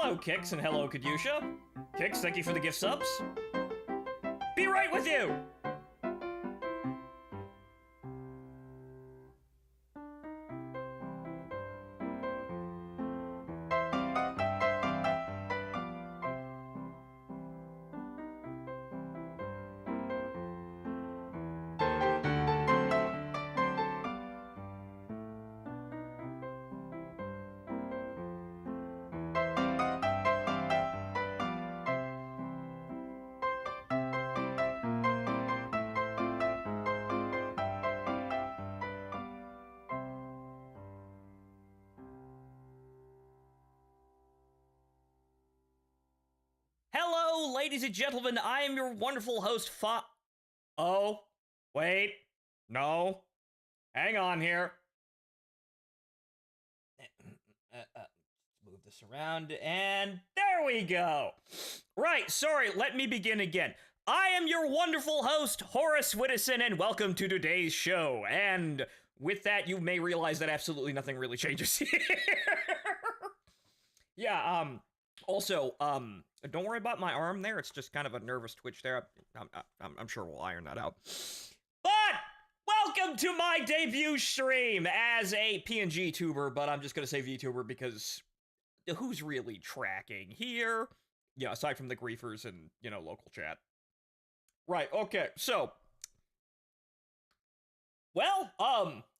Hello, Kix, and hello, Kadyusha. Kix, thank you for the gift subs. Be right with you! Hello, ladies and gentlemen, I am your wonderful host, Oh, wait, no, hang on here. Move this around, and there we go. Right, sorry, let me begin again. I am your wonderful host, Horace Widdison, and welcome to today's show. And with that, you may realize that absolutely nothing really changes here. Yeah, also, don't worry about my arm there. It's just kind of a nervous twitch there. I'm sure we'll iron that out. But welcome to my debut stream as a PNG tuber, but I'm just gonna say VTuber because who's really tracking here? Yeah, aside from the griefers and, you know, local chat. Right, okay, so well,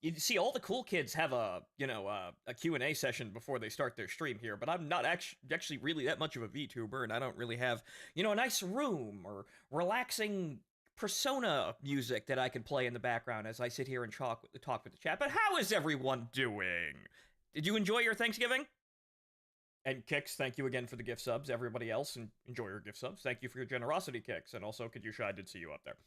you see all the cool kids have a, you know, a Q&A session before they start their stream here, but I'm not actually really that much of a VTuber, and I don't really have, you know, a nice room or relaxing persona music that I can play in the background as I sit here and talk with the chat. But how is everyone doing? Did you enjoy your Thanksgiving? And Kix, thank you again for the gift subs. Everybody else, enjoy your gift subs. Thank you for your generosity, Kix. And also, Kadyusha, I did see you up there.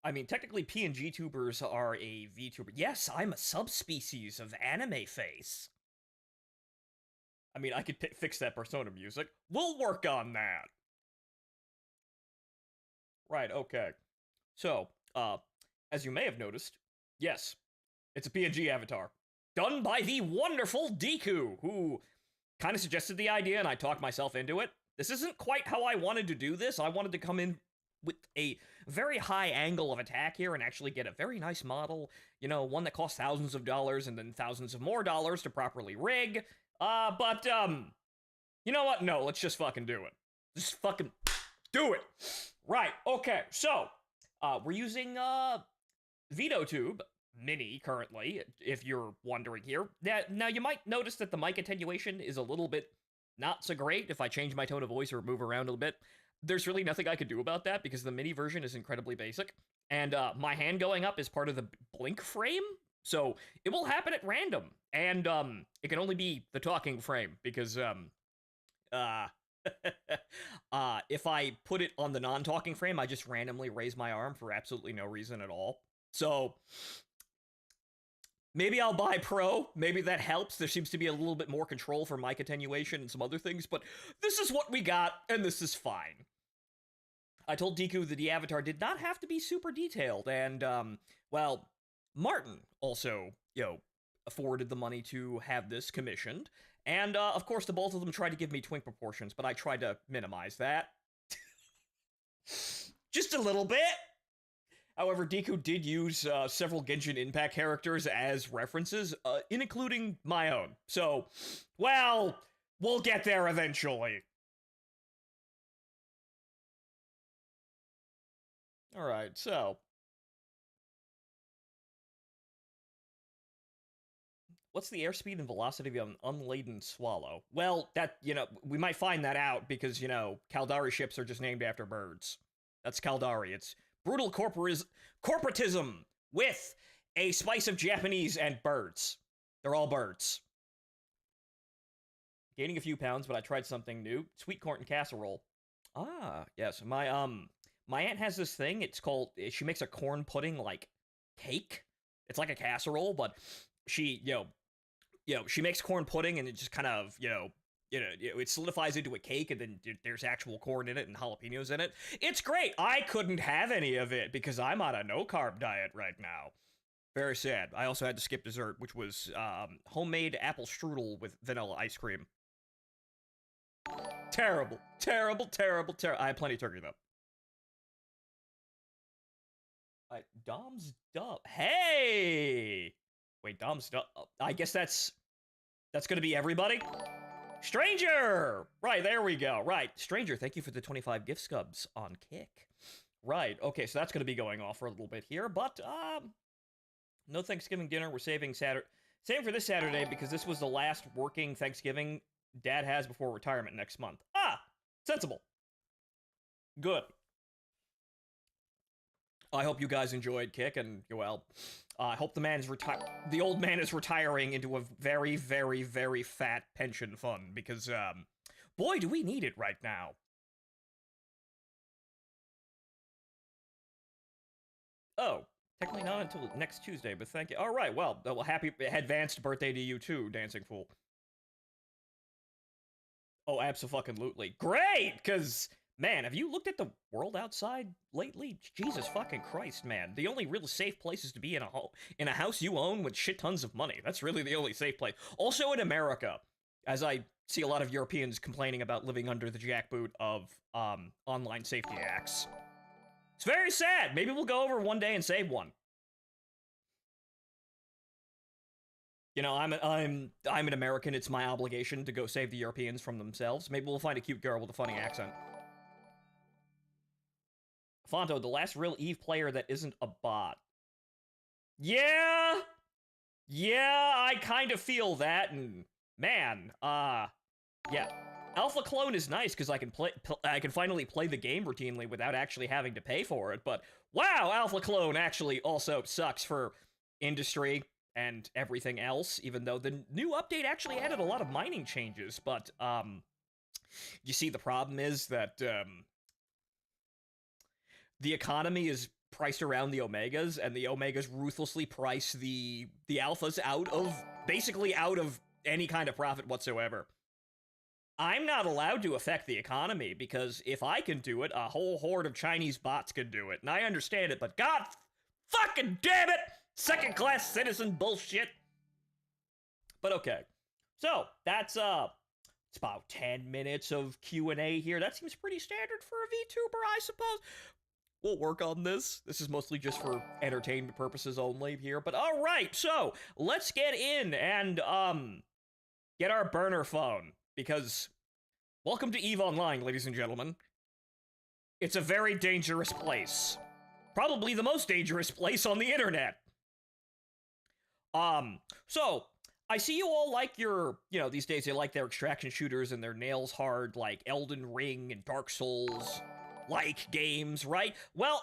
I mean, technically, PNG tubers are a VTuber. Yes, I'm a subspecies of anime face. I mean, I could fix that persona music. We'll work on that. Right, okay. So, as you may have noticed, yes, it's a PNG avatar. Done by the wonderful Deku, who kind of suggested the idea, and I talked myself into it. This isn't quite how I wanted to do this. I wanted to come in with a very high angle of attack here and actually get a very nice model, you know, one that costs thousands of dollars and then thousands of more dollars to properly rig. But you know what? No, let's just fucking do it. Just fucking do it. Right, okay, so, we're using, VitoTube Mini currently, if you're wondering here. Now, you might notice that the mic attenuation is a little bit not so great if I change my tone of voice or move around a little bit. There's really nothing I could do about that because the mini version is incredibly basic, and my hand going up is part of the blink frame, so it will happen at random, and it can only be the talking frame because if I put it on the non-talking frame, I just randomly raise my arm for absolutely no reason at all. So maybe I'll buy Pro. Maybe that helps. There seems to be a little bit more control for mic attenuation and some other things, but this is what we got, and this is fine. I told Deku that the avatar did not have to be super detailed, and, well, Martin also, you know, afforded the money to have this commissioned, and, of course, the both of them tried to give me twink proportions, but I tried to minimize that. Just a little bit. However, Deku did use several Genshin Impact characters as references, including my own. So, well, we'll get there eventually. Alright, so. What's the airspeed and velocity of an unladen swallow? Well, that, you know, we might find that out because, you know, Caldari ships are just named after birds. That's Caldari. It's brutal corporatism with a spice of Japanese and birds. They're all birds. Gaining a few pounds, but I tried something new. Sweet corn casserole. Ah, yes. My aunt has this thing. It's called, she makes a corn pudding, like, cake. It's like a casserole, but she, you know, she makes corn pudding and it just kind of, it solidifies into a cake and then there's actual corn in it and jalapenos in it. It's great. I couldn't have any of it because I'm on a no-carb diet right now. Very sad. I also had to skip dessert, which was homemade apple strudel with vanilla ice cream. Terrible, terrible, terrible, terrible. I had plenty of turkey though. Dom's dumb. Hey! Wait, Dom's dumb. I guess that's gonna be everybody? Stranger! Right, there we go. Right. Stranger, thank you for the 25 gift stubs on Kick. Right, okay, so that's gonna be going off for a little bit here, but, no Thanksgiving dinner. We're saving for this Saturday because this was the last working Thanksgiving Dad has before retirement next month. Ah! Sensible. Good. I hope you guys enjoyed Kick, and, well, I hope the old man is retiring into a very, very, very fat pension fund, because, boy, do we need it right now. Oh, technically not until next Tuesday, but thank you. All right, well, happy advanced birthday to you too, Dancing Fool. Oh, absolutely. Great, because... Man, have you looked at the world outside lately? Jesus fucking Christ, man. The only real safe place is to be in a house you own with shit tons of money. That's really the only safe place. Also in America, as I see a lot of Europeans complaining about living under the jackboot of online safety acts. It's very sad. Maybe we'll go over one day and save one. You know, I'm an American. It's my obligation to go save the Europeans from themselves. Maybe we'll find a cute girl with a funny accent. Fonto, the last real Eve player that isn't a bot. Yeah, I kind of feel that, and man, yeah. Alpha Clone is nice because I can finally play the game routinely without actually having to pay for it. But wow, Alpha Clone actually also sucks for industry and everything else. Even though the new update actually added a lot of mining changes, but you see, the problem is that the economy is priced around the Omegas, and the Omegas ruthlessly price the Alphas basically out of any kind of profit whatsoever. I'm not allowed to affect the economy, because if I can do it, a whole horde of Chinese bots can do it. And I understand it, but god fucking damn it! Second-class citizen bullshit! But okay. So, that's, it's about 10 minutes of Q&A here. That seems pretty standard for a VTuber, I suppose. We'll work on this. This is mostly just for entertainment purposes only here. But all right, so let's get in and get our burner phone, because welcome to EVE Online, ladies and gentlemen. It's a very dangerous place. Probably the most dangerous place on the internet. So I see you all like your, these days they like their extraction shooters and their nails hard, like Elden Ring and Dark Souls like games, right? Well,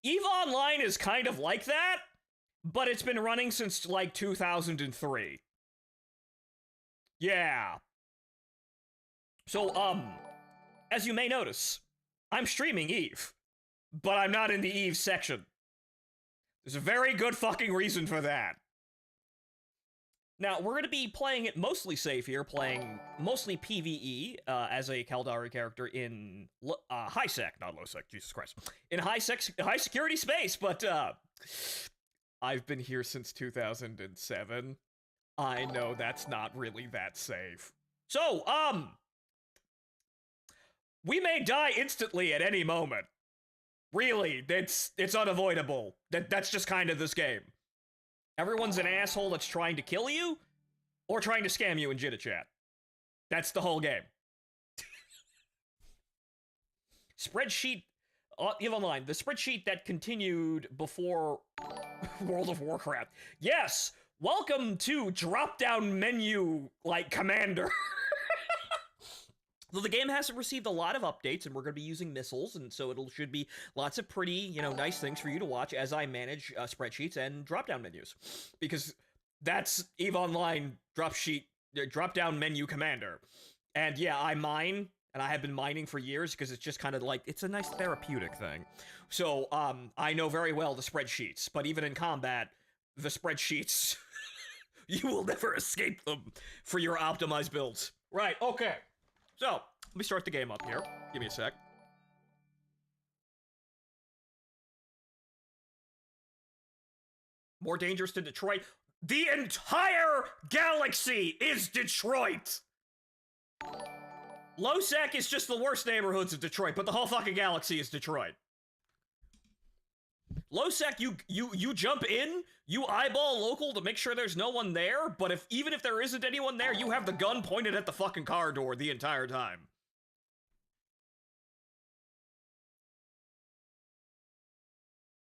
EVE Online is kind of like that, but it's been running since, like, 2003. Yeah. So, as you may notice, I'm streaming EVE, but I'm not in the EVE section. There's a very good fucking reason for that. Now, we're going to be playing it mostly safe here, playing mostly PVE as a Caldari character in high sec, not low sec, Jesus Christ. In high security space, but I've been here since 2007. I know that's not really that safe. So, we may die instantly at any moment. Really, it's unavoidable. That's just kind of this game. Everyone's an asshole that's trying to kill you, or trying to scam you in Jitta Chat. That's the whole game. Spreadsheet, EVE Online, the spreadsheet that continued before World of Warcraft. Yes, welcome to drop-down menu, like, Commander. Though the game hasn't received a lot of updates, and we're going to be using missiles, and so should be lots of pretty, nice things for you to watch as I manage spreadsheets and drop-down menus. Because that's EVE Online drop-down menu commander. And yeah, I mine, and I have been mining for years, because it's just kind of like, it's a nice therapeutic thing. So, I know very well the spreadsheets, but even in combat, the spreadsheets, you will never escape them for your optimized builds. Right, okay. So, let me start the game up here. Give me a sec. More dangerous to Detroit. The entire galaxy is Detroit! Losec is just the worst neighborhoods of Detroit, but the whole fucking galaxy is Detroit. Losec, you jump in, you eyeball local to make sure there's no one there, but even if there isn't anyone there, you have the gun pointed at the fucking car door the entire time.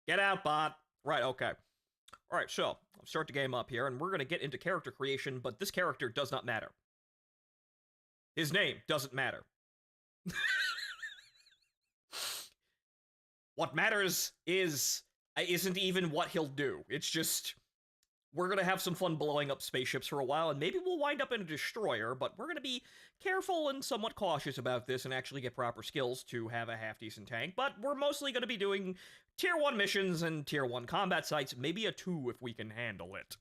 Get out, bot. Right, okay. Alright, so, I'll start the game up here, and we're gonna get into character creation, but this character does not matter. His name doesn't matter. What matters isn't even what he'll do. It's just, we're gonna have some fun blowing up spaceships for a while, and maybe we'll wind up in a destroyer, but we're gonna be careful and somewhat cautious about this and actually get proper skills to have a half-decent tank, but we're mostly gonna be doing Tier 1 missions and Tier 1 combat sites, maybe a 2 if we can handle it.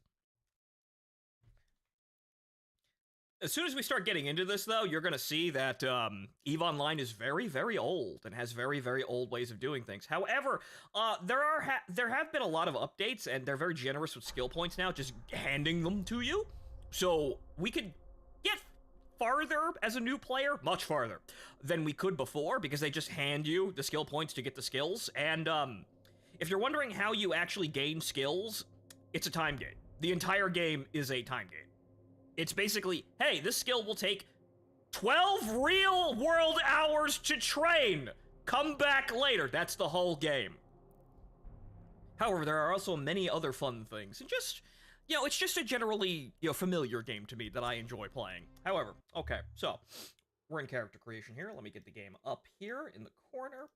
As soon as we start getting into this, though, you're going to see that EVE Online is very, very old and has very, very old ways of doing things. However, there have been a lot of updates, and they're very generous with skill points now, just handing them to you. So we could get farther as a new player, much farther, than we could before, because they just hand you the skill points to get the skills. And if you're wondering how you actually gain skills, it's a time game. The entire game is a time game. It's basically, hey, this skill will take 12 real-world hours to train. Come back later. That's the whole game. However, there are also many other fun things. And just, it's just a generally, familiar game to me that I enjoy playing. However, okay, so we're in character creation here. Let me get the game up here in the corner.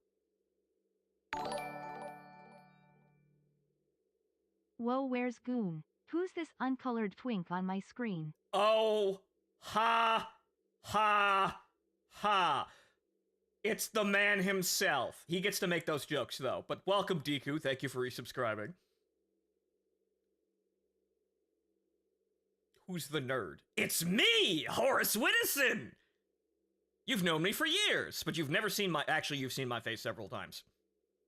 Whoa, where's Goon? Who's this uncolored twink on my screen? Oh, ha, ha, ha. It's the man himself. He gets to make those jokes, though. But welcome, Deku. Thank you for resubscribing. Who's the nerd? It's me, Horace Widdison! You've known me for years, but you've never seen actually, you've seen my face several times.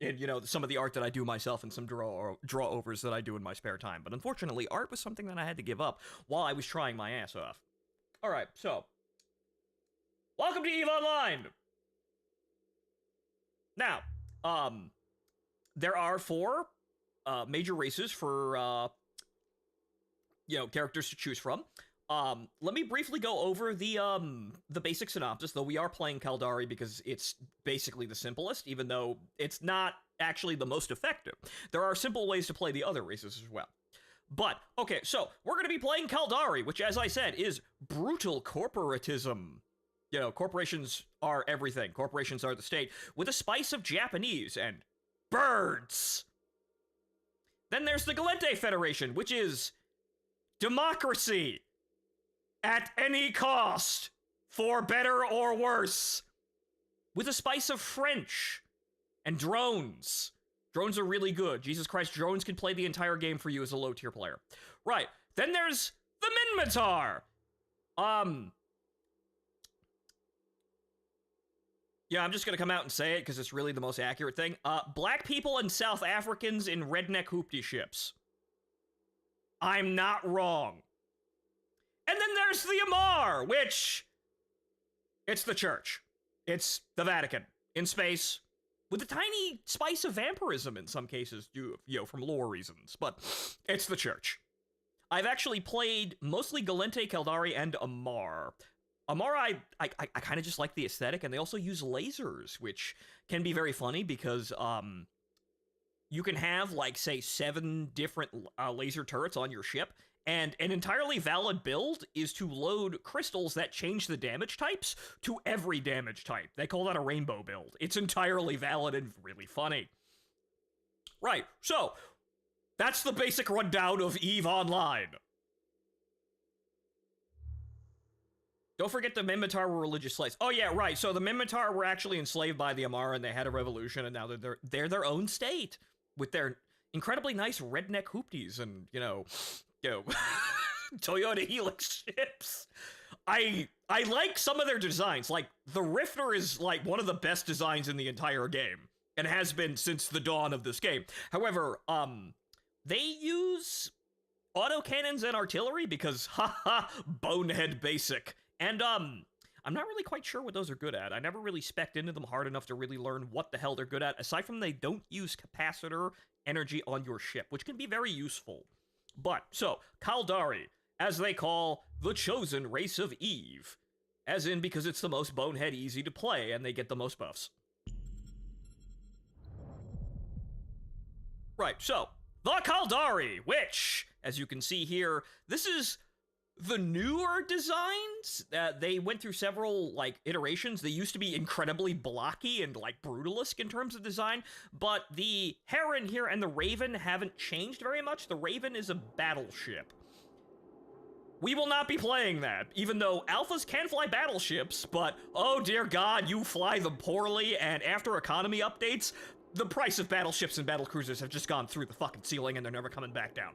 And, some of the art that I do myself and some draw-overs that I do in my spare time. But unfortunately, art was something that I had to give up while I was trying my ass off. Alright, so. Welcome to EVE Online! Now, there are 4 major races for, characters to choose from. Let me briefly go over the basic synopsis, though we are playing Caldari because it's basically the simplest, even though it's not actually the most effective. There are simple ways to play the other races as well. But, okay, so, we're gonna be playing Caldari, which, as I said, is brutal corporatism. Corporations are everything. Corporations are the state, with a spice of Japanese and birds. Then there's the Galente Federation, which is democracy. At any cost, for better or worse, with a spice of French and drones. Drones are really good. Jesus Christ, drones can play the entire game for you as a low-tier player. Right, then there's the Minmatar. Yeah, I'm just gonna come out and say it because it's really the most accurate thing. Black people and South Africans in redneck hoopty ships. I'm not wrong. And then there's the Amar, which, it's the church. It's the Vatican, in space, with a tiny spice of vampirism in some cases, from lore reasons, but it's the church. I've actually played mostly Galente, Caldari, and Amar. Amar, I kind of just like the aesthetic, and they also use lasers, which can be very funny because, you can have, say, 7 different laser turrets on your ship, and an entirely valid build is to load crystals that change the damage types to every damage type. They call that a rainbow build. It's entirely valid and really funny. Right, so, that's the basic rundown of EVE Online. Don't forget the Minmatar were religious slaves. Oh yeah, right, so the Minmatar were actually enslaved by the Amar, and they had a revolution, and now they're their own state, with their incredibly nice redneck hoopties and, Toyota Helix ships. I like some of their designs. Like, the Rifter is, one of the best designs in the entire game, and has been since the dawn of this game. However, they use autocannons and artillery because, haha, bonehead basic. And, I'm not really quite sure what those are good at. I never really spec'd into them hard enough to really learn what the hell they're good at, aside from they don't use capacitor energy on your ship, which can be very useful. But, so, Caldari, as they call the chosen race of Eve. As in, because it's the most bonehead easy to play, and they get the most buffs. Right, so, the Caldari, which, as you can see here, this is the newer designs. They went through several, like, iterations. They used to be incredibly blocky and, like, brutalisque in terms of design, but the Heron here and the Raven haven't changed very much. The Raven is a battleship. We will not be playing that, even though alphas can fly battleships, but, oh dear god, you fly them poorly, and after economy updates, the price of battleships and battlecruisers have just gone through the fucking ceiling and they're never coming back down.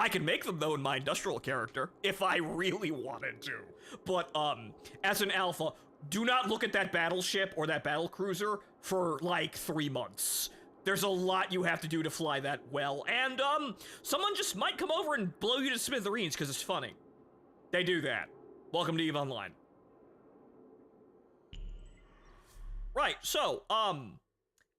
I can make them, though, in my industrial character, if I really wanted to. But, as an alpha, do not look at that battleship or that battlecruiser for, like, 3 months. There's a lot you have to do to fly that well, and, someone just might come over and blow you to smithereens because it's funny. They do that. Welcome to EVE Online. Right, so,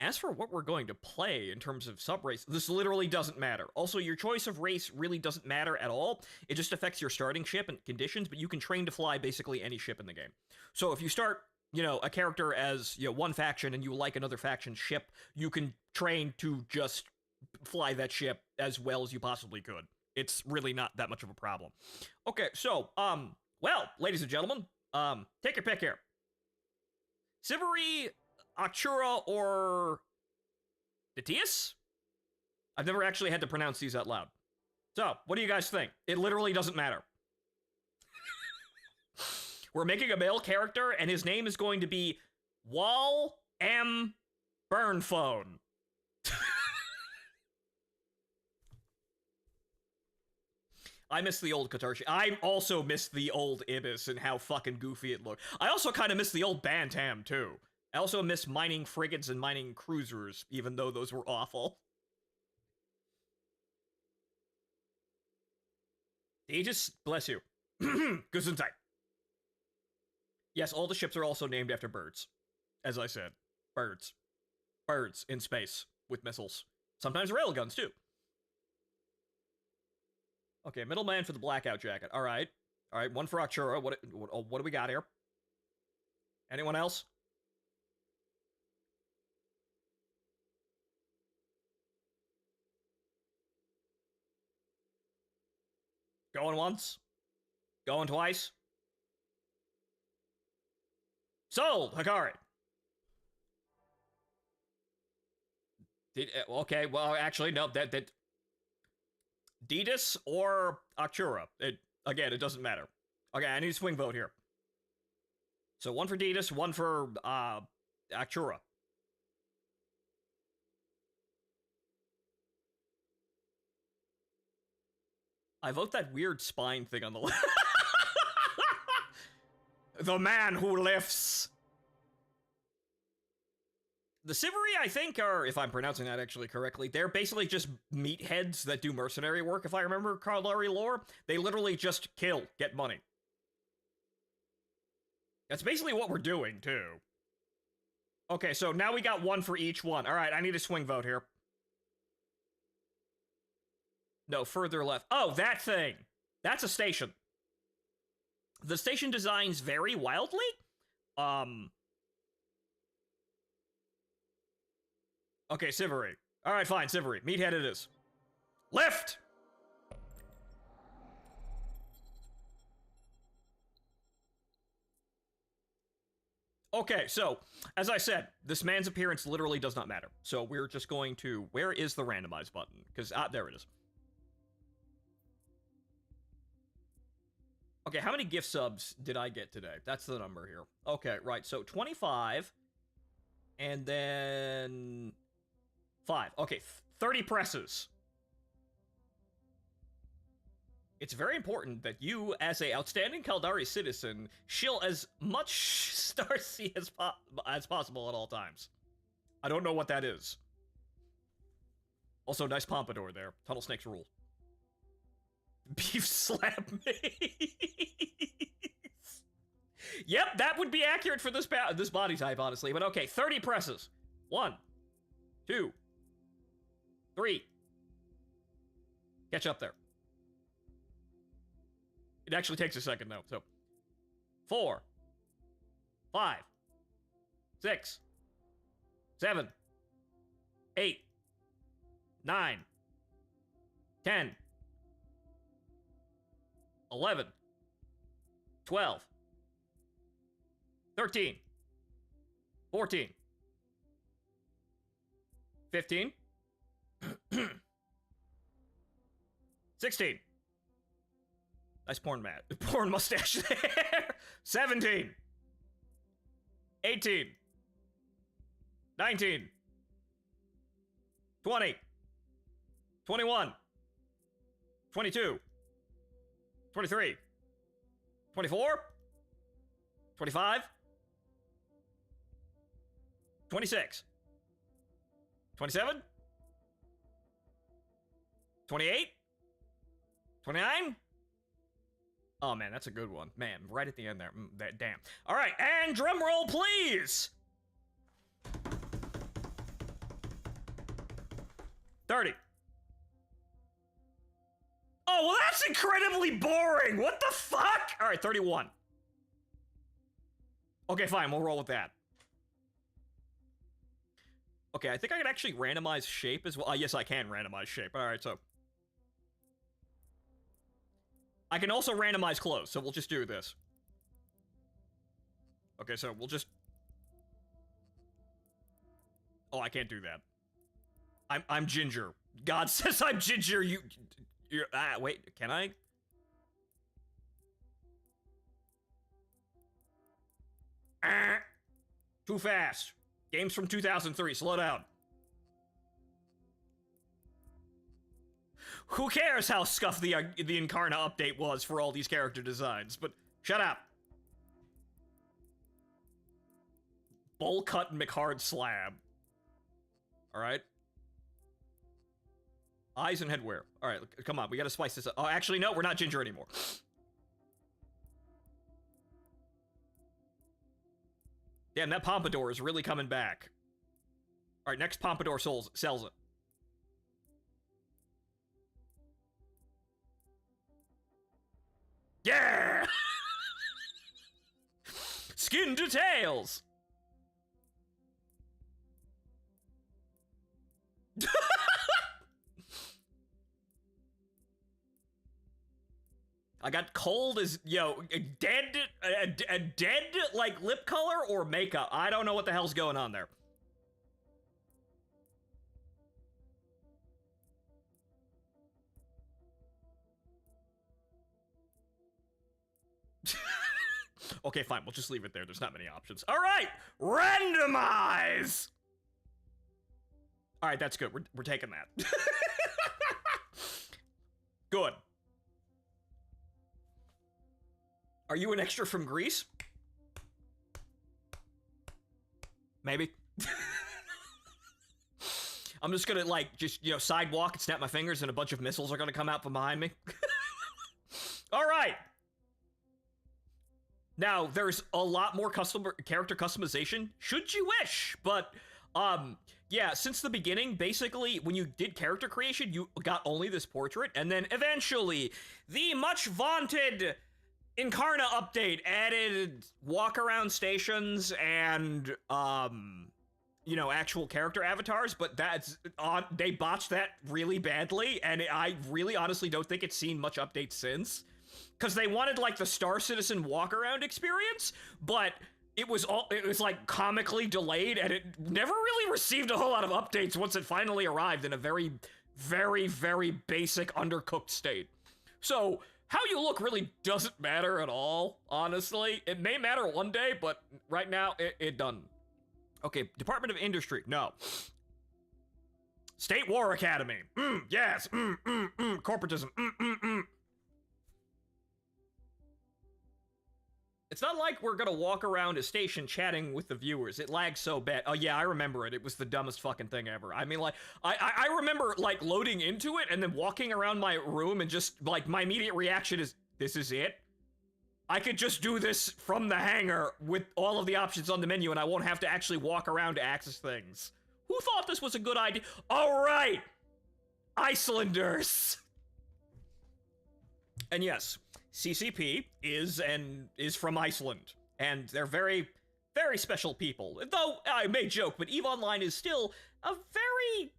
as for what we're going to play in terms of sub-race, this literally doesn't matter. Also, your choice of race really doesn't matter at all. It just affects your starting ship and conditions, but you can train to fly basically any ship in the game. So if you start, you know, a character as, you know, one faction and you like another faction's ship, you can train to just fly that ship as well as you possibly could. It's really not that much of a problem. Okay, so, well, ladies and gentlemen, take your pick here. Siviri, Achura, or Ditius? I've never actually had to pronounce these out loud. So, what do you guys think? It literally doesn't matter. We're making a male character, and his name is going to be Wall M. Burnphone. I miss the old Katarshi. I also miss the old Ibis and how fucking goofy it looked. I also kind of miss the old Bantam, too. I also miss mining frigates and mining cruisers, even though those were awful. Aegis, bless you. Gesundheit. Yes, all the ships are also named after birds. As I said. Birds. Birds in space with missiles. Sometimes railguns, too. Okay, middleman for the blackout jacket. All right. All right, one for Achura. What do we got here? Anyone else? Going once? Going twice? Sold, Hikari. Okay, well, actually, no, that Didis or Achura. Again, it doesn't matter. Okay, I need a swing vote here. So one for Didis, one for Achura. I vote that weird spine thing on the left. The man who lifts. The Siviri, I think, are, if I'm pronouncing that actually correctly, they're basically just meatheads that do mercenary work, if I remember Caldari lore. They literally just kill, get money. That's basically what we're doing, too. Okay, so now we got one for each one. Alright, I need a swing vote here. No, further left. Oh, that thing! That's a station. The station designs vary wildly. Okay, Siviri. Alright, fine, Siviri. Meathead it is. Lift! Okay, so, as I said, this man's appearance literally does not matter. So we're just going to... Where is the randomize button? Because, there it is. Okay, how many gift subs did I get today? That's the number here. Okay, right, so 25. And then... 5. Okay, 30 presses. It's very important that you, as a outstanding Caldari citizen, shill as much Starcy as possible at all times. I don't know what that is. Also, nice pompadour there. Tunnel snakes rule. Beef slab maze. Yep, that would be accurate for this body type, honestly. But okay, 30 presses. 1, 2, 3. Catch up there. It actually takes a second, though. So, 4, 5, 6, 7, 8, 9, 10, 11, 12, 13, 14, 15, 16. Nice porn mustache there. 17, 18, 19, 20, 21, 22, 23, 24, 25, 26, 27, 28, 29. Oh man, that's a good one. Man, right at the end there. Damn. All right, and drum roll, please. 30. Oh, well, that's incredibly boring. What the fuck? All right, 31. Okay, fine. We'll roll with that. Okay, I think I can actually randomize shape as well. Yes, I can randomize shape. All right, so I can also randomize clothes, so we'll just do this. Okay, so we'll just... Oh, I can't do that. I'm ginger. God says I'm ginger. You're... wait, can I? Too fast. Games from 2003. Slow down. Who cares how scuffed the Incarna update was for all these character designs, but shut up. Bowl cut McHard slab. Alright. Eyes and headwear. Alright, come on, we gotta spice this up. Oh, actually, no, we're not ginger anymore. Damn, that pompadour is really coming back. Alright, next pompadour sells it. Yeah! Skin details! I got cold as, yo, a dead, like, lip color or makeup. I don't know what the hell's going on there. Okay, fine. We'll just leave it there. There's not many options. All right! Randomize! All right, that's good. We're taking that. Good. Are you an extra from Greece? Maybe. I'm just gonna, like, sidewalk and snap my fingers and a bunch of missiles are gonna come out from behind me. All right. Now, there's a lot more character customization, should you wish, but, yeah, since the beginning, basically, when you did character creation, you got only this portrait, and then eventually, the much-vaunted Incarna update added walk-around stations and, actual character avatars, but they botched that really badly, and I really honestly don't think it's seen much updates since. Because they wanted, like, the Star Citizen walk-around experience, but it was like, comically delayed, and it never really received a whole lot of updates once it finally arrived in a very, very, very basic, undercooked state. So, how you look really doesn't matter at all, honestly. It may matter one day, but right now, it doesn't. Okay, Department of Industry, no. State War Academy, yes, corporatism, It's not like we're gonna walk around a station chatting with the viewers. It lags so bad. Oh yeah, I remember it. It was the dumbest fucking thing ever. I mean, like, I remember, like, loading into it and then walking around my room and just, like, my immediate reaction is, this is it? I could just do this from the hangar with all of the options on the menu and I won't have to actually walk around to access things. Who thought this was a good idea? All right, Icelanders. And yes, CCP is from Iceland, and they're very, very special people. Though I may joke, but EVE Online is still a very,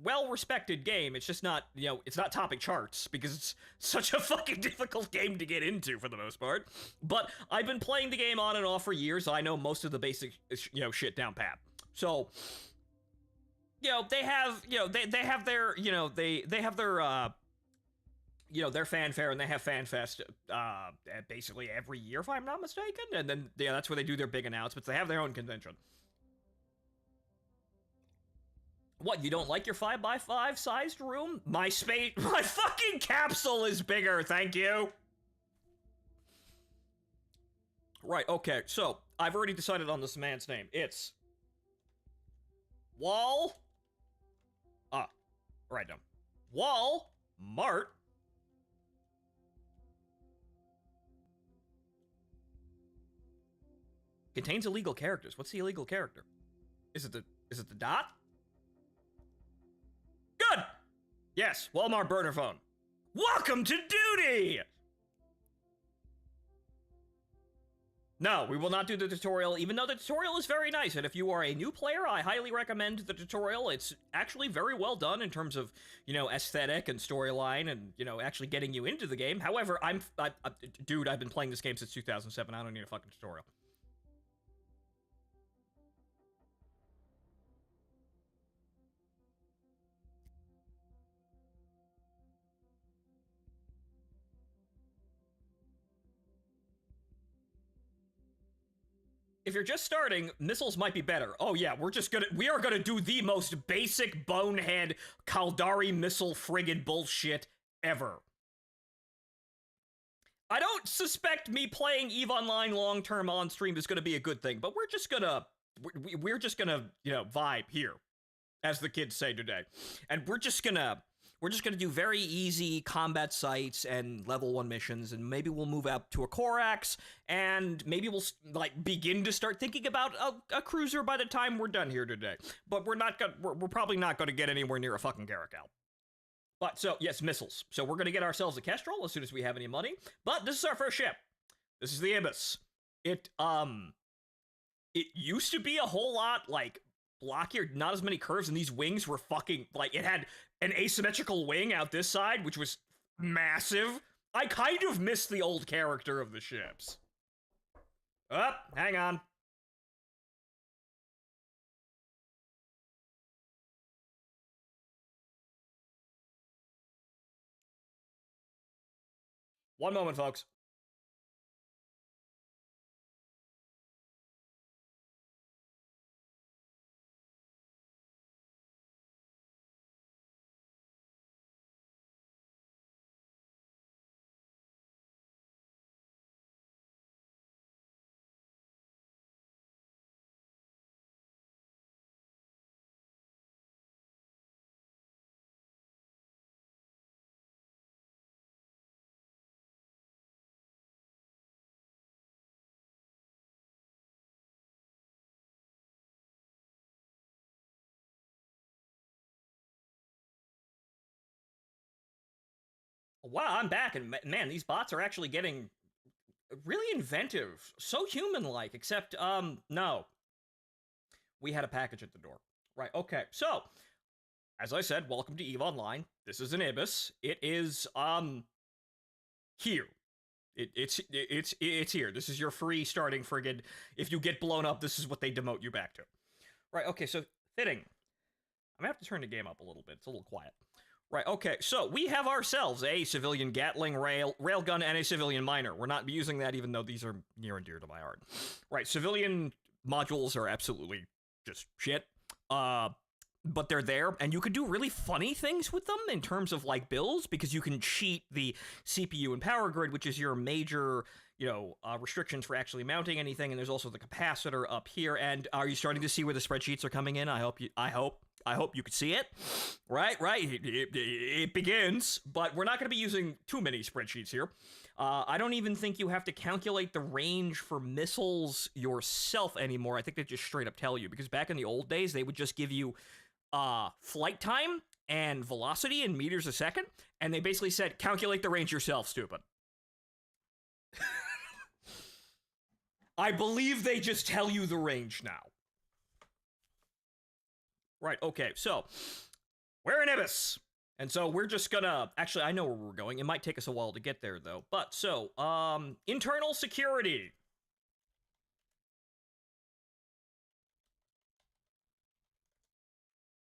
well-respected game. It's just not, it's not topping charts because it's such a fucking difficult game to get into for the most part. But I've been playing the game on and off for years. So I know most of the basic, shit down pat. So, they have, they have their, they have their, their fanfare, and they have FanFest basically every year, if I'm not mistaken. And then, that's where they do their big announcements. They have their own convention. What, you don't like your 5x5 sized room? My fucking capsule is bigger, thank you! Right, okay, so, I've already decided on this man's name. It's... Right now. Walmart. Contains illegal characters. What's the illegal character? Is it the dot? Good! Yes, Walmart burner phone. Welcome to duty! No, we will not do the tutorial, even though the tutorial is very nice, and if you are a new player, I highly recommend the tutorial. It's actually very well done in terms of, aesthetic and storyline and, actually getting you into the game. However, dude, I've been playing this game since 2007. I don't need a fucking tutorial. If you're just starting, missiles might be better. Oh yeah, we are gonna do the most basic bonehead Caldari missile friggin' bullshit ever. I don't suspect me playing EVE Online long-term on stream is gonna be a good thing, but we're just gonna, vibe here, as the kids say today. And we're just gonna do very easy combat sites and level 1 missions, and maybe we'll move up to a Corax, and maybe we'll, begin to start thinking about a cruiser by the time we're done here today. But we're probably not gonna get anywhere near a fucking Caracal. But, so, yes, missiles. So we're gonna get ourselves a Kestrel as soon as we have any money, but this is our first ship. This is the Ibis. It used to be a whole lot, blockier, not as many curves, and these wings were fucking, it had an asymmetrical wing out this side, which was massive. I kind of miss the old character of the ships. Hang on. One moment, folks. Wow, I'm back, and man, these bots are actually getting really inventive. So human-like, except, no. We had a package at the door. Right, okay, so, as I said, welcome to EVE Online. This is an Ibis. It is, here. It's here. This is your free starting friggin', if you get blown up, this is what they demote you back to. Right, okay, so, fitting. I'm gonna have to turn the game up a little bit. It's a little quiet. Right, okay, so we have ourselves a civilian Gatling railgun and a civilian miner. We're not using that even though these are near and dear to my heart. Right, civilian modules are absolutely just shit. But they're there, and you could do really funny things with them in terms of, builds, because you can cheat the CPU and power grid, which is your major, restrictions for actually mounting anything, and there's also the capacitor up here. And are you starting to see where the spreadsheets are coming in? I hope you could see it. Right. It begins, but we're not going to be using too many spreadsheets here. I don't even think you have to calculate the range for missiles yourself anymore. I think they just straight up tell you, because back in the old days, they would just give you flight time and velocity in meters a second, and they basically said, calculate the range yourself, stupid. I believe they just tell you the range now. Right, okay, so we're in Ibis. And so we're just gonna, actually, I know where we're going. It might take us a while to get there, though. But, so, internal security.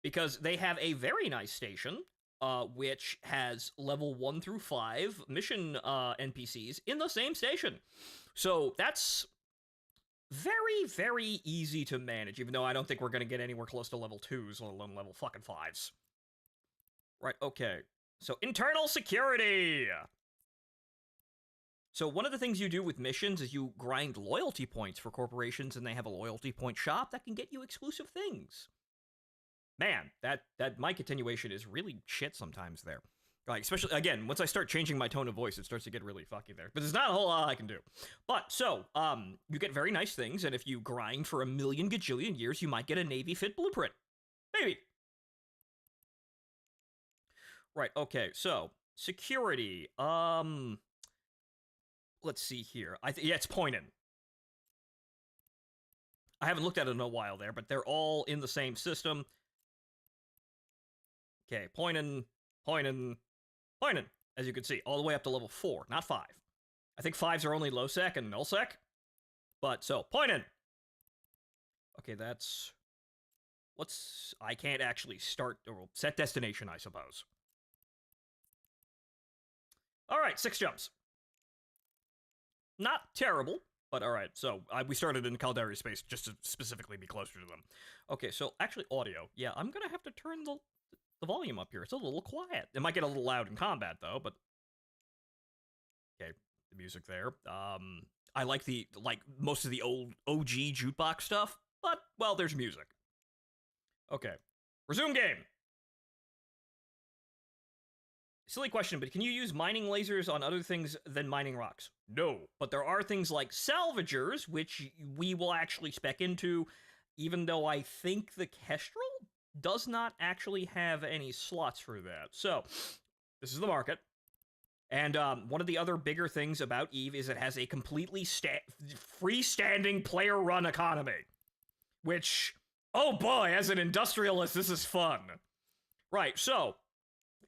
Because they have a very nice station, which has level 1 through 5 mission NPCs in the same station. So that's very, very easy to manage, even though I don't think we're gonna get anywhere close to level 2s, let alone level fucking 5s. Right, okay. So, internal security! So, one of the things you do with missions is you grind loyalty points for corporations, and they have a loyalty point shop that can get you exclusive things. Man, that mic attenuation is really shit sometimes there. Like, especially, again, once I start changing my tone of voice, it starts to get really fucky there. But there's not a whole lot I can do. But, so, you get very nice things, and if you grind for 1,000,000 gajillion years, you might get a Navy fit blueprint. Maybe. Right, okay, so, security, let's see here. Yeah, it's pointing. I haven't looked at it in a while there, but they're all in the same system. Okay, pointing, as you can see, all the way up to level 4, not 5. I think 5s are only low sec and null sec. But, so, pointing! Okay, that's... I can't actually start, or set destination, I suppose. Alright, 6 jumps. Not terrible, but alright, so we started in Caldari space just to specifically be closer to them. Okay, so actually audio. Yeah, I'm gonna have to turn the volume up here. It's a little quiet. It might get a little loud in combat, though, but... Okay, the music there. I like most of the old OG jukebox stuff, but, well, there's music. Okay, resume game! Silly question, but can you use mining lasers on other things than mining rocks? No, but there are things like salvagers, which we will actually spec into, even though I think the Kestrel does not actually have any slots for that. So, this is the market. And one of the other bigger things about EVE is it has a completely freestanding player-run economy. Which, oh boy, as an industrialist, this is fun. Right, so...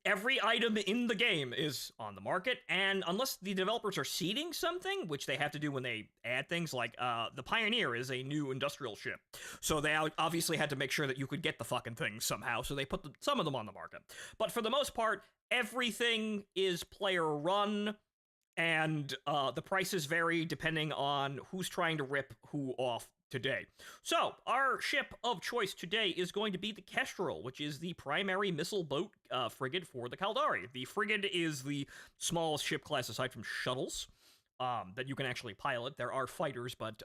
every item in the game is on the market, and unless the developers are seeding something, which they have to do when they add things, like, the Pioneer is a new industrial ship. So they obviously had to make sure that you could get the fucking things somehow, so they put some of them on the market. But for the most part, everything is player-run, and the prices vary depending on who's trying to rip who off today. So, our ship of choice today is going to be the Kestrel, which is the primary missile boat frigate for the Caldari. The frigate is the smallest ship class aside from shuttles that you can actually pilot. There are fighters, but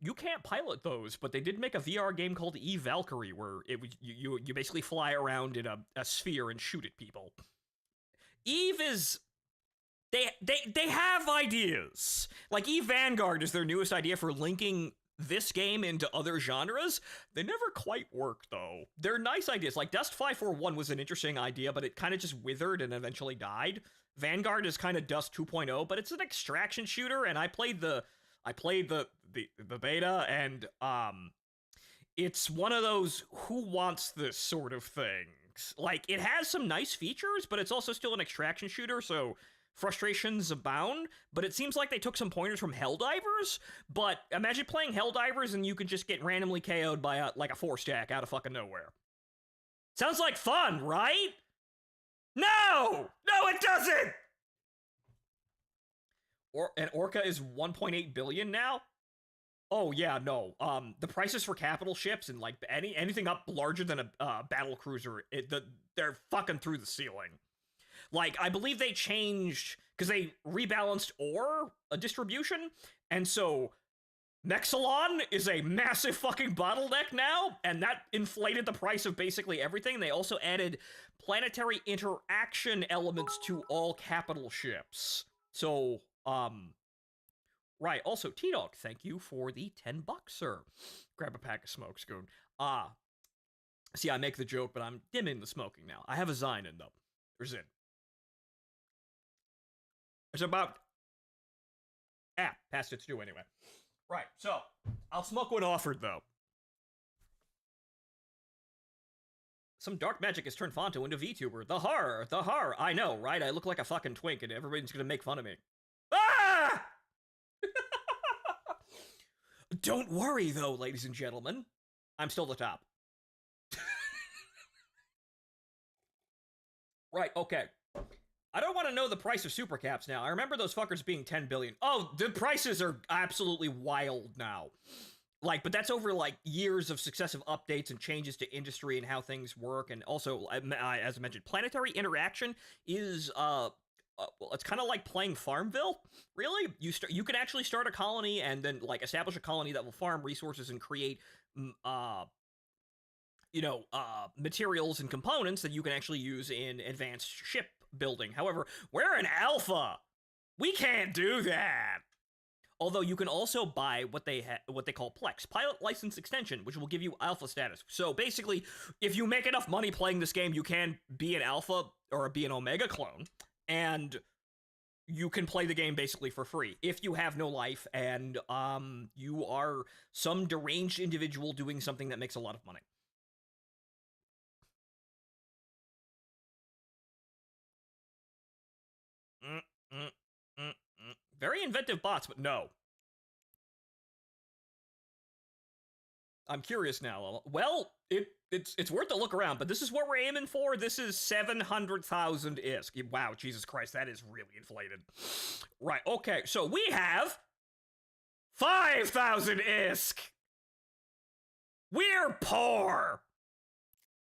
you can't pilot those. But they did make a VR game called EVE Valkyrie, where you basically fly around in a sphere and shoot at people. EVE is... They have ideas. Like, EVE Vanguard is their newest idea for linking this game into other genres. They never quite work, though. They're nice ideas. Like, Dust 541 was an interesting idea, but it kind of just withered and eventually died. Vanguard is kind of Dust 2.0, but it's an extraction shooter, and I played the beta, and it's one of those who wants this sort of things. Like, it has some nice features, but it's also still an extraction shooter, so frustrations abound, but it seems like they took some pointers from Helldivers, but imagine playing Helldivers and you could just get randomly KO'd by a 4-stack out of fucking nowhere. Sounds like fun, right? No! No, it doesn't! And Orca is 1.8 billion now? Oh, yeah, no. The prices for capital ships and, like, anything up larger than a battle cruiser, they're fucking through the ceiling. Like, I believe they changed, because they rebalanced ore distribution, and so Mexilon is a massive fucking bottleneck now, and that inflated the price of basically everything. They also added planetary interaction elements to all capital ships. So, right. Also, T-Dog, thank you for the $10, sir. Grab a pack of smokes, Goon. See, I make the joke, but I'm dimming the smoking now. I have a Zynon, though. There's it. It's about... past its due anyway. Right, so, I'll smoke when offered, though. Some dark magic has turned Fonto into VTuber. The horror. I know, right? I look like a fucking twink, and everybody's gonna make fun of me. Ah! Don't worry, though, ladies and gentlemen. I'm still the top. Right, okay. I don't want to know the price of supercaps now. I remember those fuckers being 10 billion. Oh, the prices are absolutely wild now. Like, but that's over, like, years of successive updates and changes to industry and how things work. And also, as I mentioned, planetary interaction is, well, it's kind of like playing Farmville, really. You can actually start a colony and then, like, establish a colony that will farm resources and create, materials and components that you can actually use in advanced ship building. However, we're an alpha. We can't do that. Although you can also buy what they call Plex, Pilot License Extension, which will give you alpha status. So basically, if you make enough money playing this game, you can be an alpha or be an omega clone, and you can play the game basically for free if you have no life and you are some deranged individual doing something that makes a lot of money. Very inventive bots, but no. I'm curious now. Well, it's worth a look around, but this is what we're aiming for. This is 700,000 ISK. Wow, Jesus Christ, that is really inflated. Right, okay, so we have 5,000 ISK. We're poor.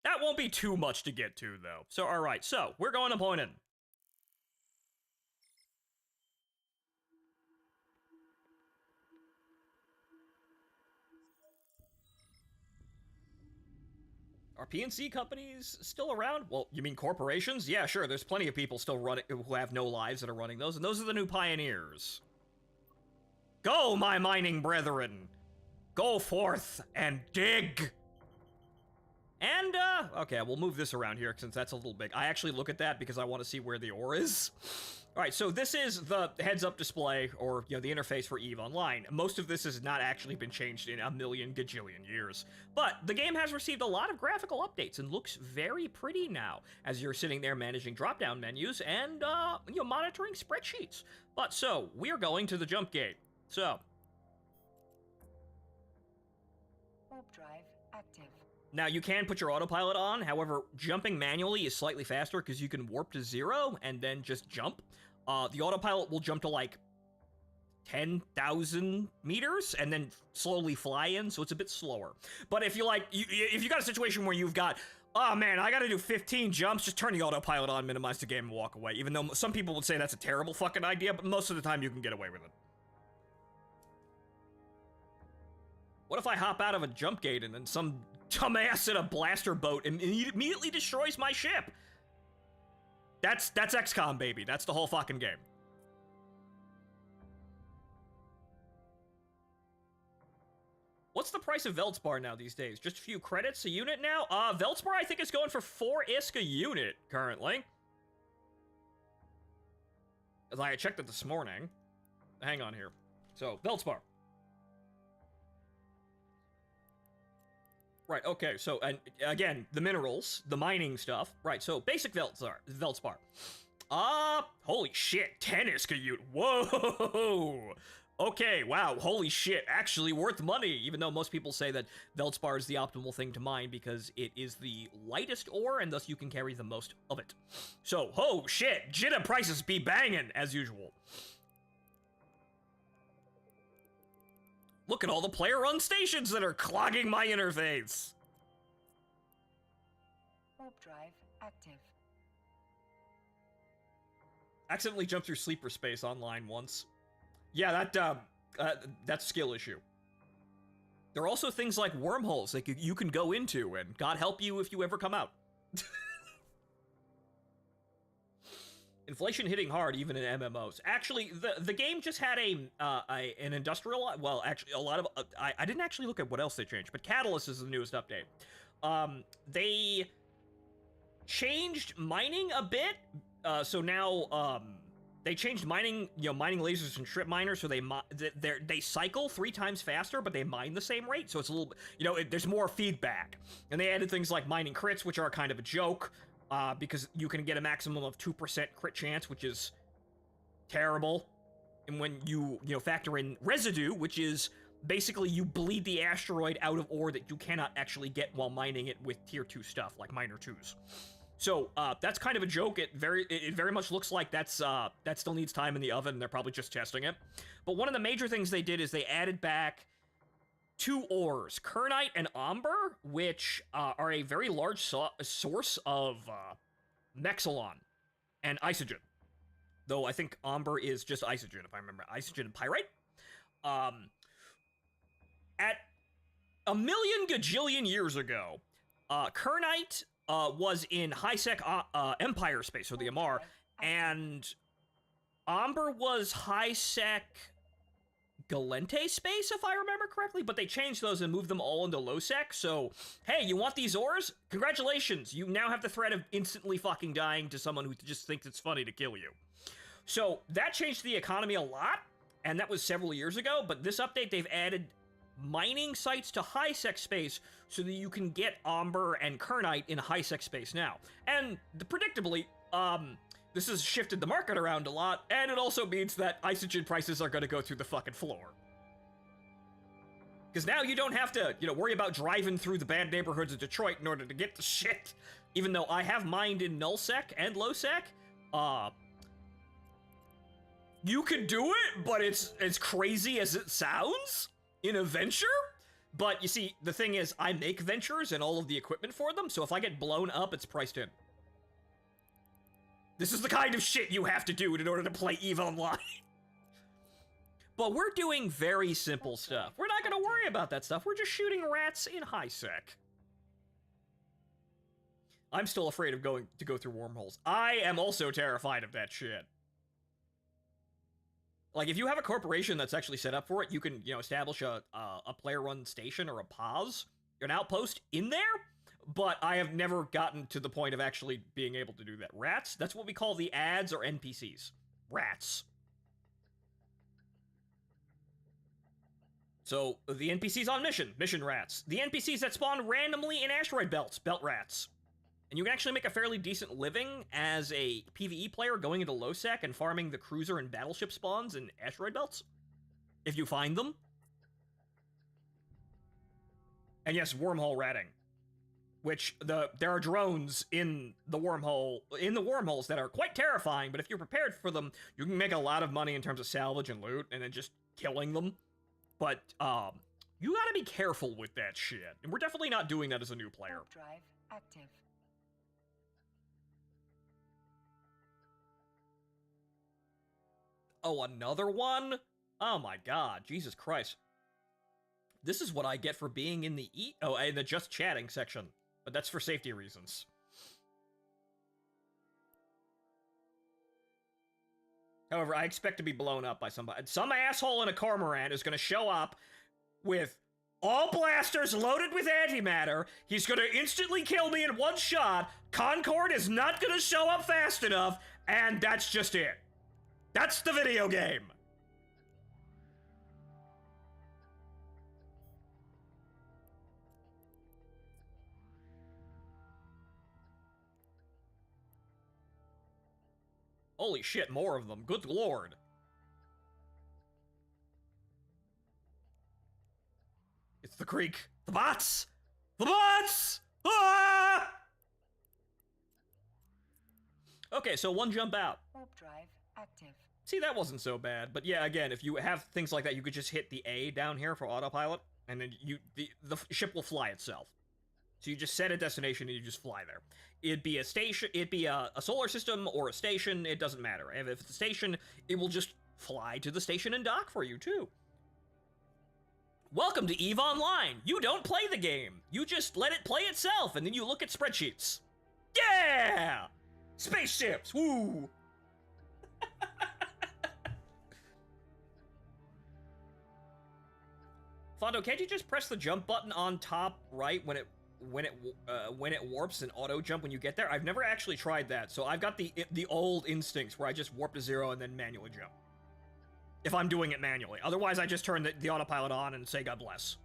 That won't be too much to get to, though. So, all right, so we're going to point in. Are PNC companies still around? Well, you mean corporations? Yeah, sure, there's plenty of people still running who have no lives that are running those, and those are the new pioneers. Go, my mining brethren! Go forth and dig! And, okay, we'll move this around here since that's a little big. I actually look at that because I want to see where the ore is. Alright, so this is the heads-up display, or, the interface for EVE Online. Most of this has not actually been changed in a million gajillion years. But the game has received a lot of graphical updates and looks very pretty now, as you're sitting there managing drop-down menus and, monitoring spreadsheets. But, so, we're going to the jump gate. So. Warp drive active. Now, you can put your autopilot on, however, jumping manually is slightly faster because you can warp to 0 and then just jump. The autopilot will jump to, like, 10,000 meters and then slowly fly in, so it's a bit slower. But if you, if you got a situation where you've got, oh man, I gotta do 15 jumps, just turn the autopilot on, minimize the game, and walk away. Even though some people would say that's a terrible fucking idea, but most of the time you can get away with it. What if I hop out of a jump gate and then some dumbass in a blaster boat and immediately destroys my ship? That's XCOM, baby. That's the whole fucking game. What's the price of Veldspar now these days? Just a few credits a unit now? Veldspar I think is going for 4 ISK a unit currently. As I checked it this morning. Hang on here. So, Veldspar. Right, okay, so, and again, the minerals, the mining stuff. Right, so, basic Veldspar. Holy shit, 10 ISK a unit. Whoa! Okay, wow, holy shit, actually worth money, even though most people say that Veldspar is the optimal thing to mine because it is the lightest ore, and thus you can carry the most of it. So, oh shit, Jitta prices be banging, as usual. Look at all the player-run stations that are clogging my interface. Warp drive active. Accidentally jumped through sleeper space online once. Yeah, that's a skill issue. There are also things like wormholes that you can go into, and God help you if you ever come out. Inflation hitting hard even in MMOs. Actually, the game just had an industrial. Well, actually, a lot of I didn't actually look at what else they changed, but Catalyst is the newest update. They changed mining a bit. So now they changed mining, mining lasers and strip miners, so they cycle 3 times faster, but they mine the same rate. So it's a little, there's more feedback. And they added things like mining crits, which are kind of a joke. Because you can get a maximum of 2% crit chance, which is terrible. And when you factor in residue, which is basically you bleed the asteroid out of ore that you cannot actually get while mining it with tier 2 stuff, like miner 2s. So, that's kind of a joke. It very much looks like that still needs time in the oven. They're probably just testing it. But one of the major things they did is they added back 2 ores, Kernite and Amber, which are a very large source of Mexilon and Isogen. Though I think Amber is just Isogen, if I remember. Isogen and Pyrite. At a million gajillion years ago, Kernite was in high-sec Empire space, or the Amar, and Amber was high-sec Galente space, if I remember correctly, but they changed those and moved them all into low sec, so, hey, you want these ores? Congratulations, you now have the threat of instantly fucking dying to someone who just thinks it's funny to kill you. So, that changed the economy a lot, and that was several years ago, but this update, they've added mining sites to high sec space so that you can get Amber and Kernite in high sec space now. And, predictably, this has shifted the market around a lot, and it also means that Isogen prices are going to go through the fucking floor. Because now you don't have to, worry about driving through the bad neighborhoods of Detroit in order to get the shit. Even though I have mined in null-sec and low-sec, you can do it, but it's as crazy as it sounds in a venture. But you see, the thing is, I make ventures and all of the equipment for them, so if I get blown up, it's priced in. This is the kind of shit you have to do in order to play EVE Online. But we're doing very simple stuff. We're not going to worry about that stuff. We're just shooting rats in high sec. I'm still afraid of go through wormholes. I am also terrified of that shit. Like, if you have a corporation that's actually set up for it, you can, establish a player-run station or a pause, an outpost in there. But I have never gotten to the point of actually being able to do that. Rats? That's what we call the ads or NPCs. Rats. So, the NPCs on mission rats. The NPCs that spawn randomly in asteroid belts, belt rats. And you can actually make a fairly decent living as a PvE player going into low sec and farming the cruiser and battleship spawns in asteroid belts. If you find them. And yes, wormhole ratting. Which, there are drones in the wormholes that are quite terrifying, but if you're prepared for them, you can make a lot of money in terms of salvage and loot, and then just killing them. But, you gotta be careful with that shit. And we're definitely not doing that as a new player. Warp drive active. Oh, another one? Oh my god, Jesus Christ. This is what I get for being in the in the just chatting section. But that's for safety reasons. However, I expect to be blown up by somebody. Some asshole in a cormorant is going to show up with all blasters loaded with antimatter. He's going to instantly kill me in one shot. Concord is not going to show up fast enough. And that's just it. That's the video game. Holy shit, more of them. Good lord. It's the creek. The bots! The bots! Ah! Okay, so one jump out. Warp drive active. See, that wasn't so bad. But yeah, again, if you have things like that, you could just hit the A down here for autopilot, and then the ship will fly itself. So you just set a destination and you just fly there. It'd be a station, it'd be a solar system or a station, it doesn't matter. And if it's a station, it will just fly to the station and dock for you, too. Welcome to EVE Online. You don't play the game. You just let it play itself, and then you look at spreadsheets. Yeah! Spaceships, woo! Fondo, can't you just press the jump button on top right when it warps and auto jump when you get there? I've never actually tried that, so I've got the old instincts where I just warp to 0 and then manually jump. If I'm doing it manually. Otherwise, I just turn the autopilot on and say God bless.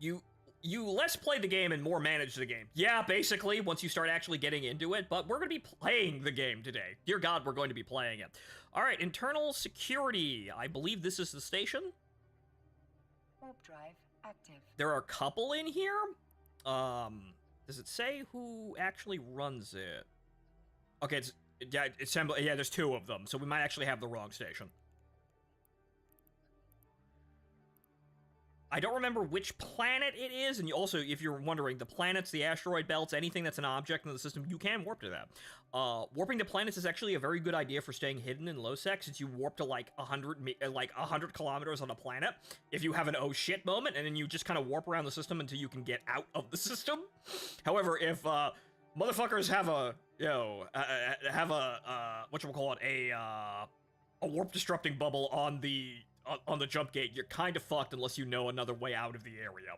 You less play the game and more manage the game. Yeah, basically, once you start actually getting into it, but we're going to be playing the game today. Dear God, we're going to be playing it. All right, internal security. I believe this is the station. Warp drive active. There are a couple in here. Does it say who actually runs it? Okay, yeah, there's 2 of them, so we might actually have the wrong station. I don't remember which planet it is, and also, if you're wondering, the planets, the asteroid belts, anything that's an object in the system, you can warp to that. Warping to planets is actually a very good idea for staying hidden in low sec, since you warp to like 100 kilometers on a planet. If you have an oh shit moment, and then you just kind of warp around the system until you can get out of the system. However, if motherfuckers have a warp disrupting bubble on the jump gate, you're kind of fucked unless you know another way out of the area.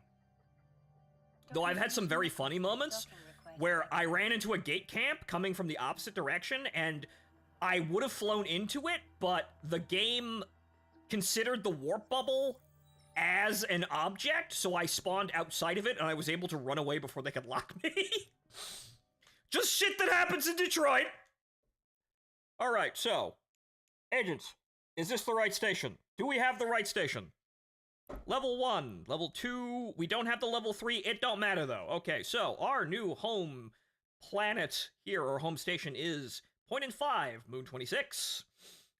Though I've had some very funny moments where I ran into a gate camp coming from the opposite direction, and I would have flown into it, but the game considered the warp bubble as an object, so I spawned outside of it, and I was able to run away before they could lock me. Just shit that happens in Detroit! Alright, so, agents, is this the right station? Do we have the right station? Level 1, level 2, we don't have the level 3, it don't matter though. Okay, so our new home planet here, or home station, is Point in 5, Moon 26.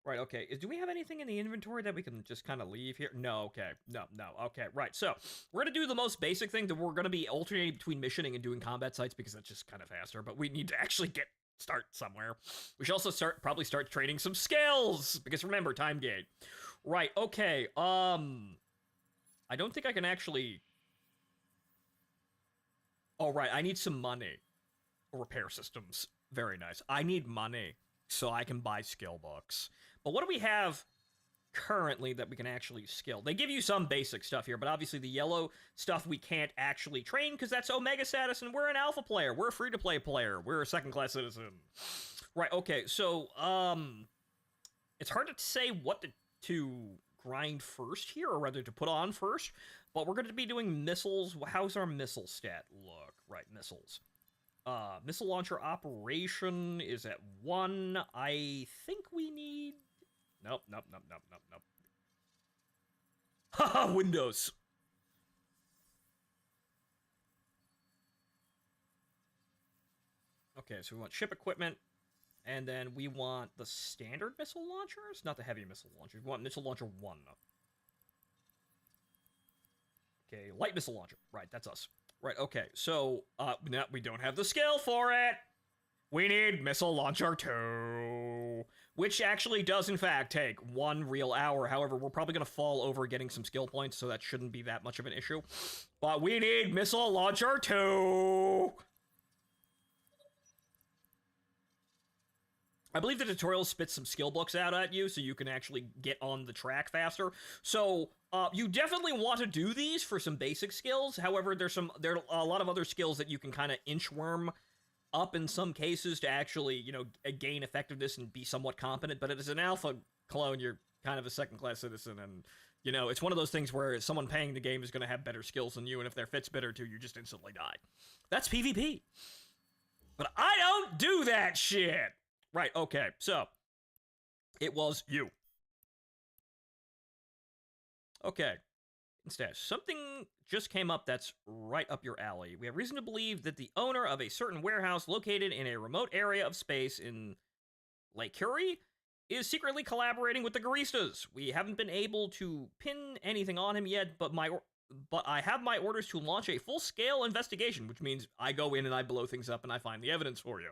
Right, okay, do we have anything in the inventory that we can just kind of leave here? No, okay, no, okay, right, so, we're gonna do the most basic thing, that we're gonna be alternating between missioning and doing combat sites, because that's just kind of faster, but we need to actually start somewhere. We should also probably start training some skills, because remember, time gate. Right, okay, I don't think I can actually... Oh, right, I need some money. Repair systems. Very nice. I need money so I can buy skill books. But what do we have currently that we can actually skill? They give you some basic stuff here, but obviously the yellow stuff we can't actually train because that's Omega status, and we're an alpha player. We're a free-to-play player. We're a second-class citizen. Right, okay, so, it's hard to say what to grind first here, or rather to put on first, but we're going to be doing missiles. How's our missile stat look? Right, missiles. Missile launcher operation is at 1. I think we need... Nope. Haha, Windows. Okay, so we want ship equipment, and then we want the standard missile launchers, not the heavy missile launchers. We want missile launcher 1. Okay, light missile launcher. Right, that's us. Right, okay, so, no, we don't have the skill for it! We need missile launcher 2, which actually does, in fact, take 1 real hour. However, we're probably going to fall over getting some skill points, so that shouldn't be that much of an issue. But we need missile launcher 2! I believe the tutorial spits some skill books out at you, so you can actually get on the track faster. So, you definitely want to do these for some basic skills. However, there are a lot of other skills that you can kind of inchworm up in some cases to actually, you know, gain effectiveness and be somewhat competent. But as an alpha clone, you're kind of a second-class citizen, and, you know, it's one of those things where someone paying the game is going to have better skills than you, and if their fit's better too, you just instantly die. That's PvP. But I don't do that shit! Right, okay, so, it was you. Okay, instead, something just came up that's right up your alley. We have reason to believe that the owner of a certain warehouse located in a remote area of space in Lake Curie is secretly collaborating with the Garistas. We haven't been able to pin anything on him yet, but my but I have my orders to launch a full-scale investigation, which means I go in and I blow things up and I find the evidence for you.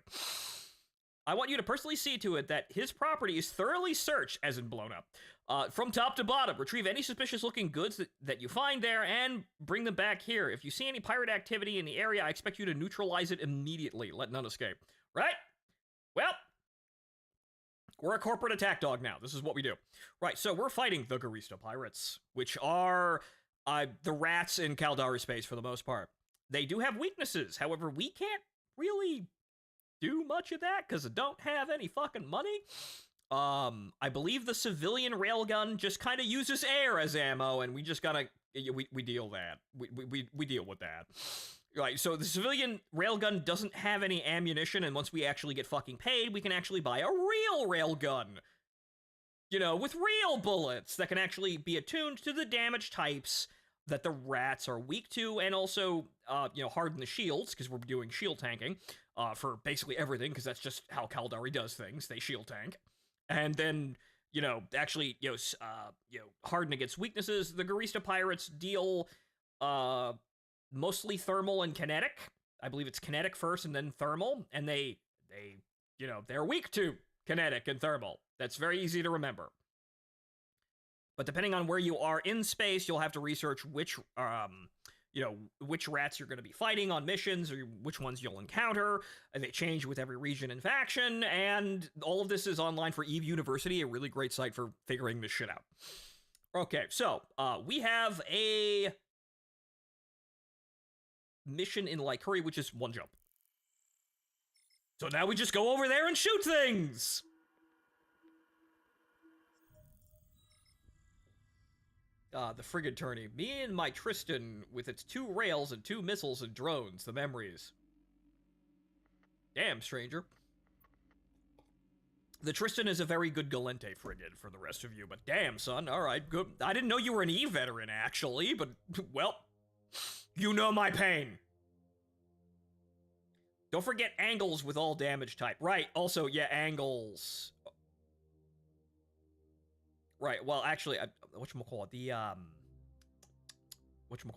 I want you to personally see to it that his property is thoroughly searched, as in blown up, from top to bottom. Retrieve any suspicious-looking goods that you find there and bring them back here. If you see any pirate activity in the area, I expect you to neutralize it immediately. Let none escape. Right? Well, we're a corporate attack dog now. This is what we do. Right, so we're fighting the Garista pirates, which are the rats in Caldari space for the most part. They do have weaknesses. However, we can't really do much of that because I don't have any fucking money. I believe the civilian railgun just kind of uses air as ammo, and we just gotta we deal that. We deal with that. Right, so the civilian railgun doesn't have any ammunition, and once we actually get fucking paid, we can actually buy a real railgun. You know, with real bullets that can actually be attuned to the damage types that the rats are weak to, and also, you know, harden the shields, because we're doing shield tanking, for basically everything, because that's just how Caldari does things. They shield tank. And then, you know, actually, harden against weaknesses. The Garista pirates deal, mostly thermal and kinetic. I believe it's kinetic first and then thermal, and they, you know, they're weak to kinetic and thermal. That's very easy to remember. But depending on where you are in space, you'll have to research which, which rats you're going to be fighting on missions, or which ones you'll encounter. And they change with every region and faction, and all of this is online for EVE University, a really great site for figuring this shit out. Okay, so, we have a mission in Lycuri, which is one jump. So now we just go over there and shoot things! The frigate tourney. Me and my Tristan, with its 2 rails and 2 missiles and drones, the memories. Damn, stranger. The Tristan is a very good Galente frigate for the rest of you, but damn, son, alright, good. I didn't know you were an EVE veteran, actually, but, well, you know my pain. Don't forget angles with all damage type. Right, also, yeah, angles. Right, well, actually, whatchamacallit,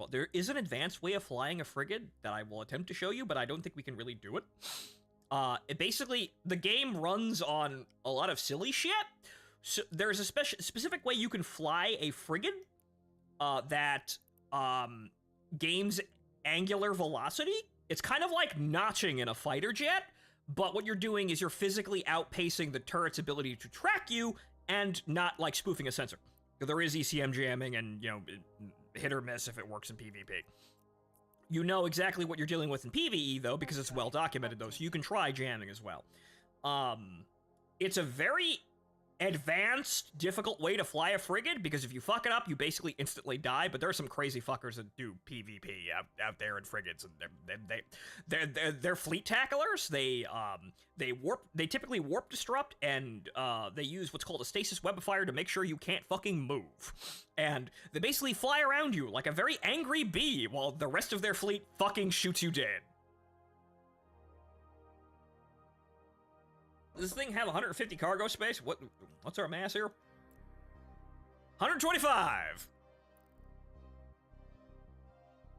there is an advanced way of flying a frigate that I will attempt to show you, but I don't think we can really do it. Basically, the game runs on a lot of silly shit. So there's a specific way you can fly a frigate, that, gains angular velocity. It's kind of like notching in a fighter jet, but what you're doing is you're physically outpacing the turret's ability to track you, and not, like, spoofing a sensor. There is ECM jamming and, you know, hit or miss if it works in PvP. You know exactly what you're dealing with in PvE, though, because it's well documented, though, so you can try jamming as well. It's a very advanced, difficult way to fly a frigate, because if you fuck it up, you basically instantly die, but there are some crazy fuckers that do PvP out there in frigates, and they're fleet tacklers. They typically warp disrupt, and they use what's called a stasis web of fire to make sure you can't fucking move. And they basically fly around you like a very angry bee, while the rest of their fleet fucking shoots you dead. Does this thing have 150 cargo space? What's our mass here? 125!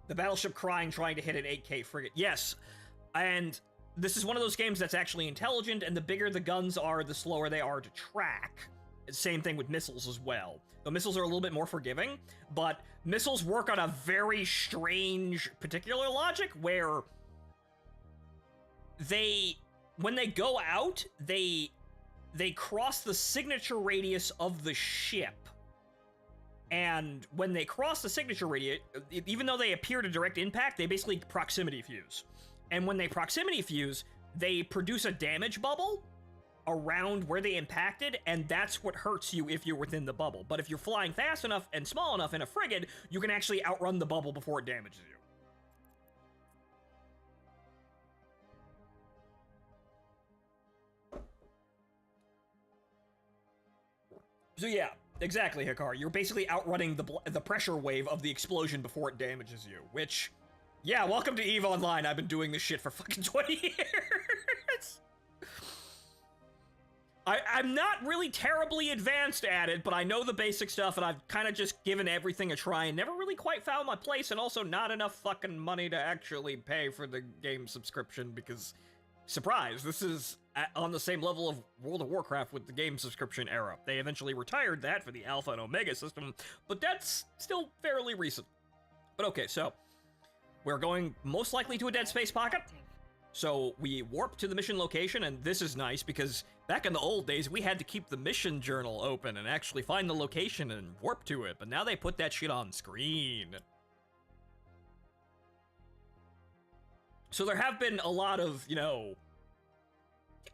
The battleship crying, trying to hit an 8K frigate. Yes, and this is one of those games that's actually intelligent, and the bigger the guns are, the slower they are to track. Same thing with missiles as well. The missiles are a little bit more forgiving, but missiles work on a very strange particular logic where when they go out, they cross the signature radius of the ship. And when they cross the signature radius, even though they appear to direct impact, they basically proximity fuse. And when they proximity fuse, they produce a damage bubble around where they impacted, and that's what hurts you if you're within the bubble. But if you're flying fast enough and small enough in a frigate, you can actually outrun the bubble before it damages you. So yeah, exactly, Hikar. You're basically outrunning the pressure wave of the explosion before it damages you, which, yeah, welcome to EVE Online. I've been doing this shit for fucking 20 years. I'm not really terribly advanced at it, but I know the basic stuff, and I've kind of just given everything a try and never really quite found my place, and also not enough fucking money to actually pay for the game subscription, because, surprise, this is on the same level of World of Warcraft with the game subscription era. They eventually retired that for the Alpha and Omega system, but that's still fairly recent. But okay, so, we're going most likely to a dead space pocket. Active. So we warp to the mission location, and this is nice because back in the old days, we had to keep the mission journal open and actually find the location and warp to it, but now they put that shit on screen. So there have been a lot of, you know,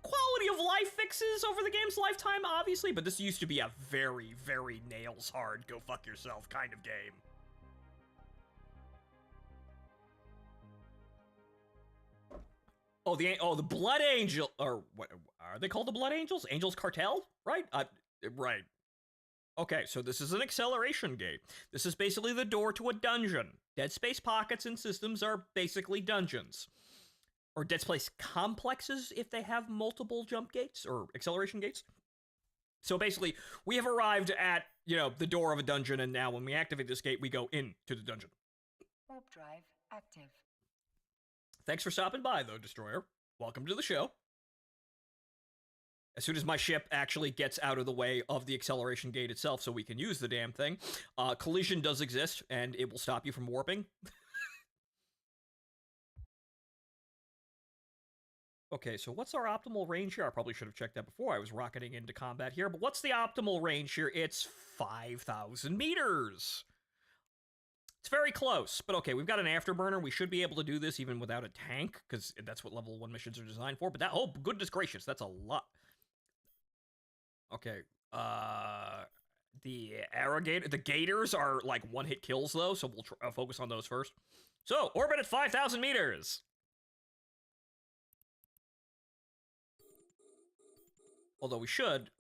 quality of life fixes over the game's lifetime, obviously, but this used to be a very, very nails hard, go fuck yourself kind of game. Oh, the Blood Angel, or what are they called? The Blood Angels? Angels Cartel, right? Right. Okay, so this is an acceleration gate. This is basically the door to a dungeon. Dead space pockets and systems are basically dungeons. Or dead space complexes if they have multiple jump gates or acceleration gates. So basically, we have arrived at, you know, the door of a dungeon, and now when we activate this gate, we go into the dungeon. Warp drive active. Thanks for stopping by, though, Destroyer. Welcome to the show. As soon as my ship actually gets out of the way of the acceleration gate itself so we can use the damn thing, collision does exist, and it will stop you from warping. Okay, so what's our optimal range here? I probably should have checked that before I was rocketing into combat here, but what's the optimal range here? It's 5,000 meters. It's very close, but okay, we've got an afterburner. We should be able to do this even without a tank, because that's what level 1 missions are designed for, but that, oh, goodness gracious, that's a lot. Okay, the gators are like one-hit kills, though, so we'll focus on those first. So, orbit at 5,000 meters! Although we should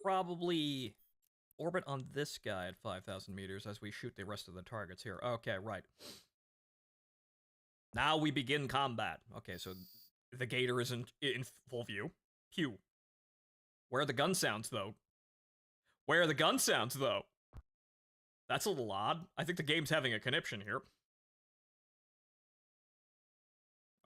probably orbit on this guy at 5,000 meters as we shoot the rest of the targets here. Okay, right. Now we begin combat. Okay, so the gator isn't in full view. Pew. Where are the gun sounds, though? Where are the gun sounds, though? That's a little odd. I think the game's having a conniption here.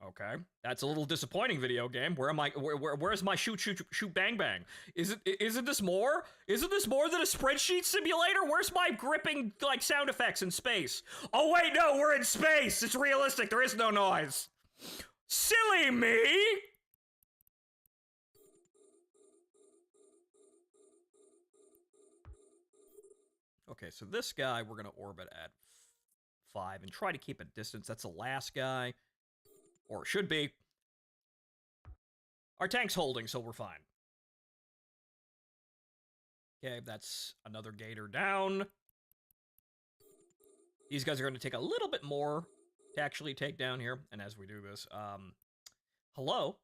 Okay, that's a little disappointing, video game. Where am I? Where's my shoot bang bang? Isn't this more? Isn't this more than a spreadsheet simulator? Where's my gripping like sound effects in space? Oh wait, no, we're in space. It's realistic. There is no noise. Silly me. Okay, so this guy we're gonna orbit at 5 and try to keep a distance. That's the last guy. Or it should be. Our tank's holding, so we're fine. Okay, that's another gator down. These guys are going to take a little bit more to actually take down here. And as we do this, hello?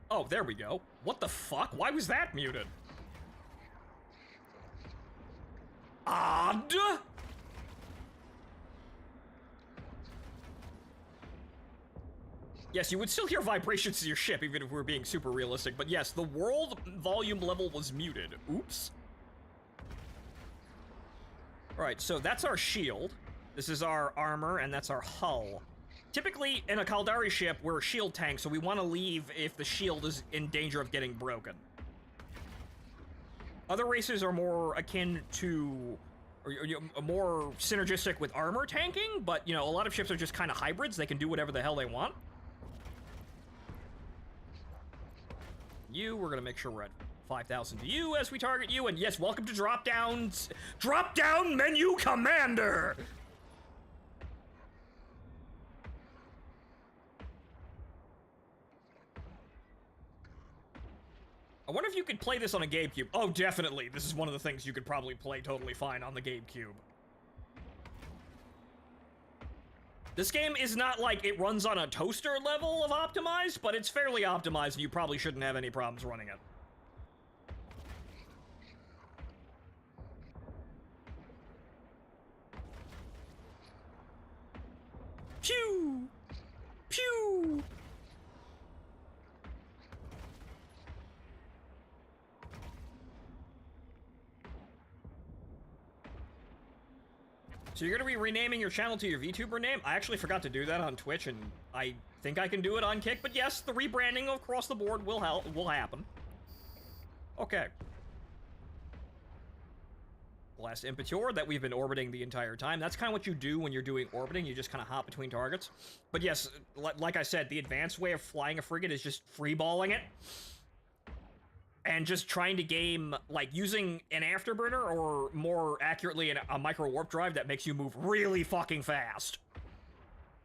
Oh, there we go. What the fuck? Why was that muted? Odd? Yes, you would still hear vibrations to your ship, even if we were being super realistic. But yes, the world volume level was muted. Oops. Alright, so that's our shield. This is our armor, and that's our hull. Typically, in a Caldari ship, we're a shield tank, so we want to leave if the shield is in danger of getting broken. Other races are more akin to... or more synergistic with armor tanking, but, you know, a lot of ships are just kind of hybrids. They can do whatever the hell they want. We're gonna make sure we're at 5,000 to you as we target you, and yes, welcome to Drop Down Menu Commander! I wonder if you could play this on a GameCube. Oh, definitely. This is one of the things you could probably play totally fine on the GameCube. This game is not like it runs on a toaster level of optimized, but it's fairly optimized and you probably shouldn't have any problems running it. Phew! So you're gonna be renaming your channel to your VTuber name? I actually forgot to do that on Twitch, and I think I can do it on Kick, but yes, the rebranding across the board will happen. Okay. Blast Impeture that we've been orbiting the entire time. That's kind of what you do when you're doing orbiting. You just kind of hop between targets. But yes, like I said, the advanced way of flying a frigate is just freeballing it. And just trying to game, like, using an afterburner, or more accurately, a micro warp drive that makes you move really fucking fast.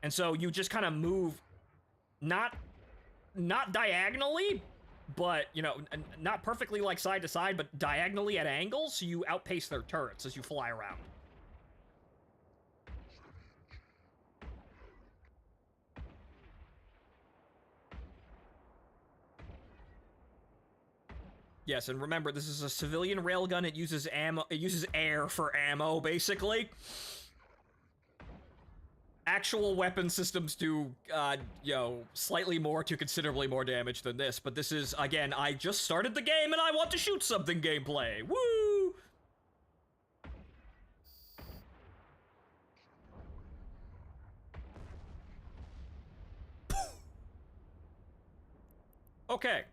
And so you just kind of move, not diagonally, but, you know, not perfectly like side to side, but diagonally at angles, so you outpace their turrets as you fly around. Yes, and remember, this is a civilian railgun. It uses ammo. It uses air for ammo, basically. Actual weapon systems do, you know, slightly more to considerably more damage than this, but this is, again, I just started the game and I want to shoot something gameplay. Woo! Okay.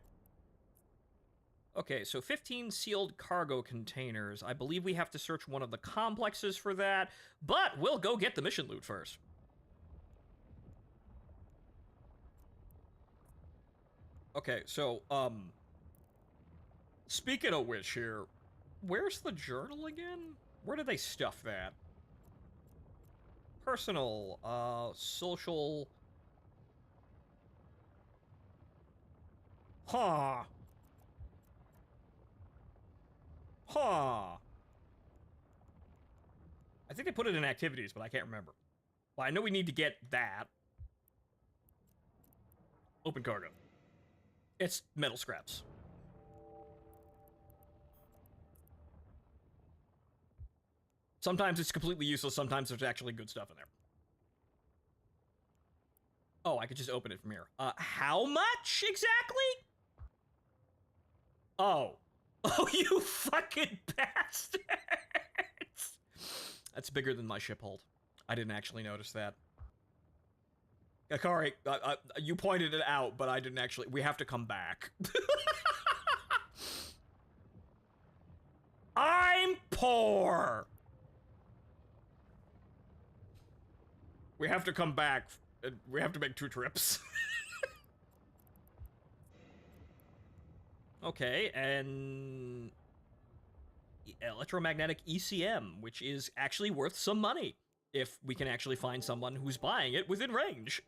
Okay, so 15 sealed cargo containers. I believe we have to search one of the complexes for that, but we'll go get the mission loot first. Okay, so, speaking of which here, where's the journal again? Where do they stuff that? Personal, social... Huh. Huh. I think they put it in activities, but I can't remember. Well, I know we need to get that. Open cargo. It's metal scraps. Sometimes it's completely useless, sometimes there's actually good stuff in there. Oh, I could just open it from here. How much exactly? Oh. Oh, you fucking bastards! That's bigger than my ship hold. I didn't actually notice that. Akari, you pointed it out, but I didn't actually. We have to come back. I'm poor! We have to come back. We have to make 2 trips. Okay, and... electromagnetic ECM, which is actually worth some money, if we can actually find someone who's buying it within range.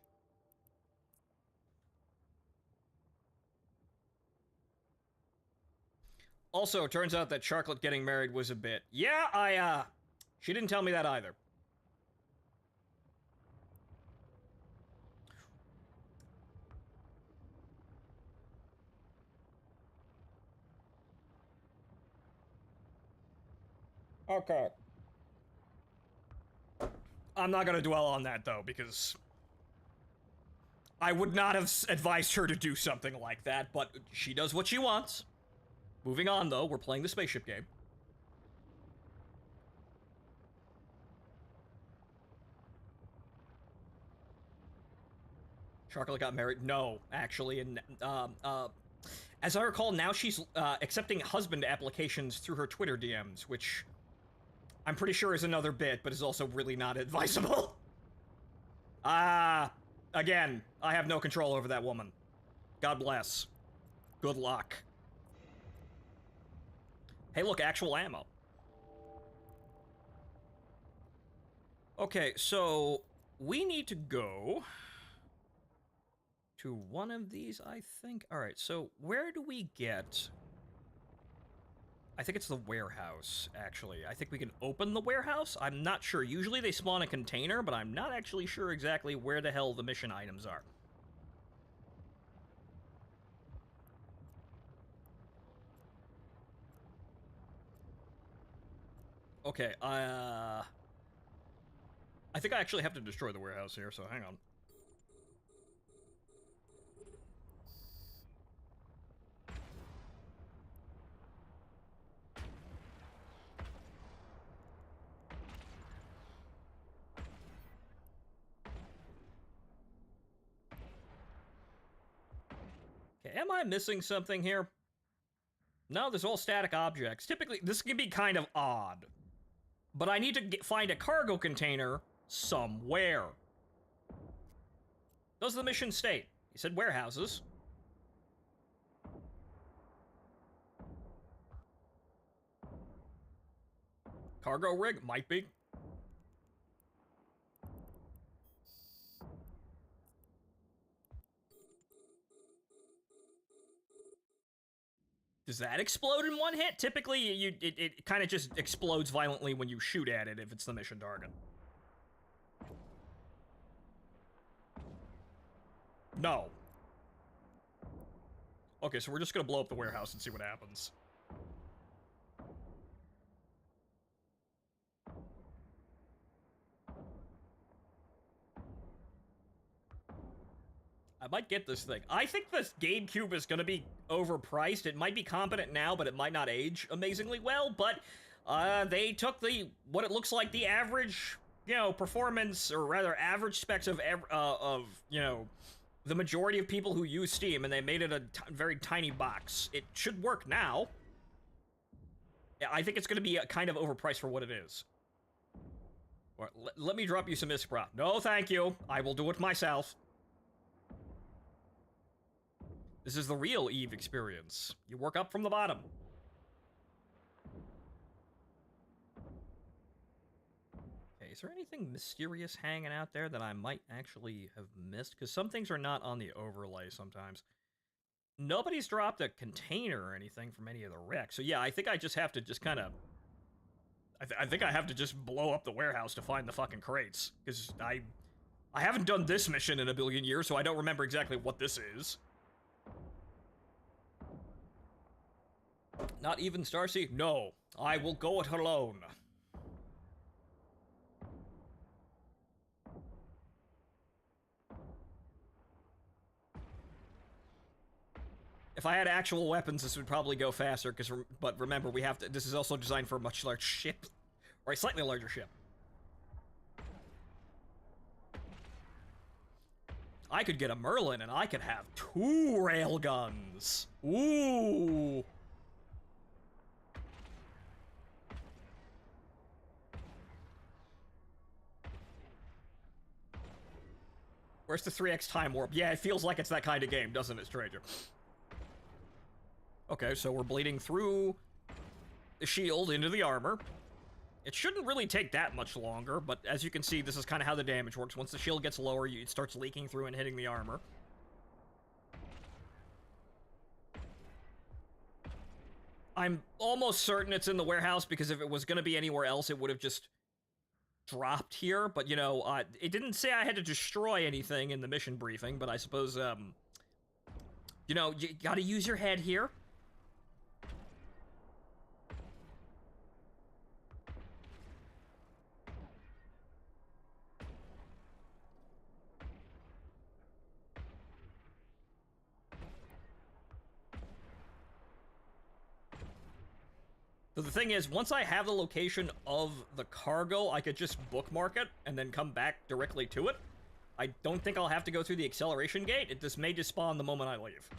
Also, it turns out that Charlotte getting married was a bit. Yeah, she didn't tell me that either. Okay. I'm not gonna dwell on that, though, because I would not have advised her to do something like that, but she does what she wants. Moving on, though, we're playing the spaceship game. Charlotte got married? No, actually, and, as I recall, now she's, accepting husband applications through her Twitter DMs, which I'm pretty sure is another bit, but is also really not advisable. Again, I have no control over that woman. God bless. Good luck. Hey, look, actual ammo. Okay, so we need to go to one of these, I think. All right, so where do we get... I think it's the warehouse, actually. I think we can open the warehouse? I'm not sure. Usually they spawn a container, but I'm not actually sure exactly where the hell the mission items are. Okay, I think I actually have to destroy the warehouse here, so hang on. Okay, am I missing something here? No, there's all static objects. Typically, this can be kind of odd. But I need to find a cargo container somewhere. Does the mission state? He said warehouses. Cargo rig? Might be. Does that explode in one hit? Typically, it kind of just explodes violently when you shoot at it if it's the mission target. No. Okay, so we're just gonna blow up the warehouse and see what happens. I might get this thing. I think this GameCube is gonna be overpriced. It might be competent now, but it might not age amazingly well, but they took what it looks like the average, performance, or rather average specs of the majority of people who use Steam, and they made it a very tiny box. It should work now. I think it's gonna be kind of overpriced for what it is. Let me drop you some Iskra. No, thank you. I will do it myself. This is the real Eve experience. You work up from the bottom. Okay, is there anything mysterious hanging out there that I might actually have missed? Because some things are not on the overlay sometimes. Nobody's dropped a container or anything from any of the wrecks. So yeah, I think I just have to just kind of... I think I have to just blow up the warehouse to find the fucking crates. Because I haven't done this mission in a billion years, so I don't remember exactly what this is. Not even Starseed? No. I will go it alone. If I had actual weapons, this would probably go faster, but remember, this is also designed for a much larger ship. Or a slightly larger ship. I could get a Merlin, and I could have 2 railguns. Ooh. Where's the 3x time warp? Yeah, it feels like it's that kind of game, doesn't it, Stranger? Okay, so we're bleeding through the shield into the armor. It shouldn't really take that much longer, but as you can see, this is kind of how the damage works. Once the shield gets lower, it starts leaking through and hitting the armor. I'm almost certain it's in the warehouse, because if it was going to be anywhere else, it would have just dropped here, but it didn't say I had to destroy anything in the mission briefing, but I suppose, you gotta use your head here. So the thing is, once I have the location of the cargo, I could just bookmark it and then come back directly to it. I don't think I'll have to go through the acceleration gate. This may just spawn the moment I leave.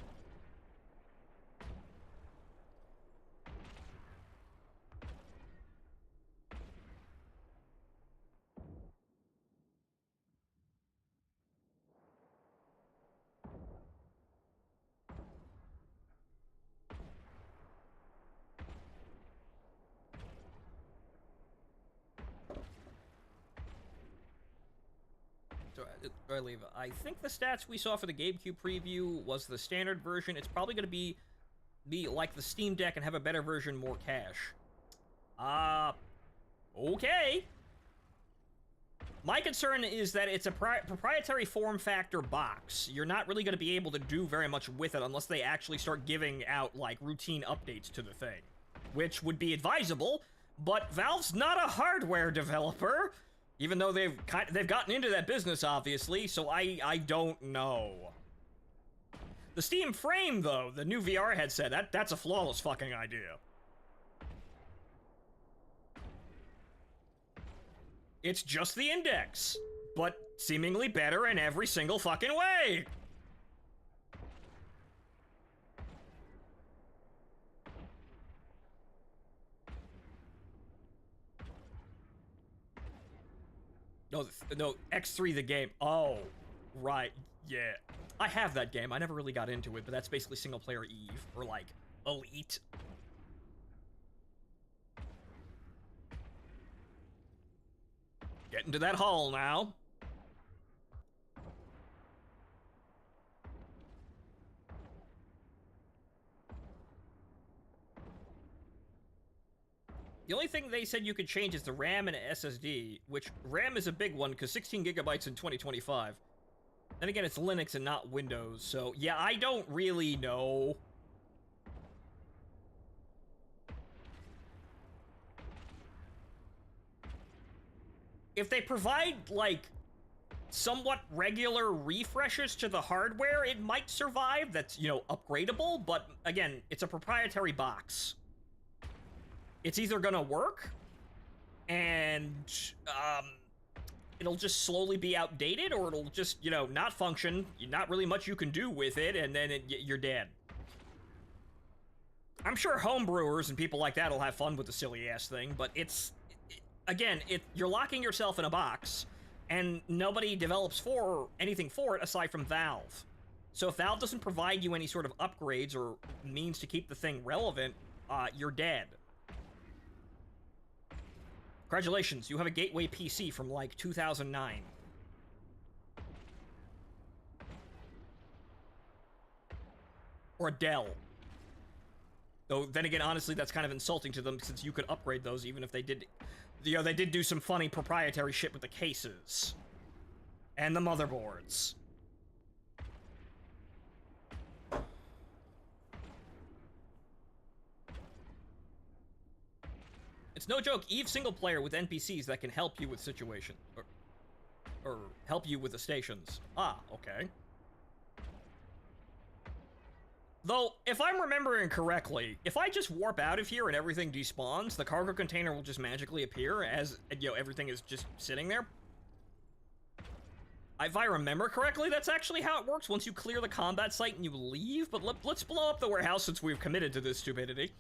I think the stats we saw for the GameCube preview was the standard version. It's probably going to be like the Steam Deck and have a better version, more cache. Okay. My concern is that it's a proprietary form factor box. You're not really going to be able to do very much with it unless they actually start giving out, like, routine updates to the thing. Which would be advisable, but Valve's not a hardware developer. Even though they've gotten into that business, obviously, so I don't know. The Steam Frame, though, the new VR headset, that's a flawless fucking idea. It's just the Index, but seemingly better in every single fucking way. No, no, X3 the game. Oh, right, yeah. I have that game. I never really got into it, but that's basically single-player Eve, or, like, Elite. Get into that hall now. The only thing they said you could change is the RAM and SSD, which RAM is a big one because 16 gigabytes in 2025. Then again, it's Linux and not Windows, so yeah, I don't really know. If they provide, like, somewhat regular refreshes to the hardware, it might survive. That's, you know, upgradable, but again, it's a proprietary box. It's either gonna work, and, it'll just slowly be outdated, or it'll just, you know, not function, not really much you can do with it, and then you're dead. I'm sure homebrewers and people like that will have fun with the silly-ass thing, but again, you're locking yourself in a box, and nobody develops anything for it aside from Valve. So if Valve doesn't provide you any sort of upgrades or means to keep the thing relevant, you're dead. Congratulations, you have a gateway PC from, like, 2009. Or a Dell. Though, then again, honestly, that's kind of insulting to them, since you could upgrade those even if they did... You know, they did do some funny proprietary shit with the cases. And the motherboards. It's no joke, Eve single player with NPCs that can help you with situation. Or help you with the stations. Ah, okay. Though, if I'm remembering correctly, if I just warp out of here and everything despawns, the cargo container will just magically appear as, you know, everything is just sitting there. If I remember correctly, that's actually how it works once you clear the combat site and you leave, but let's blow up the warehouse since we've committed to this stupidity.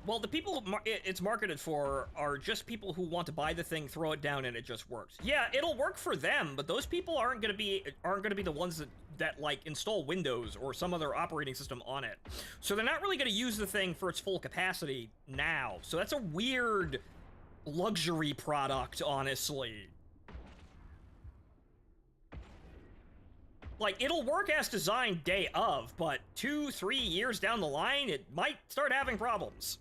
Well, the people it's marketed for are just people who want to buy the thing, throw it down, and it just works. Yeah, it'll work for them, but those people aren't gonna be the ones that like install Windows or some other operating system on it. So they're not really gonna use the thing for its full capacity now. So that's a weird luxury product, honestly. Like, it'll work as designed day of, but 2-3 years down the line, it might start having problems.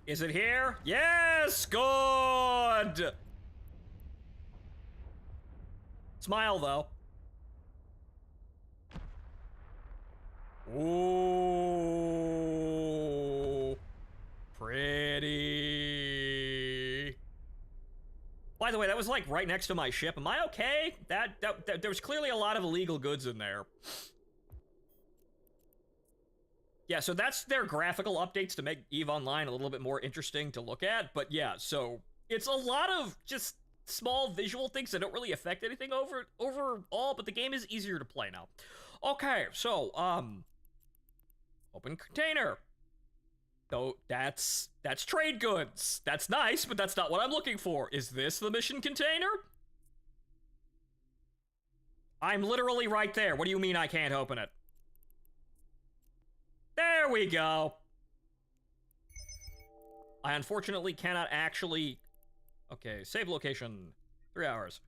Is it here? Yes! Good! Smile, though. Ooh. Pretty. By the way, that was, like, right next to my ship. Am I okay? There was clearly a lot of illegal goods in there. Yeah, so that's their graphical updates to make EVE Online a little bit more interesting to look at. But yeah, so it's a lot of just small visual things that don't really affect anything overall, but the game is easier to play now. Okay, so, open container. So that's trade goods. That's nice, but that's not what I'm looking for. Is this the mission container? I'm literally right there. What do you mean I can't open it? There we go. I unfortunately cannot actually... Okay, save location. 3 hours.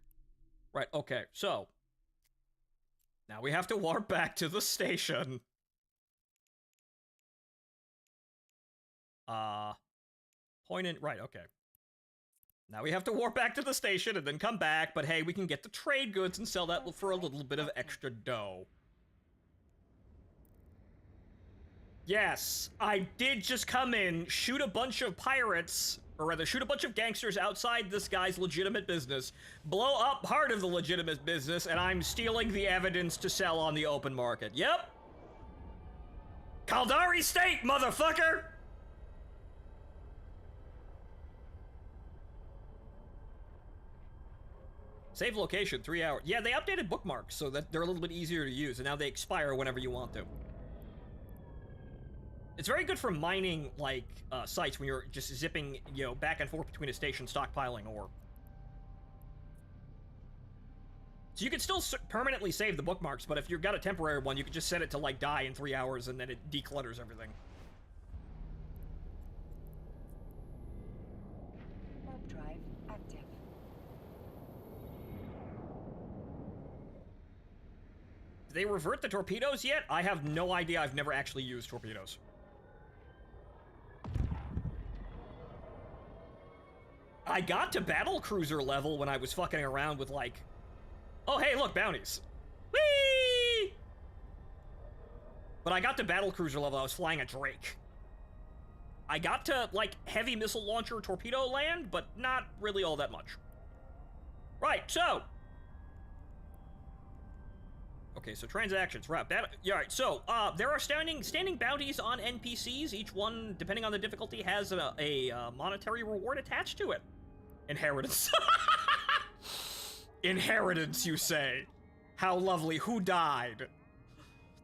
Right, okay, so... Now we have to warp back to the station. Right, okay. Now we have to warp back to the station and then come back, but hey, we can get the trade goods and sell that for a little bit of extra dough. Yes, I did just come in, shoot a bunch of pirates, or rather, shoot a bunch of gangsters outside this guy's legitimate business, blow up part of the legitimate business, and I'm stealing the evidence to sell on the open market. Yep. Caldari State, motherfucker! Save location, 3 hours. Yeah, they updated bookmarks so that they're a little bit easier to use, and now they expire whenever you want to. It's very good for mining, like, sites when you're just zipping, you know, back and forth between a station stockpiling ore. So you can still permanently save the bookmarks, but if you've got a temporary one, you can just set it to, like, die in 3 hours, and then it declutters everything. Warp drive active. Did they revert the torpedoes yet? I have no idea. I've never actually used torpedoes. I got to battlecruiser level when I was fucking around with, like... Oh, hey, look, bounties. Whee! But I got to battlecruiser level, I was flying a Drake. I got to, like, heavy missile launcher torpedo land, but not really all that much. Right, so... Okay, so transactions, right, yeah, right, so, there are standing bounties on NPCs. Each one, depending on the difficulty, has a monetary reward attached to it. Inheritance. Inheritance, you say? How lovely. Who died?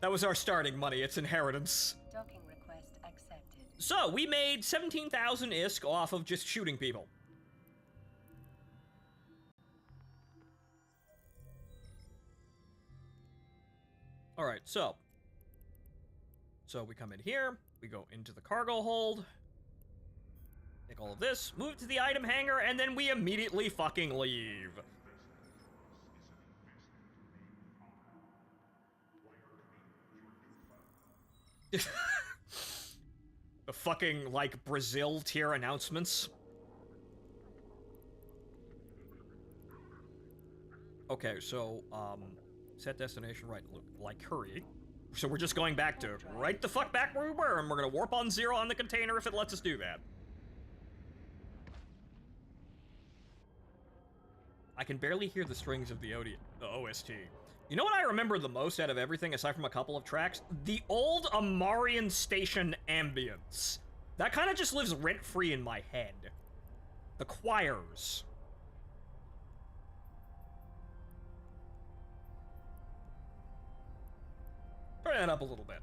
That was our starting money. It's inheritance. Docking request accepted. So, we made 17,000 ISK off of just shooting people. Alright, so we come in here, we go into the cargo hold, take all of this, move it to the item hangar, and then we immediately fucking leave. The fucking, like, Brazil tier announcements. Okay, so, set destination, right, look, like, hurry. So we're just going back to right the fuck back where we were, and we're gonna warp on 0 on the container if it lets us do that. I can barely hear the strings of the OST. You know what I remember the most out of everything, aside from a couple of tracks? The old Amarian Station ambience. That kind of just lives rent-free in my head. The choirs. Turn that up a little bit.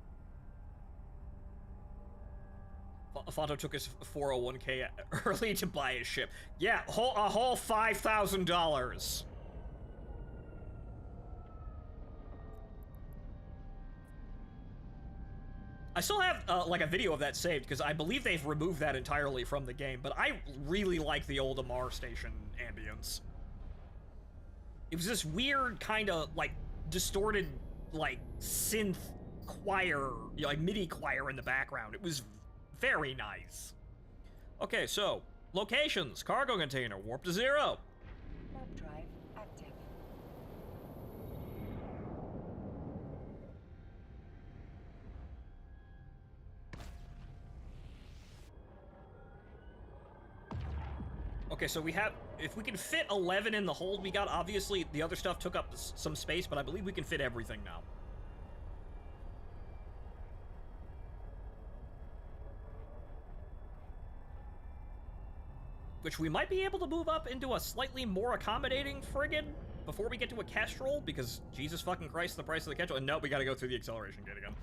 Fonto took his 401k early to buy his ship. Yeah, a whole $5,000. I still have, like, a video of that saved, because I believe they've removed that entirely from the game, but I really like the old Amar Station ambience. It was this weird, kind of, like, distorted, like, synth choir, you know, like, MIDI choir in the background. It was very nice. Okay, so, locations, cargo container, warp to 0. Warp drive active. Okay, so we have, if we can fit 11 in the hold we got, obviously the other stuff took up some space, but I believe we can fit everything now. Which we might be able to move up into a slightly more accommodating frigate before we get to a Kestrel, because Jesus fucking Christ, the price of the Kestrel. And nope, we gotta go through the acceleration gate again.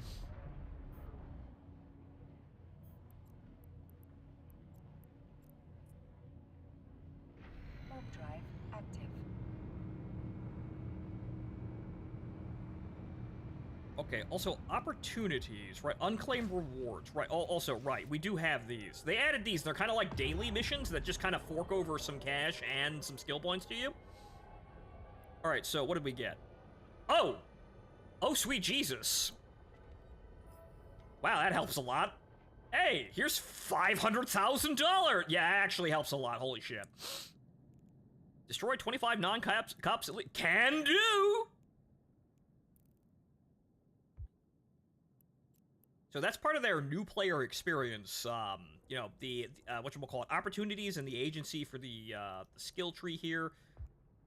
Warp drive active. Okay, also, opportunities, right? Unclaimed rewards, right? Also, right, we do have these. They added these. They're kind of like daily missions that just kind of fork over some cash and some skill points to you. All right, so what did we get? Oh! Oh, sweet Jesus. Wow, that helps a lot. Hey, here's $500,000. Yeah, that actually helps a lot. Holy shit. Destroy 25 non-cops. Can do! So that's part of their new player experience. You know, the whatchamacallit, opportunities and the agency for the skill tree here.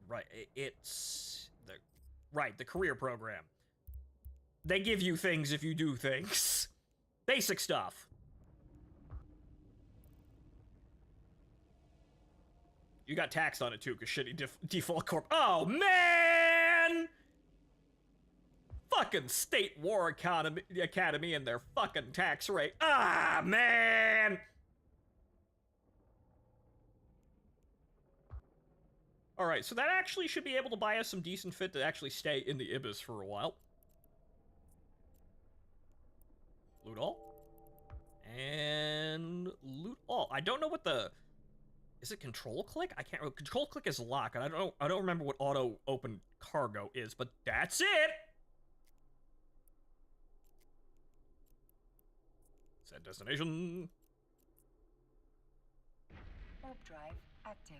Right, it's the career program. They give you things if you do things. Basic stuff. You got taxed on it too, cause shitty default corp. Oh man! Fucking State War Academy and their fucking tax rate. Ah, man! Alright, so that actually should be able to buy us some decent fit to actually stay in the Ibis for a while. Loot all. And loot all. I don't know what the... Is it control click? I can't... Control click is lock, and I don't remember what auto open cargo is, but that's it! Set destination. Warp drive active.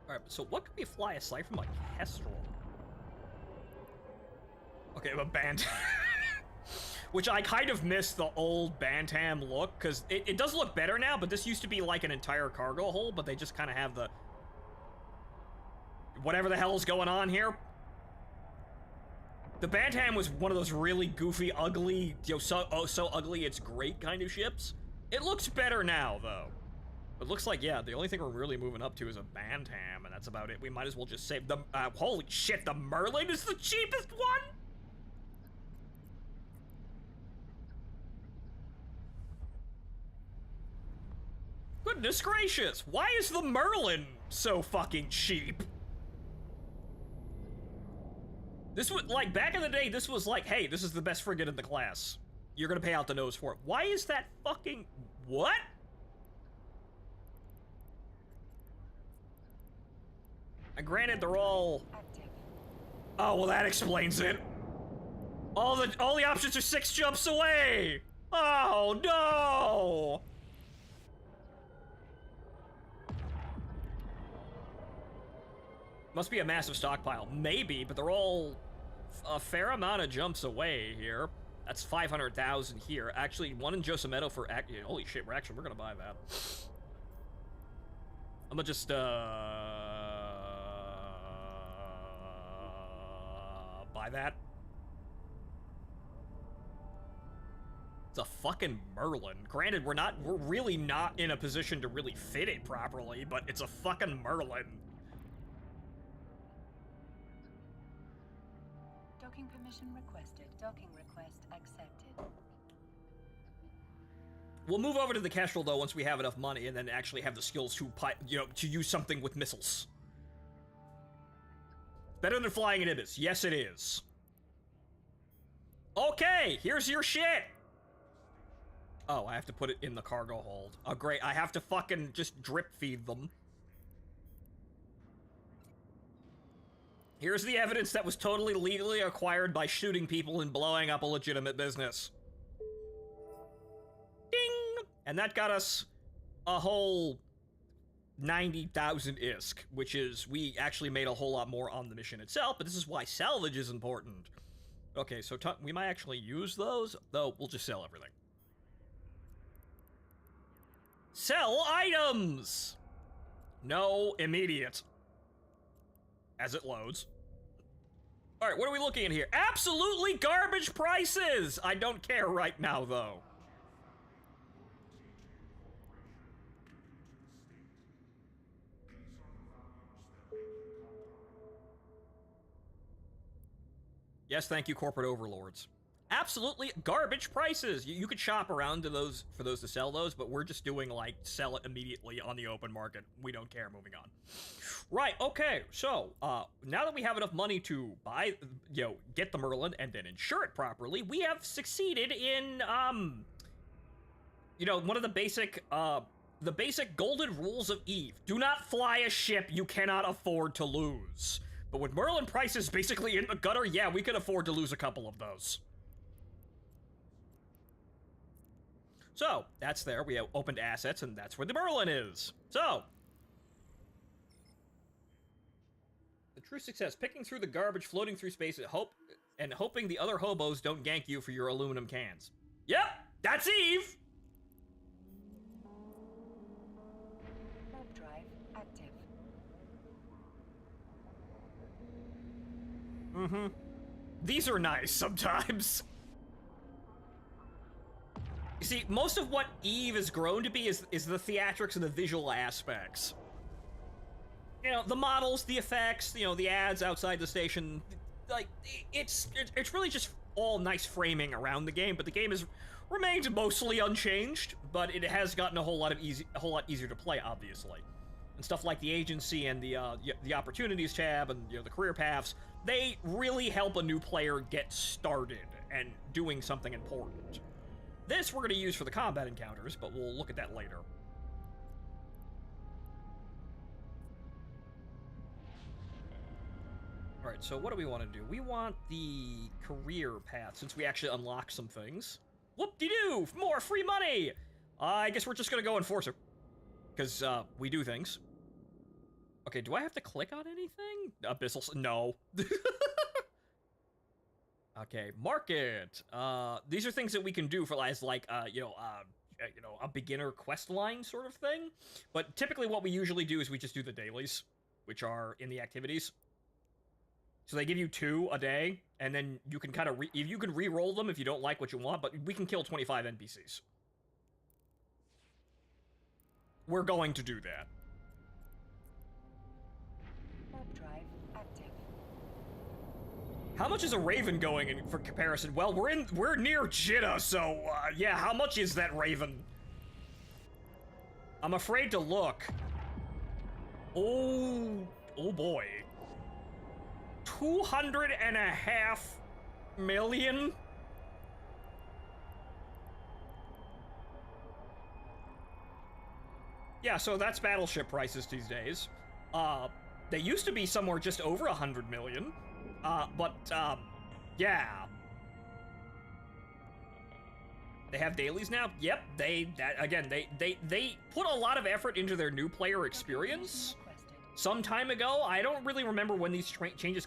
Alright, so what could we fly aside from a Kestrel? Okay, a Bantam. Which I kind of miss the old Bantam look, because it does look better now, but this used to be like an entire cargo hold, but they just kind of have the... whatever the hell's going on here. The Bantam was one of those really goofy, ugly, so ugly it's great kind of ships. It looks better now, though. It looks like, yeah, the only thing we're really moving up to is a Bantam, and that's about it. We might as well just save the... holy shit, the Merlin is the cheapest one?! Goodness gracious, why is the Merlin so fucking cheap? This was, like, back in the day, this was like, hey, this is the best frigate in the class. You're gonna pay out the nose for it. Why is that fucking... what? And granted, they're all... oh, well, that explains it. All the options are 6 jumps away! Oh, no! Must be a massive stockpile. Maybe, but they're all a fair amount of jumps away here. That's 500,000 here. Actually, one in Josametto for... holy shit, we're gonna buy that. I'm gonna just, buy that. It's a fucking Merlin. Granted, we're really not in a position to really fit it properly, but it's a fucking Merlin. Docking permission requested. Docking request accepted. We'll move over to the Kestrel, though, once we have enough money, and then actually have the skills to, to use something with missiles. Better than flying an Ibis. Yes, it is. Okay, here's your shit. Oh, I have to put it in the cargo hold. Oh, great. I have to fucking just drip feed them. Here's the evidence that was totally legally acquired by shooting people and blowing up a legitimate business. Ding! And that got us a whole 90,000 ISK, which is, we actually made a whole lot more on the mission itself, but this is why salvage is important. Okay, so we might actually use those, though we'll just sell everything. Sell items! No immediate. As it loads. Alright, what are we looking at here? Absolutely garbage prices! I don't care right now, though. Yes, thank you, corporate overlords. Absolutely garbage prices! You could shop around to those for those to sell those, but we're just doing, like, sell it immediately on the open market. We don't care, moving on. Right, okay, so, now that we have enough money to buy, get the Merlin and then insure it properly, we have succeeded in, one of the basic golden rules of Eve. Do not fly a ship you cannot afford to lose. But with Merlin prices basically in the gutter, yeah, we can afford to lose a couple of those. So, that's there. We have opened assets, and that's where the Merlin is. So, the true success, picking through the garbage, floating through space, and hoping the other hobos don't gank you for your aluminum cans. Yep, that's Eve! Warp drive active. These are nice sometimes. You see, most of what EVE has grown to be is the theatrics and the visual aspects. You know, the models, the effects, you know, the ads outside the station. Like, it's really just all nice framing around the game, but the game has remained mostly unchanged, but it has gotten a whole lot easier to play, obviously. And stuff like the agency and the opportunities tab and, you know, the career paths, they really help a new player get started and doing something important. This we're going to use for the combat encounters, but we'll look at that later. Alright, so what do we want to do? We want the career path, since we actually unlock some things. Whoop-de-doo! More free money! I guess we're just going to go Enforcer. Because, we do things. Okay, do I have to click on anything? Abyssal... No. Okay, market. These are things that we can do for as like, you know, a beginner quest line sort of thing. But typically what we usually do is we just do the dailies, which are in the activities. So they give you 2 a day, and then you can kind of you can re-roll them if you don't like what you want, but we can kill 25 NPCs. We're going to do that. Warp drive active. How much is a Raven going in for comparison? Well, we're near Jitta, so yeah, how much is that Raven? I'm afraid to look. Oh boy. 200.5 million? Yeah, so that's battleship prices these days. They used to be somewhere just over 100 million. Yeah. They have dailies now? Yep, they put a lot of effort into their new player experience. Some time ago, I don't really remember when these changes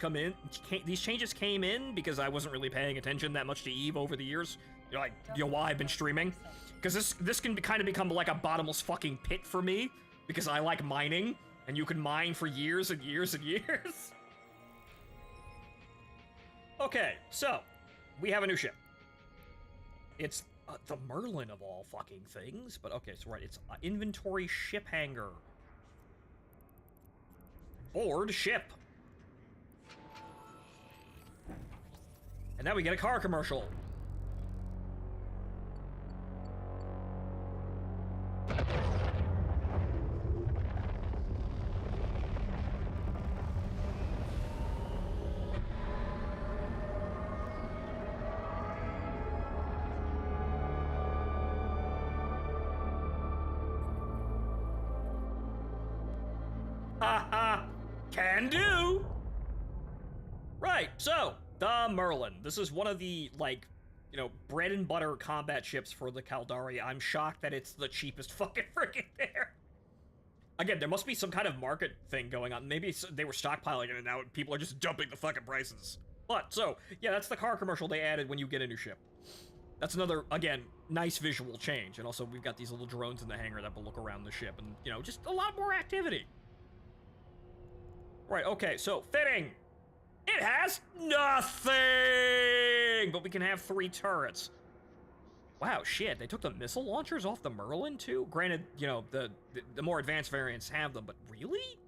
these changes came in because I wasn't really paying attention that much to EVE over the years. Like, you know, while I've been streaming. Because this can kind of become like a bottomless fucking pit for me because I like mining, and you can mine for years and years and years. Okay, so we have a new ship. It's the Merlin of all fucking things, but okay, so right, it's inventory ship hangar. Board ship. And now we get a car commercial. Haha, can do. Right, so the Merlin. This is one of the, like, you know, bread and butter combat ships for the Caldari. I'm shocked that it's the cheapest fucking friggin' there. Again, there must be some kind of market thing going on. Maybe they were stockpiling it and now people are just dumping the fucking prices. But, so, yeah, that's the car commercial they added when you get a new ship. That's another, again, nice visual change. And also, we've got these little drones in the hangar that will look around the ship and, you know, just a lot more activity. Right, okay, so, fitting. It has nothing! But we can have 3 turrets. Wow, shit, they took the missile launchers off the Merlin, too? Granted, you know, the more advanced variants have them, but really?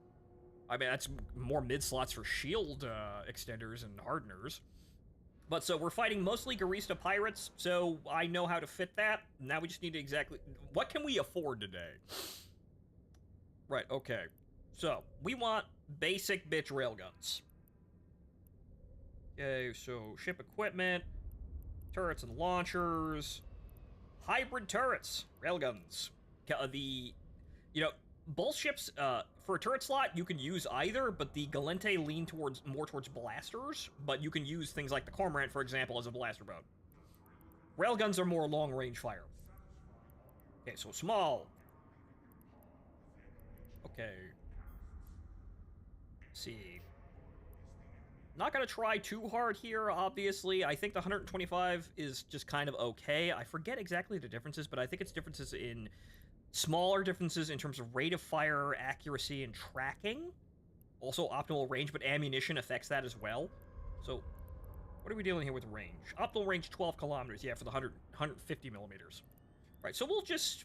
I mean, that's more mid-slots for shield extenders and hardeners. But so we're fighting mostly Garista pirates, so I know how to fit that. Now we just need to exactly... What can we afford today? Right, okay. So, we want basic bitch railguns. Okay, so ship equipment, turrets and launchers, hybrid turrets, railguns. You know, both ships, for a turret slot, you can use either, but the Galente lean more towards blasters, but you can use things like the Cormorant, for example, as a blaster boat. Railguns are more long-range fire. Okay, so small. Okay. Let's see. Not gonna try too hard here, obviously. I think the 125 is just kind of okay. I forget exactly the differences, but I think it's differences in... Smaller differences in terms of rate of fire, accuracy, and tracking. Also optimal range, but ammunition affects that as well. So, what are we dealing here with range? Optimal range 12 kilometers, yeah, for the 150 millimeters. Right, so we'll just...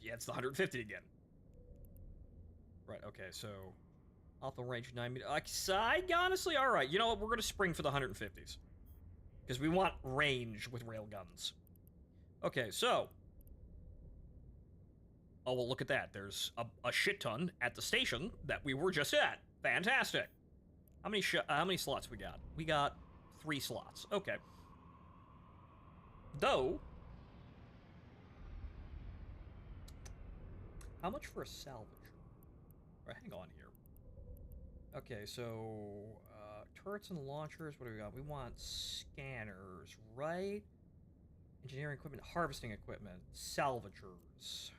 Yeah, it's the 150 again. Right, okay, so... Optimal range 9 meters. Side, honestly, alright. You know what? We're going to spring for the 150s. Because we want range with railguns. Okay, so... Oh, well, look at that. There's a shit ton at the station that we were just at. Fantastic. How many slots we got? We got 3 slots. Okay. Though... How much for a salvage? Right, hang on here. Okay, so... turrets and launchers, what do we got? We want scanners, right? Engineering equipment, harvesting equipment, salvagers.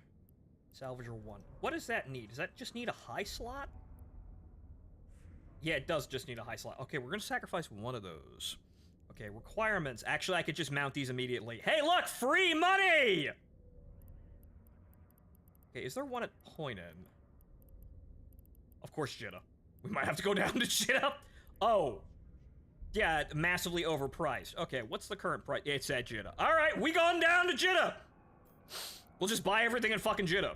Salvager 1. What does that need? Does that just need a high slot? Yeah, it does just need a high slot. Okay, we're going to sacrifice one of those. Okay, requirements. Actually, I could just mount these immediately. Hey, look! Free money! Okay, is there one at Point In? Of course, Jitta. We might have to go down to Jitta. Oh. Yeah, massively overpriced. Okay, what's the current price? It's at Jitta. Alright, we going down to Jitta! We'll just buy everything in fucking Jitta.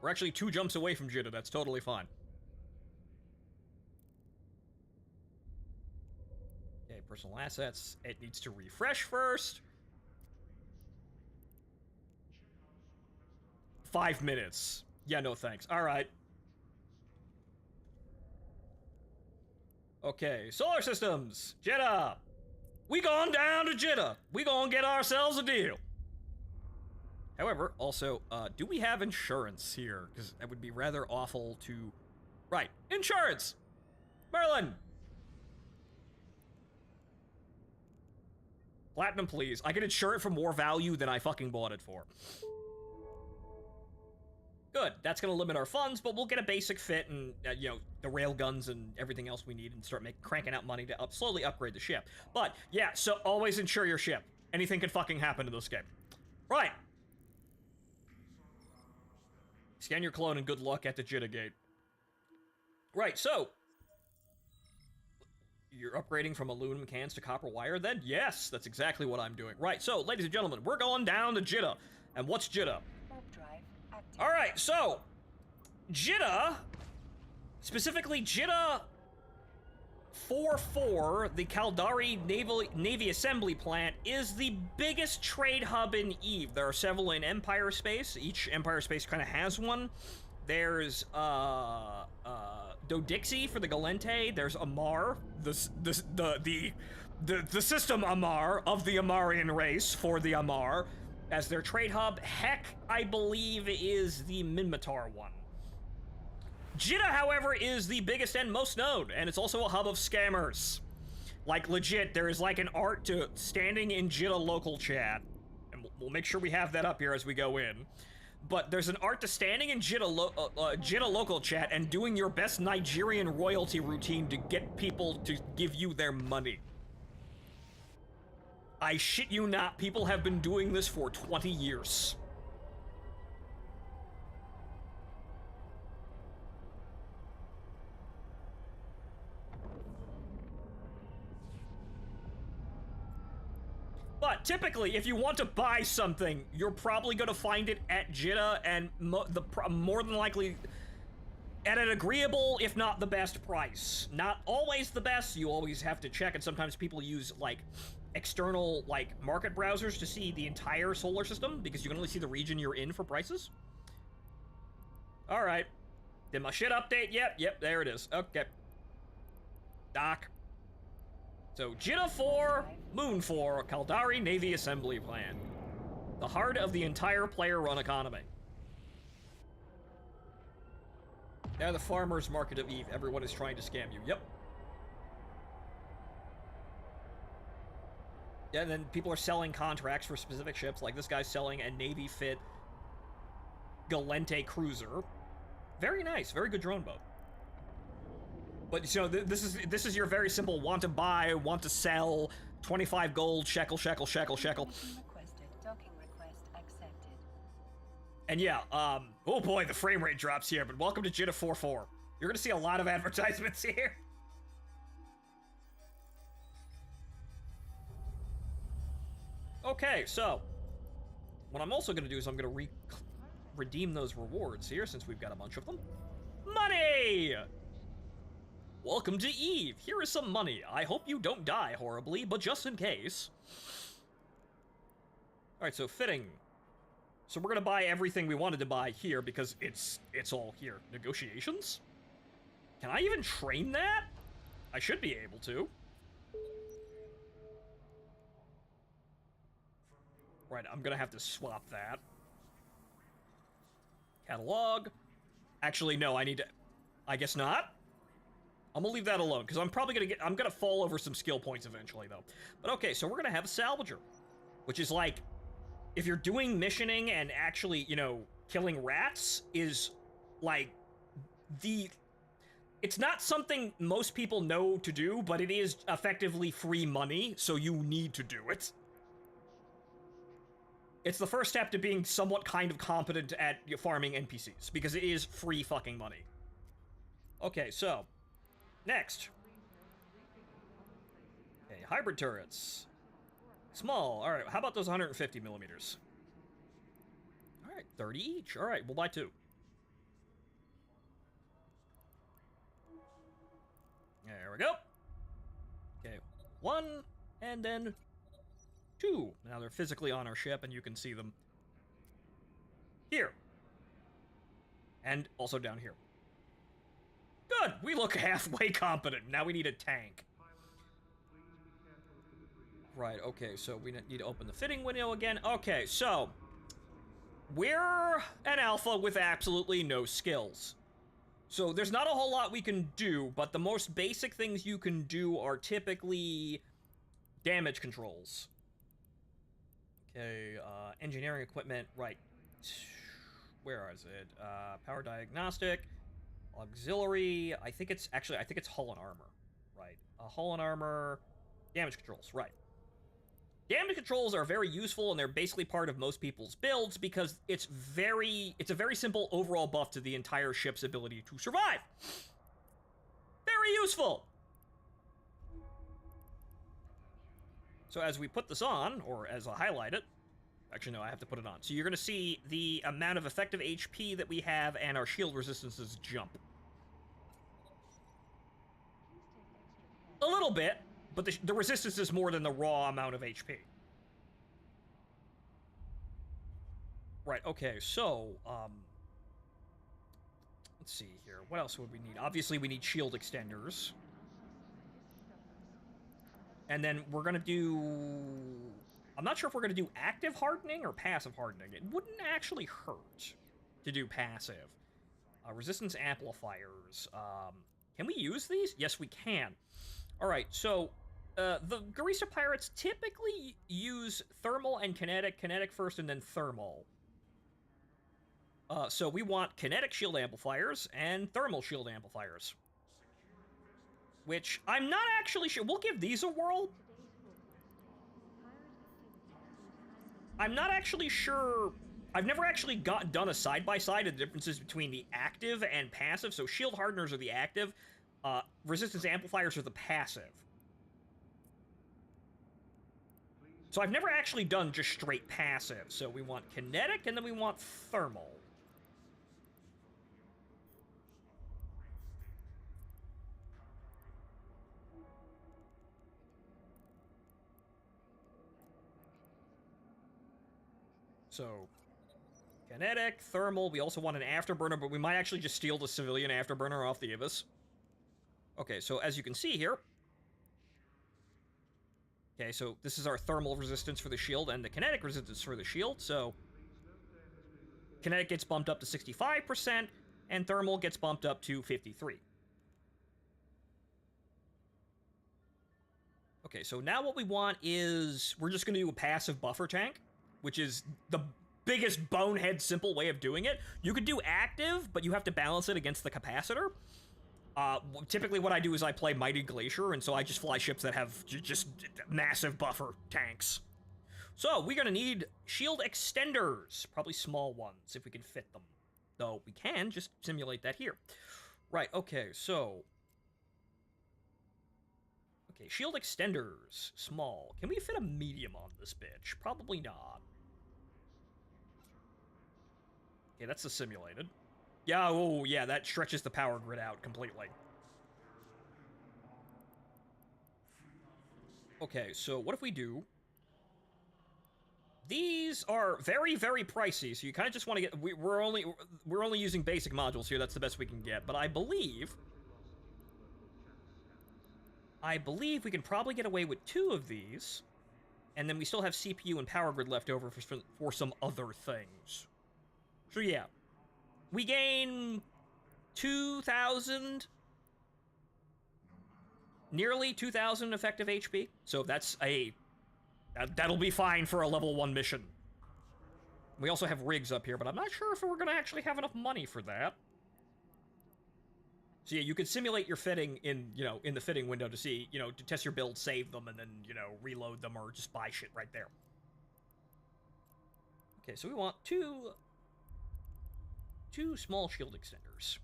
We're actually 2 jumps away from Jitta. That's totally fine. Okay, personal assets. It needs to refresh first. 5 minutes. Yeah, no thanks. Alright. Okay, solar systems. Jitta. We going down to Jitta. We gonna get ourselves a deal. However, also, do we have insurance here? Because that would be rather awful to... Right, insurance! Merlin! Platinum, please. I can insure it for more value than I fucking bought it for. Good, that's gonna limit our funds, but we'll get a basic fit and, you know, the railguns and everything else we need and start cranking out money to slowly upgrade the ship. But, yeah, so always insure your ship. Anything can fucking happen to this game. Right. Scan your clone and good luck at the Jitta Gate. Right, so... You're upgrading from aluminum cans to copper wire then? Yes, that's exactly what I'm doing. Right, so, ladies and gentlemen, we're going down to Jitta. And what's Jitta? Alright, so... Jitta... Specifically, Jitta 4-4, the Caldari Navy Assembly Plant, is the biggest trade hub in EVE. There are several in Empire Space. Each Empire Space kind of has one. There's, Dodixie for the Galente. There's Amar, the system Amar of the Amarian race for the Amar as their trade hub. Heck, I believe, is the Minmatar one. Jitta, however, is the biggest and most known, and it's also a hub of scammers. Like, legit, there is like an art to standing in Jitta local chat, and we'll make sure we have that up here as we go in. But there's an art to standing in Jitta local chat and doing your best Nigerian royalty routine to get people to give you their money. I shit you not, people have been doing this for 20 years. But typically, if you want to buy something, you're probably going to find it at Jitta, and more than likely at an agreeable, if not the best price. Not always the best, you always have to check, and sometimes people use, like, external, like, market browsers to see the entire solar system, because you can only see the region you're in for prices. Alright. Did my shit update? Yep, there it is. Okay. Doc. So, Jitta 4, Moon 4, Caldari Navy Assembly Plant. The heart of the entire player-run economy. Now the farmer's market of EVE. Everyone is trying to scam you. Yep. Yeah, and then people are selling contracts for specific ships, like this guy's selling a Navy-fit Galente cruiser. Very nice, very good drone boat. But, you know, this is your very simple want to buy, want to sell, 25 gold, shekel. Requested. Docking request accepted. And yeah, oh boy, the frame rate drops here, but welcome to Jitta 4.4. You're gonna see a lot of advertisements here. Okay, so what I'm also gonna do is I'm gonna redeem those rewards here since we've got a bunch of them. Money! Welcome to Eve. Here is some money. I hope you don't die horribly, but just in case. Alright, so fitting. So we're gonna buy everything we wanted to buy here because it's all here. Negotiations? Can I even train that? I should be able to. Right, I'm gonna have to swap that. Catalog. Actually, no, I need to... I guess not? I'm gonna leave that alone, because I'm probably gonna I'm gonna fall over some skill points eventually, though. But okay, so we're gonna have a salvager. Which is like... If you're doing missioning and actually, you know, killing rats is, like, the... It's not something most people know to do, but it is effectively free money, so you need to do it. It's the first step to being somewhat kind of competent at farming NPCs, because it is free fucking money. Okay, so, next. Okay, hybrid turrets. Small, alright, how about those 150 millimeters? Alright, 30 each, alright, we'll buy 2. There we go. Okay, 1, and then 2. Now they're physically on our ship, and you can see them here. And also down here. Good! We look halfway competent. Now we need a tank. Right, okay, so we need to open the fitting window again. Okay, so we're an alpha with absolutely no skills. So there's not a whole lot we can do, but the most basic things you can do are typically damage controls. Okay, engineering equipment, right. Where is it? Power diagnostic, auxiliary, I think it's hull and armor, right. Hull and armor, damage controls, right. Damage controls are very useful, and they're basically part of most people's builds because it's a very simple overall buff to the entire ship's ability to survive. Very useful! So as we put this on, or as I highlight it, actually no, I have to put it on. So you're going to see the amount of effective HP that we have and our shield resistances jump. A little bit, but the resistance is more than the raw amount of HP. Right, okay, so, let's see here. What else would we need? Obviously, we need shield extenders. And then we're gonna do... I'm not sure if we're gonna do active hardening or passive hardening. It wouldn't actually hurt to do passive. Resistance amplifiers. Can we use these? Yes, we can. Alright, so... the Garista Pirates typically use thermal and kinetic. Kinetic first and then thermal. So we want kinetic shield amplifiers and thermal shield amplifiers. Which, I'm not actually sure. We'll give these a whirl. I'm not actually sure. I've never actually done a side-by-side of the differences between the active and passive. So shield hardeners are the active. Resistance amplifiers are the passive. So I've never actually done just straight passive. So we want kinetic, and then we want thermal. So, kinetic, thermal, we also want an afterburner, but we might actually just steal the civilian afterburner off the Ibis. Okay, so as you can see here... Okay, so this is our thermal resistance for the shield and the kinetic resistance for the shield, so... Kinetic gets bumped up to 65%, and thermal gets bumped up to 53%. Okay, so now what we want is... We're just going to do a passive buffer tank, which is the biggest bonehead simple way of doing it. You could do active, but you have to balance it against the capacitor. Typically what I do is I play Mighty Glacier, and so I just fly ships that have just massive buffer tanks. So, we're gonna need shield extenders. Probably small ones, if we can fit them. Though, we can just simulate that here. Right, okay, so... Okay, shield extenders. Small. Can we fit a medium on this bitch? Probably not. Okay, that's the simulated. Yeah, oh, yeah, that stretches the power grid out completely. Okay, so what if we do... These are very, very pricey, so you kind of just want to get... We're only using basic modules here, that's the best we can get, but I believe we can probably get away with 2 of these, and then we still have CPU and power grid left over for some other things. So yeah, we gain 2,000, nearly 2,000 effective HP, so that's that'll be fine for a level 1 mission. We also have rigs up here, but I'm not sure if we're gonna actually have enough money for that. So yeah, you can simulate your fitting in the fitting window to see, to test your build, save them, and then, reload them or just buy shit right there. Okay, so we want two small shield extenders.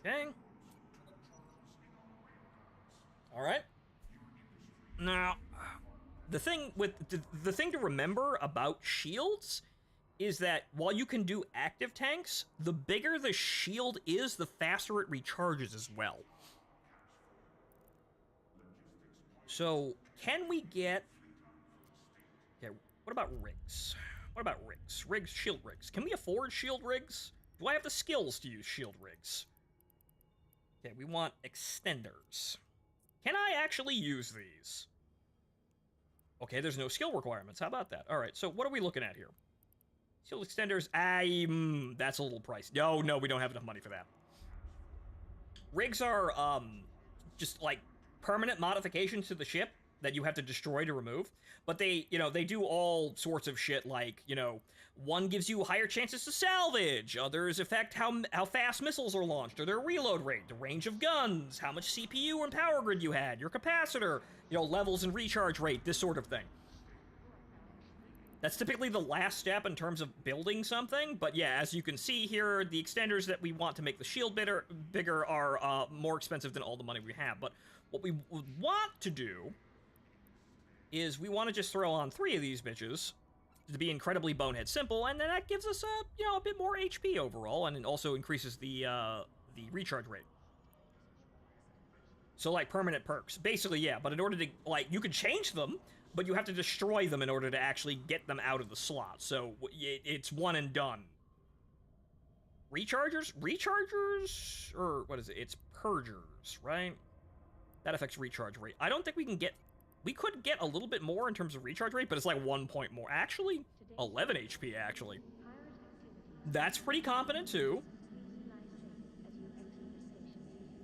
Okay. All right. Now, the thing to remember about shields is that while you can do active tanks, the bigger the shield is, the faster it recharges as well. So, can we get... Okay, what about rigs? What about rigs? Shield rigs. Can we afford shield rigs? Do I have the skills to use shield rigs? Okay, we want extenders. Can I actually use these? Okay, there's no skill requirements. How about that? All right, so what are we looking at here? Shield extenders, that's a little pricey. No, we don't have enough money for that. Rigs are, just, like, permanent modifications to the ship that you have to destroy to remove. But they, they do all sorts of shit like, one gives you higher chances to salvage, others affect how fast missiles are launched, or their reload rate, the range of guns, how much CPU and power grid you had, your capacitor, levels and recharge rate, this sort of thing. That's typically the last step in terms of building something, but yeah, as you can see here, the extenders that we want to make the shield bigger are more expensive than all the money we have. But what we would want to do is we want to just throw on 3 of these bitches to be incredibly bonehead simple, and then that gives us a bit more HP overall, and it also increases the recharge rate. So like permanent perks, basically, yeah. But in order to you can change them, but you have to destroy them in order to actually get them out of the slot. So it's one and done. Rechargers, or what is it? It's purgers, right? That affects recharge rate. I don't think we can get. We could get a little bit more in terms of recharge rate, but it's like 1 point more. Actually, 11 HP, actually. That's pretty competent, too.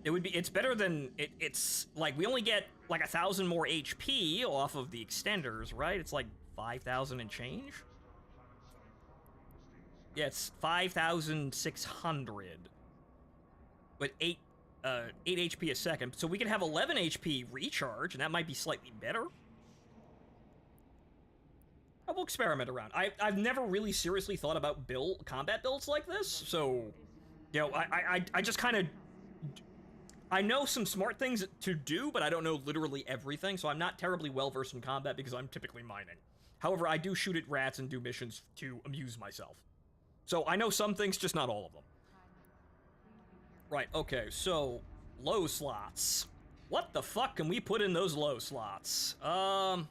It's better than, it's like, we only get, like, 1,000 more HP off of the extenders, right? It's like 5,000 and change? Yeah, it's 5,600. With 8 HP a second, so we can have 11 HP recharge, and that might be slightly better. I will experiment around. I've never really seriously thought about combat builds like this, so, I just kind of... I know some smart things to do, but I don't know literally everything, so I'm not terribly well-versed in combat because I'm typically mining. However, I do shoot at rats and do missions to amuse myself. So I know some things, just not all of them. Right, okay, so, low slots. What the fuck can we put in those low slots? Let's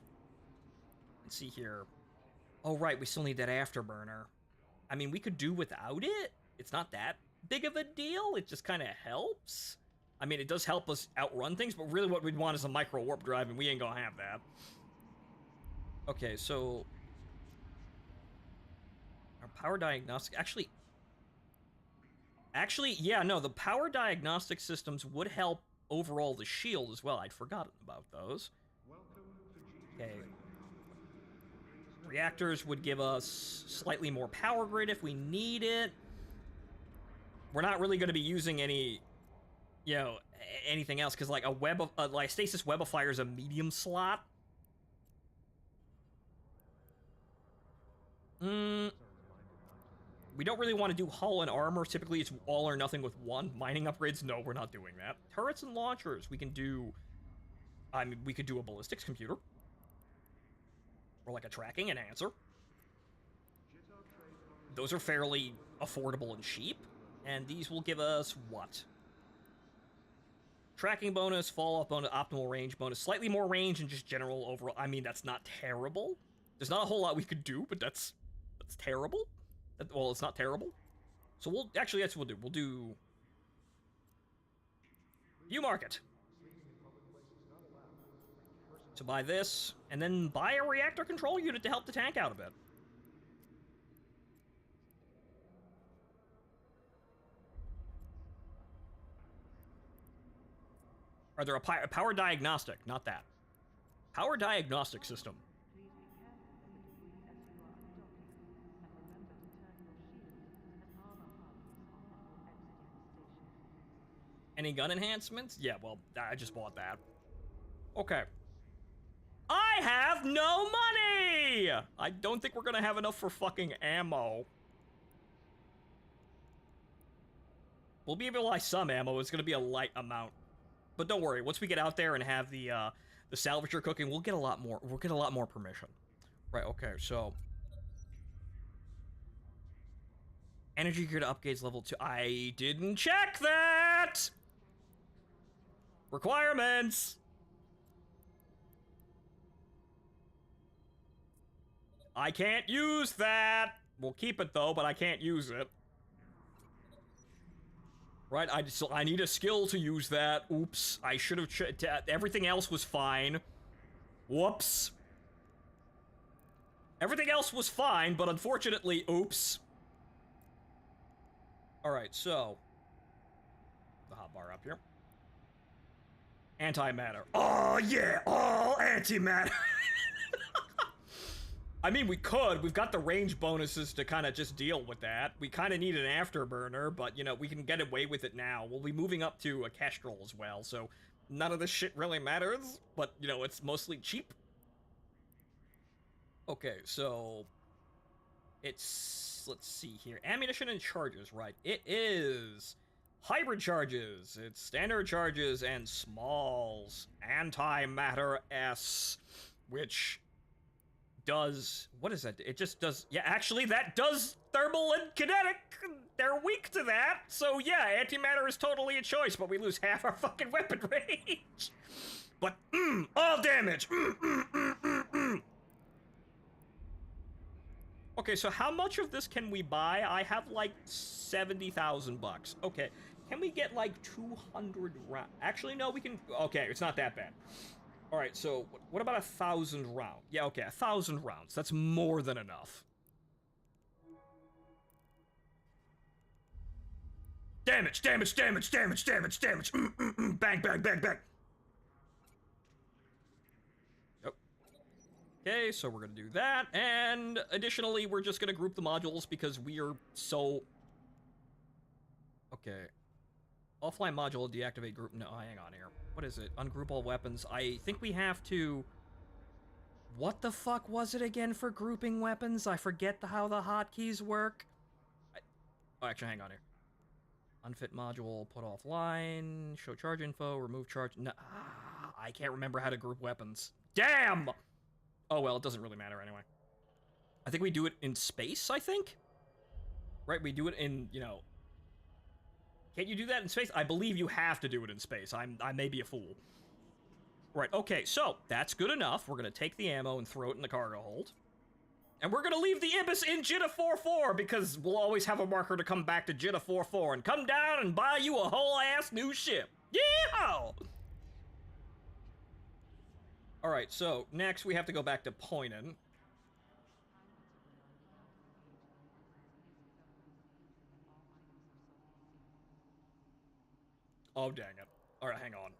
see here. Oh, right, we still need that afterburner. I mean, we could do without it. It's not that big of a deal. It just kind of helps. I mean, it does help us outrun things, but really what we'd want is a micro warp drive, and we ain't gonna have that. Okay, so... Our power diagnostic... Actually, yeah, no, the power diagnostic systems would help overall the shield as well. I'd forgotten about those. Okay. Reactors would give us slightly more power grid if we need it. We're not really going to be using any, you know, anything else, because like a web of, like stasis webifier is a medium slot. We don't really want to do hull and armor. Typically, it's all or nothing with one. Mining upgrades, no, we're not doing that. Turrets and launchers, we can do... I mean, we could do a ballistics computer. Or like a tracking enhancer. Those are fairly affordable and cheap. And these will give us what? Tracking bonus, fall-off bonus, optimal range bonus, slightly more range, and just general overall. I mean, that's not terrible. There's not a whole lot we could do, but that's terrible. Well, it's not terrible. So we'll, actually, that's what we'll do. We'll do view market. So buy this, and then buy a reactor control unit to help the tank out a bit. Are there a power diagnostic? Not that. Power diagnostic system. Any gun enhancements? Yeah, well, I just bought that. Okay. I have no money! I don't think we're gonna have enough for fucking ammo. We'll be able to buy some ammo. It's gonna be a light amount. But don't worry, once we get out there and have the salvager cooking, we'll get a lot more. We'll get a lot more permission. Right, okay, so... Energy grid upgrades level 2. I didn't check that! Requirements! I can't use that! We'll keep it though, but I can't use it. Right, I need a skill to use that. Oops, I should have everything else was fine. Whoops. Everything else was fine, but unfortunately, oops. Alright, so... the hotbar up here. Antimatter. Oh, yeah! All antimatter! I mean, we could. We've got the range bonuses to kind of just deal with that. We kind of need an afterburner, but, you know, we can get away with it now. We'll be moving up to a Kestrel as well, so none of this shit really matters, but, you know, it's mostly cheap. Okay, so... it's... let's see here. Ammunition and charges, right. It is... hybrid charges. It's standard charges and smalls. Antimatter S, which... does... what is that? It just does... yeah, actually, that does thermal and kinetic. They're weak to that. So, yeah, antimatter is totally a choice, but we lose half our fucking weapon range. But, all damage. Okay, so how much of this can we buy? I have, like, 70,000 bucks. Okay, can we get, like, 200 rounds? Actually, no, we can... okay, it's not that bad. Alright, so, what about 1,000 rounds? Yeah, okay, 1,000 rounds. That's more than enough. Damage, damage, damage, damage, damage, damage. Bang, bang, bang, bang. Yep. Okay, so we're gonna do that, and additionally, we're just gonna group the modules because we are so... okay. Offline module, deactivate group... no, hang on here. What is it? Ungroup all weapons. I think we have to... what the fuck was it again for grouping weapons? I forget how the hotkeys work. Oh, actually, hang on here. Unfit module, put offline, show charge info, remove charge... no, I can't remember how to group weapons. Damn! Oh, well, it doesn't really matter anyway. I think we do it in space, I think? Right, we do it in, you know... can't you do that in space? I believe you have to do it in space. I may be a fool. Right, okay, so, that's good enough. We're gonna take the ammo and throw it in the cargo hold. And we're gonna leave the Ibis in Jitta 4-4, because we'll always have a marker to come back to Jitta 4-4 and come down and buy you a whole-ass new ship. Yeehaw! Alright, so, next we have to go back to Poinen. Oh, dang it. Alright, hang on.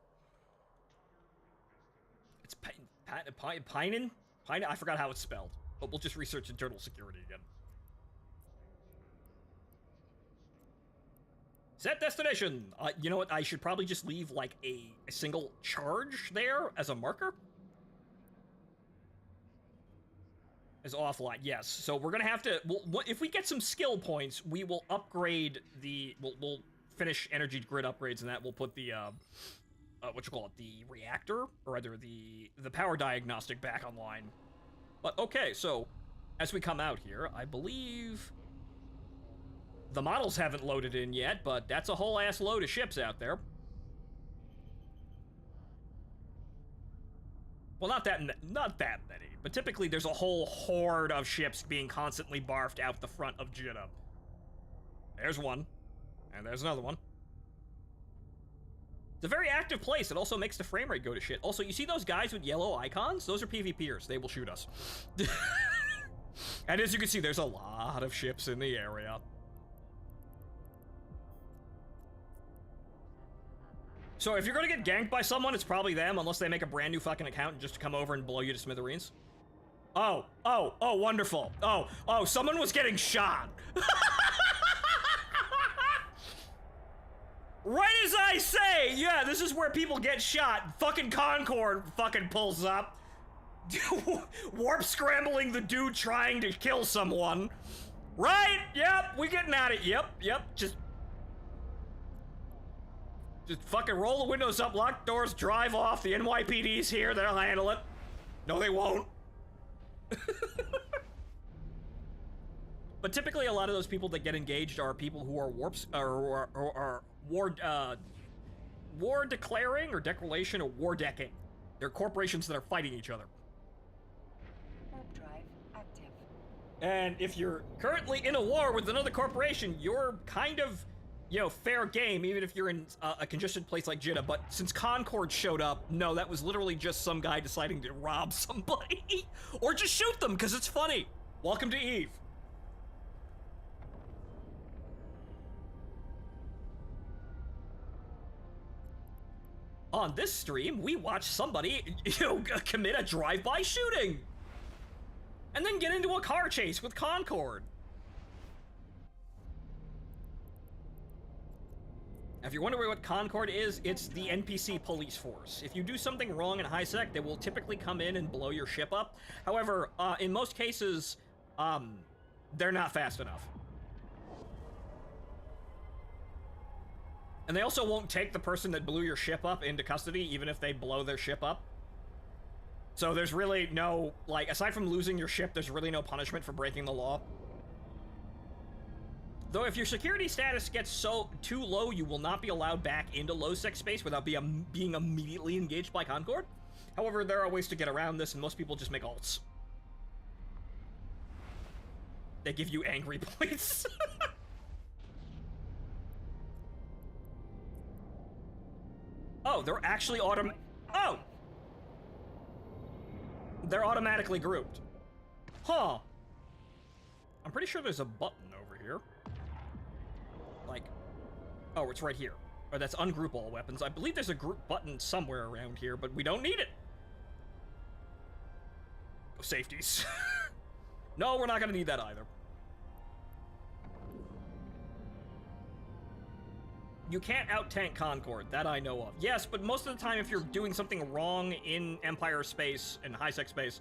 It's Pinen? I forgot how it's spelled. But we'll just research internal security again. Set destination! You know what? I should probably just leave, like, a single charge there as a marker. As offline, yes. So we're gonna have to... if we get some skill points, we will upgrade the... We'll finish energy grid upgrades, and that we'll put the, the reactor? Or rather, the power diagnostic back online. But, okay, so, as we come out here, I believe... The models haven't loaded in yet, but that's a whole ass load of ships out there. Well, not that many, but typically there's a whole horde of ships being constantly barfed out the front of Jeddah. There's one, and there's another one. It's a very active place. It also makes the frame rate go to shit. Also, you see those guys with yellow icons? Those are PvPers. They will shoot us. And as you can see, there's a lot of ships in the area. So if you're gonna get ganked by someone, it's probably them, unless they make a brand new fucking account just to come over and blow you to smithereens. Oh, wonderful. Oh, someone was getting shot. Right as I say, yeah, this is where people get shot. Fucking Concord fucking pulls up. Warp scrambling the dude trying to kill someone. Right? Yep, we getting at it. Yep, just fucking roll the windows up, lock doors, drive off. The NYPD's here, they'll handle it. No, they won't. But typically a lot of those people that get engaged are people who are war declaring or declaration or war decking. They're corporations that are fighting each other. Warp drive active. And if you're currently in a war with another corporation, you're kind of, you know, fair game, even if you're in a congested place like Jeddah. But since Concord showed up, no, that was literally just some guy deciding to rob somebody. Or just shoot them, because it's funny. Welcome to Eve. On this stream, we watch somebody, commit a drive-by shooting. And then get into a car chase with Concord. If you're wondering what Concord is, it's the NPC police force. If you do something wrong in high sec, they will typically come in and blow your ship up. However, in most cases, they're not fast enough. And they also won't take the person that blew your ship up into custody, even if they blow their ship up. So there's really no, like, aside from losing your ship, there's really no punishment for breaking the law. Though if your security status gets too low, you will not be allowed back into low sec space without being immediately engaged by Concord. However, there are ways to get around this, and most people just make alts. They give you angry points. Oh, they're actually Oh! They're automatically grouped. Huh. I'm pretty sure there's a button over here. Like, oh, it's right here. Or that's ungroup all weapons. I believe there's a group button somewhere around here, but we don't need it. Oh, safeties. No, we're not gonna need that either. You can't out-tank Concord, that I know of. Yes, but most of the time if you're doing something wrong in Empire space and high-sec space,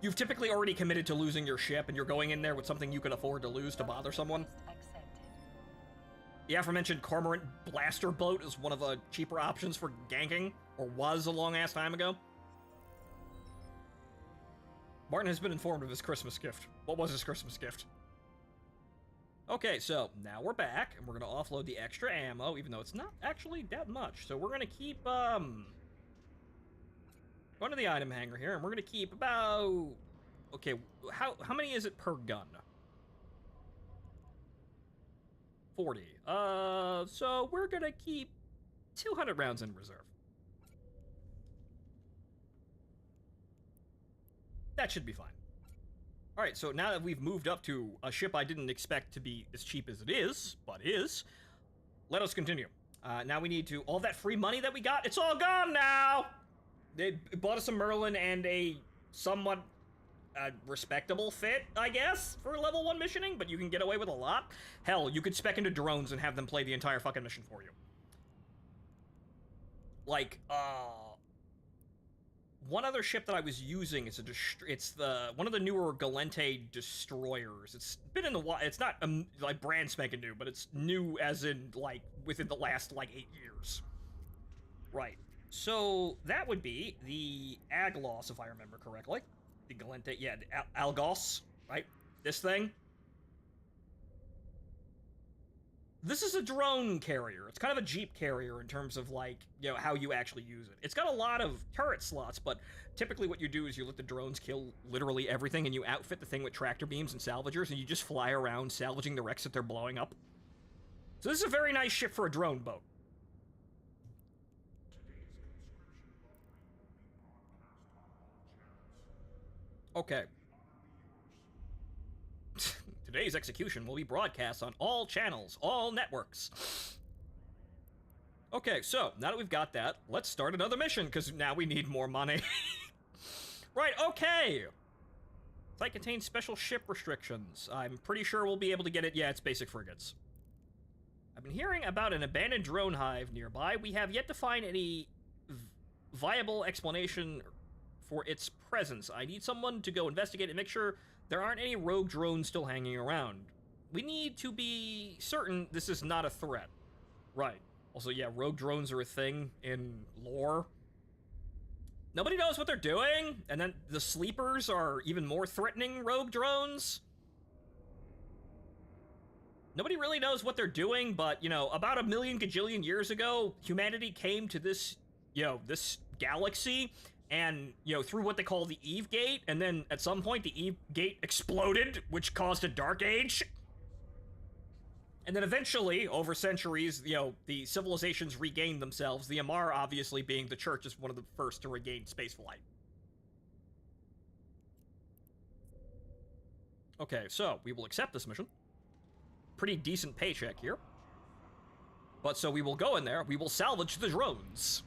you've typically already committed to losing your ship, and you're going in there with something you can afford to lose to bother someone. The aforementioned Cormorant Blaster Boat is one of the cheaper options for ganking, or was a long-ass time ago. Martin has been informed of his Christmas gift. What was his Christmas gift? Okay, so now we're back, and we're going to offload the extra ammo, even though it's not actually that much. So we're going to keep, going to the item hanger here, and we're going to keep about... Okay, how many is it per gun? 40. So we're going to keep 200 rounds in reserve. That should be fine. Alright, so now that we've moved up to a ship I didn't expect to be as cheap as it is, but is, let us continue. Now we need to... All that free money that we got, it's all gone now! They bought us a Merlin and a somewhat a respectable fit, I guess, for level 1 missioning, but you can get away with a lot. Hell, you could spec into drones and have them play the entire fucking mission for you. Like, one other ship that I was using is it's one of the newer Galente destroyers. It's been in the wild. It's not like brand spanking new, but it's new as in like within the last like 8 years. Right. So that would be the Aglos, if I remember correctly. The Galente, yeah, the Algos, right? This thing. This is a drone carrier. It's kind of a jeep carrier in terms of, like, you know, how you actually use it. It's got a lot of turret slots, but typically what you do is you let the drones kill literally everything, and you outfit the thing with tractor beams and salvagers, and you just fly around salvaging the wrecks that they're blowing up. So this is a very nice ship for a drone boat. Okay. Today's execution will be broadcast on all channels, all networks. Okay, so, now that we've got that, let's start another mission, because now we need more money. Right, okay! Site contains special ship restrictions. I'm pretty sure we'll be able to get it. Yeah, it's basic frigates. I've been hearing about an abandoned drone hive nearby. We have yet to find any viable explanation for its presence. I need someone to go investigate and make sure there aren't any rogue drones still hanging around. We need to be certain this is not a threat. Right. Also, yeah, rogue drones are a thing in lore. Nobody knows what they're doing, and then the sleepers are even more threatening rogue drones. Nobody really knows what they're doing, but, you know, about a million gajillion years ago, humanity came to this, you know, this galaxy, and, you know, through what they call the Eve Gate, and then at some point the Eve Gate exploded, which caused a Dark Age. And then eventually, over centuries, you know, the civilizations regained themselves, the Amar obviously being the Church is one of the first to regain spaceflight. Okay, so, we will accept this mission. Pretty decent paycheck here. But so we will go in there, we will salvage the drones.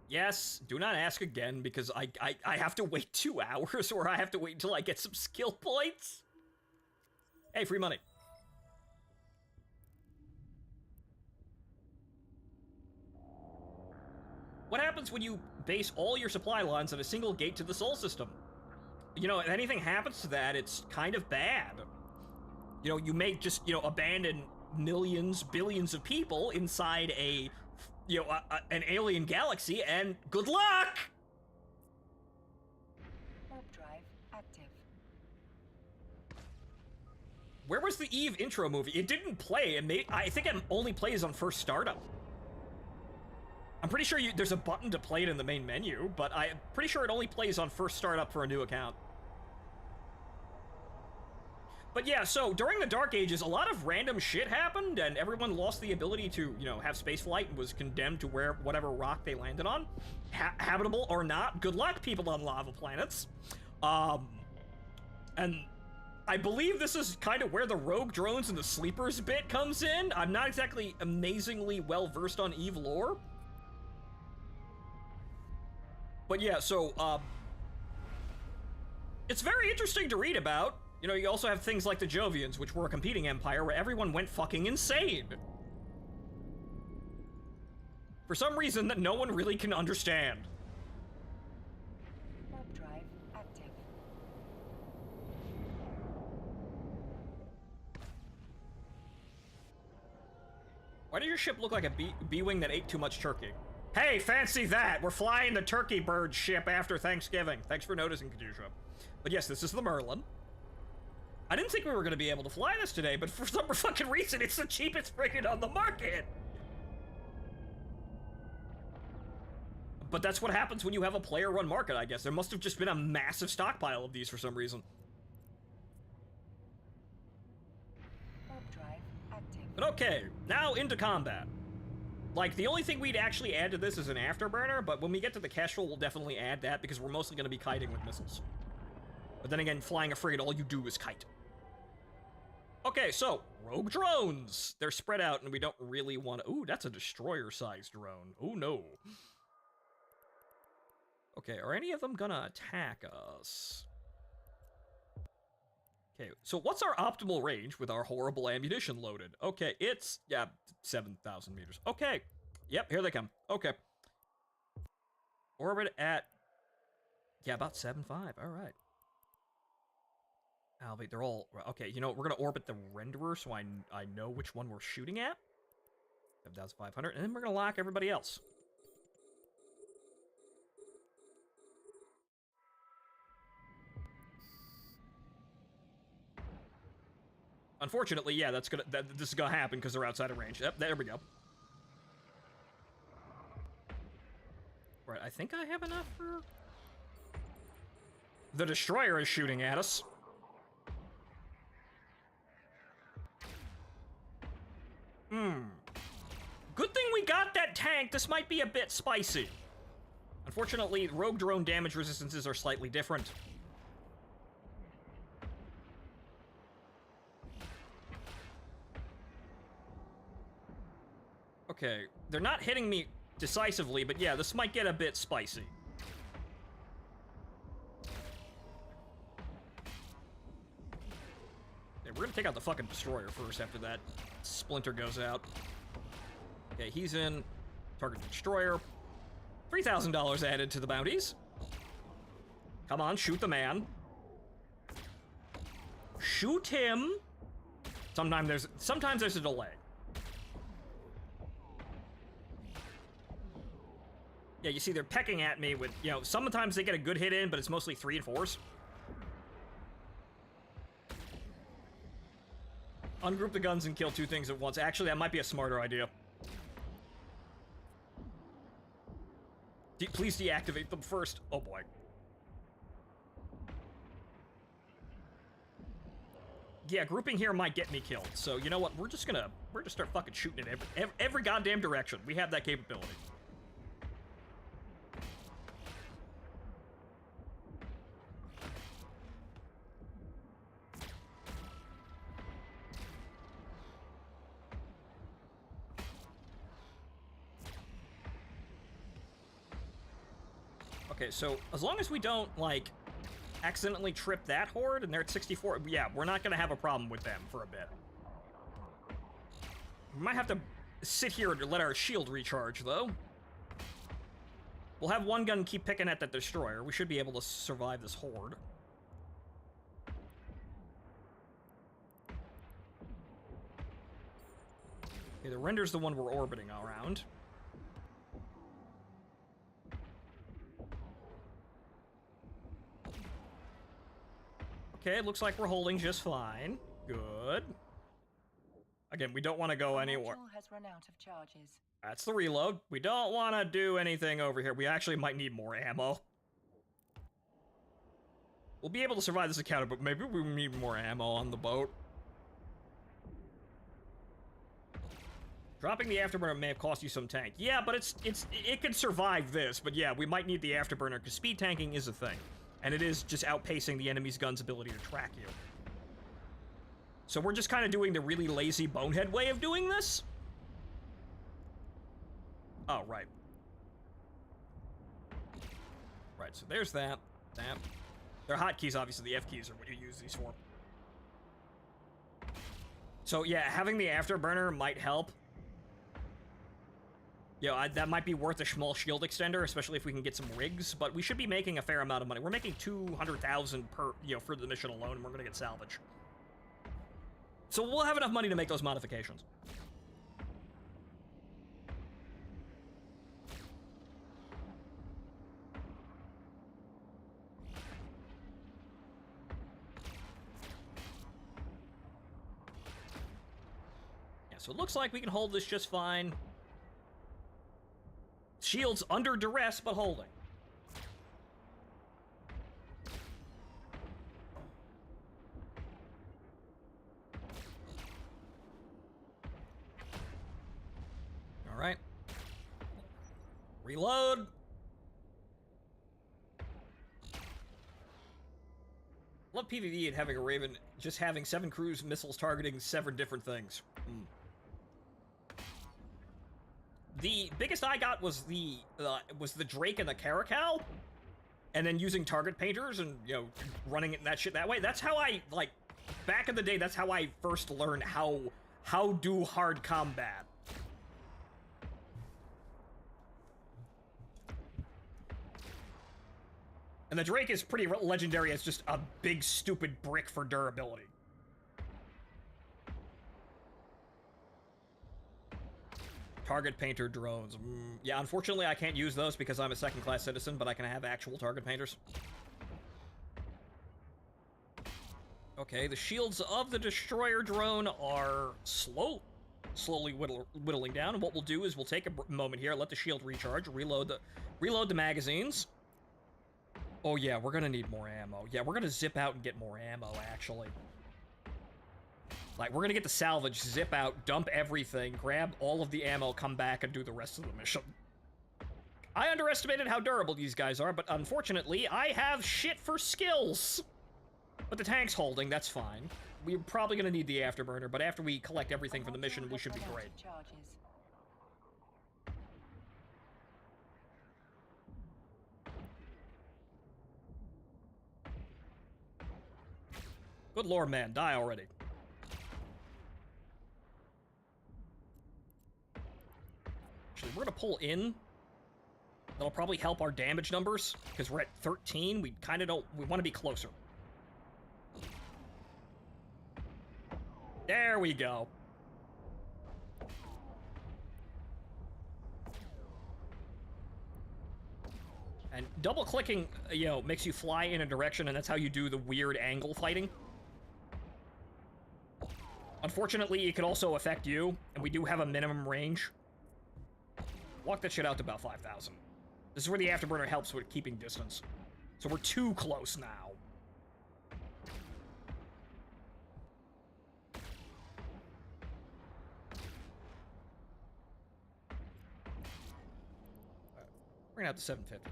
Yes, do not ask again, because I have to wait 2 hours, or I have to wait until I get some skill points. Hey, free money. What happens when you base all your supply lines on a single gate to the Sol system? You know, if anything happens to that, it's kind of bad. You know, you may just, you know, abandon millions, billions of people inside a... you know, an alien galaxy, and good luck! Warp drive active. Where was the Eve intro movie? It didn't play. I think it only plays on first startup. I'm pretty sure there's a button to play it in the main menu, but I'm pretty sure it only plays on first startup for a new account. But yeah, so during the Dark Ages, a lot of random shit happened, and everyone lost the ability to, you know, have spaceflight and was condemned to whatever rock they landed on. Habitable or not, good luck, people on lava planets. And I believe this is kind of where the rogue drones and the sleepers bit comes in. I'm not exactly amazingly well-versed on Eve lore. But yeah, so, it's very interesting to read about. You know, you also have things like the Jovians, which were a competing empire where everyone went fucking insane. For some reason that no one really can understand. Warp drive active. Why does your ship look like a B-wing that ate too much turkey? Hey, fancy that! We're flying the turkey bird ship after Thanksgiving. Thanks for noticing, Katusha. But yes, this is the Merlin. I didn't think we were going to be able to fly this today, but for some fucking reason, it's the cheapest frigate on the market! But that's what happens when you have a player-run market, I guess. There must have just been a massive stockpile of these for some reason. Warp drive active. But okay, now into combat. Like, the only thing we'd actually add to this is an afterburner, but when we get to the Kestrel, we'll definitely add that, because we're mostly going to be kiting with missiles. But then again, flying a frigate, all you do is kite. Okay, so, rogue drones! They're spread out, and we don't really want to... Ooh, that's a destroyer-sized drone. Oh, no. Okay, are any of them gonna attack us? Okay, so what's our optimal range with our horrible ammunition loaded? Okay, it's, yeah, 7,000 meters. Okay, yep, here they come. Okay. Orbit at, yeah, about 7.5, all right. Albeit they're all, okay, you know, we're gonna orbit the renderer so I know which one we're shooting at. 7,500, and then we're gonna lock everybody else. Unfortunately, yeah, this is gonna happen because they're outside of range. Yep, there we go. Right, I think I have enough for... The destroyer is shooting at us. Good thing we got that tank. This might be a bit spicy. Unfortunately, rogue drone damage resistances are slightly different. Okay, they're not hitting me decisively, but yeah, this might get a bit spicy. Yeah, we're gonna take out the fucking destroyer first after that splinter goes out. Okay, he's in. Target destroyer. $3,000 added to the bounties. Come on, shoot the man. Shoot him. Sometimes there's a delay. Yeah, you see they're pecking at me with, you know, sometimes they get a good hit in, but it's mostly 3 and 4s. Ungroup the guns and kill 2 things at once. Actually, that might be a smarter idea. Please deactivate them first. Oh boy. Yeah, grouping here might get me killed. So, you know what? We're just gonna start fucking shooting in every goddamn direction. We have that capability. Okay, so as long as we don't, like, accidentally trip that horde and they're at 64, yeah, we're not gonna have a problem with them for a bit. We might have to sit here to let our shield recharge, though. We'll have one gun keep picking at that destroyer. We should be able to survive this horde. Okay, the render's the one we're orbiting around. Okay, it looks like we're holding just fine. Good. Again, we don't want to go anywhere. Has run out of charges. That's the reload. We don't want to do anything over here. We actually might need more ammo. We'll be able to survive this encounter, but maybe we need more ammo on the boat. Dropping the afterburner may have cost you some tank. Yeah, but it could survive this, but yeah, we might need the afterburner, because speed tanking is a thing. And it is just outpacing the enemy's gun's ability to track you. So we're just kind of doing the really lazy bonehead way of doing this. Oh, right. Right, so there's that. That. They're hotkeys, obviously. The F keys are what you use these for. So yeah, having the afterburner might help. You know, that might be worth a small shield extender, especially if we can get some rigs, but we should be making a fair amount of money. We're making 200,000 per, you know, for the mission alone, and we're gonna get salvage. So we'll have enough money to make those modifications. Yeah, so it looks like we can hold this just fine. Shields under duress, but holding. All right. Reload. Love PVE and having a Raven just having 7 cruise missiles targeting 7 different things. The biggest I got was the Drake and the Caracal. and then using target painters and, you know, running that shit that way. That's how I, like, back in the day, that's how I first learned how do hard combat. And the Drake is pretty legendary as just a big, stupid brick for durability. Target painter drones. Yeah, unfortunately, I can't use those because I'm a second-class citizen, but I can have actual target painters. Okay, the shields of the destroyer drone are slowly whittling down. And what we'll do is we'll take a moment here, let the shield recharge, reload the magazines. Oh yeah, we're gonna need more ammo. Yeah, we're gonna zip out and get more ammo, actually. Like, we're gonna get the salvage, zip out, dump everything, grab all of the ammo, come back, and do the rest of the mission. I underestimated how durable these guys are, but unfortunately, I have shit for skills. But the tank's holding, that's fine. We're probably gonna need the afterburner, but after we collect everything from the mission, we should be great. Good lord, man, die already. Actually, we're gonna pull in. That'll probably help our damage numbers, because we're at 13. We kind of don't... We want to be closer. There we go. And double-clicking, you know, makes you fly in a direction, and that's how you do the weird angle fighting. Unfortunately, it could also affect you, and we do have a minimum range. Walk that shit out to about 5,000. This is where the afterburner helps with keeping distance. So we're too close now. We're gonna have the 750.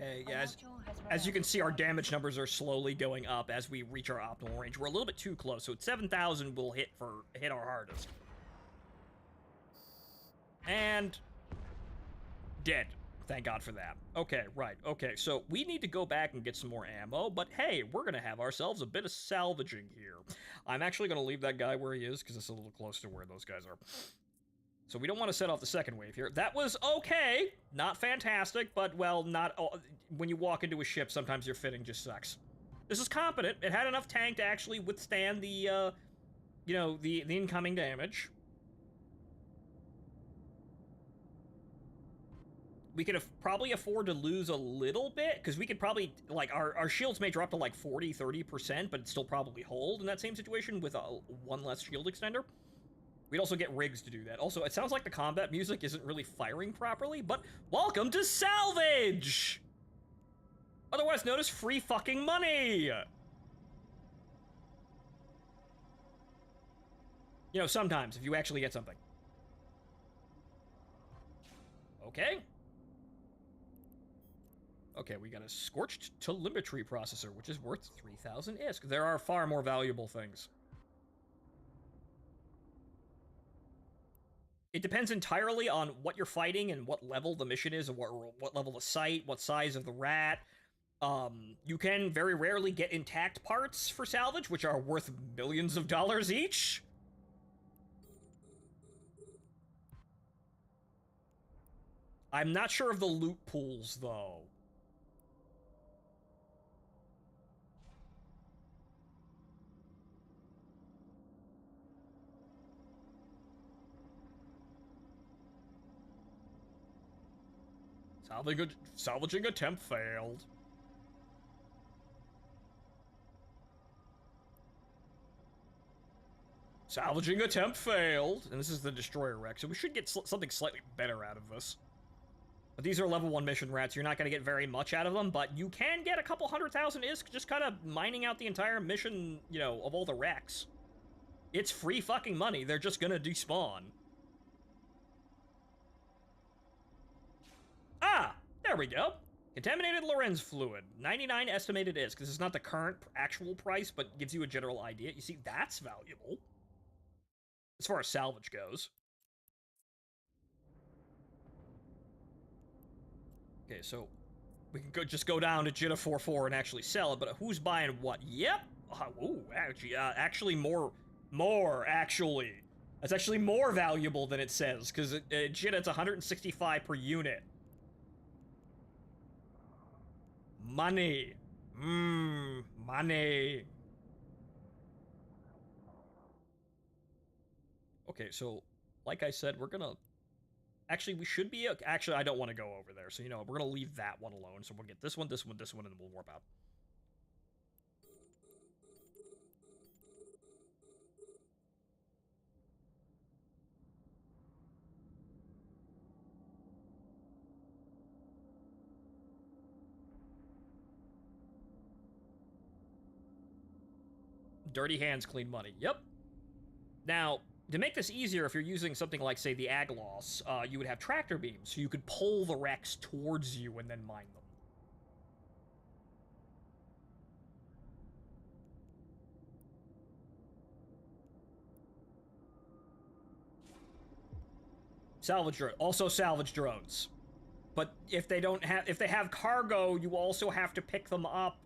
Okay, yeah, as you can see, our damage numbers are slowly going up as we reach our optimal range. We're a little bit too close, so at 7,000 we'll hit our hardest. And dead. Thank God for that. Okay, right. Okay, so we need to go back and get some more ammo, but hey, we're gonna have ourselves a bit of salvaging here. I'm actually gonna leave that guy where he is, because it's a little close to where those guys are. So we don't want to set off the second wave here. That was okay. Not fantastic, but, well, not... when you walk into a ship, sometimes your fitting just sucks. This is competent. It had enough tank to actually withstand the, you know, the incoming damage. We could probably afford to lose a little bit, because we could probably... Like, our shields may drop to, like, 40, 30%, but still probably hold in that same situation with one less shield extender. We'd also get rigs to do that. Also, it sounds like the combat music isn't really firing properly, but welcome to Salvage! Otherwise known as free fucking money! You know, sometimes, if you actually get something. Okay. Okay, we got a scorched telemetry processor, which is worth 3,000 ISK. There are far more valuable things. It depends entirely on what you're fighting and what level the mission is, and what level the site, what size of the rat. You can very rarely get intact parts for salvage, which are worth millions of dollars each. I'm not sure of the loot pools, though. Salvaging attempt failed. Salvaging attempt failed. And this is the destroyer wreck, so we should get something slightly better out of this. But these are level 1 mission rats. You're not going to get very much out of them, but you can get a couple 100,000 ISK just kind of mining out the entire mission, you know, of all the wrecks. It's free fucking money. They're just going to despawn. Ah! There we go. Contaminated Lorenz fluid. 99 estimated ISK. This is not the current actual price, but gives you a general idea. You see, that's valuable. As far as salvage goes. Okay, so we can just go down to Jitta 44 and actually sell it, but who's buying what? Yep. Ooh, actually more, actually. That's actually more valuable than it says, because Jitta, it's 165 per unit. Money. Money. Okay, so, like I said, we're gonna... Actually, we should be... Actually, I don't want to go over there, so, you know, we're gonna leave that one alone. So we'll get this one, this one, this one, and then we'll warp out. Dirty hands, clean money. Yep. Now, to make this easier, if you're using something like, say, the Aglos, you would have tractor beams, so you could pull the wrecks towards you and then mine them. Also salvage drones. But if they don't have, if they have cargo, you also have to pick them up.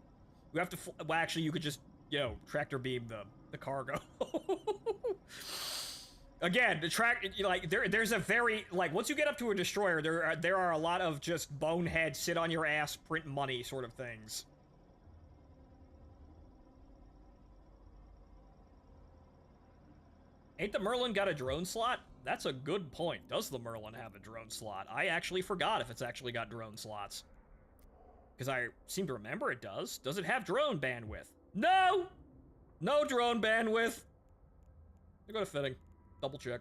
You have to, well, actually, you could just, you know, tractor beam the cargo. Again, there's a very, like, once you get up to a destroyer, there are a lot of just bonehead, sit on your ass, print money sort of things. Ain't the Merlin got a drone slot? That's a good point. Does the Merlin have a drone slot? I actually forgot if it's actually got drone slots. Because I seem to remember it does. Does it have drone bandwidth? No! No drone bandwidth! I go to fitting. Double check.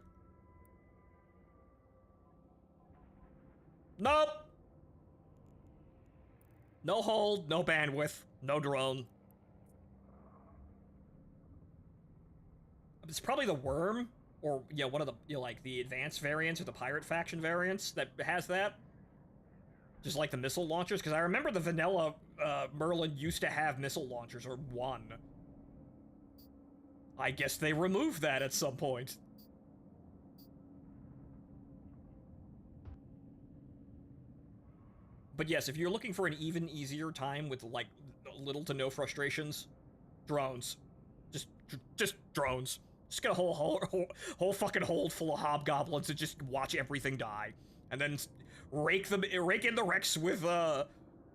Nope! No hold, no bandwidth, no drone. It's probably the Worm, or, you know, one of the, you know, like, the advanced variants or the Pirate Faction variants that has that. Just like the missile launchers, because I remember the vanilla Merlin used to have missile launchers, or one. I guess they removed that at some point. But yes, if you're looking for an even easier time with, like, little to no frustrations, drones. Just drones. Just get a whole fucking hold full of hobgoblins and just watch everything die. And then rake in the wrecks with,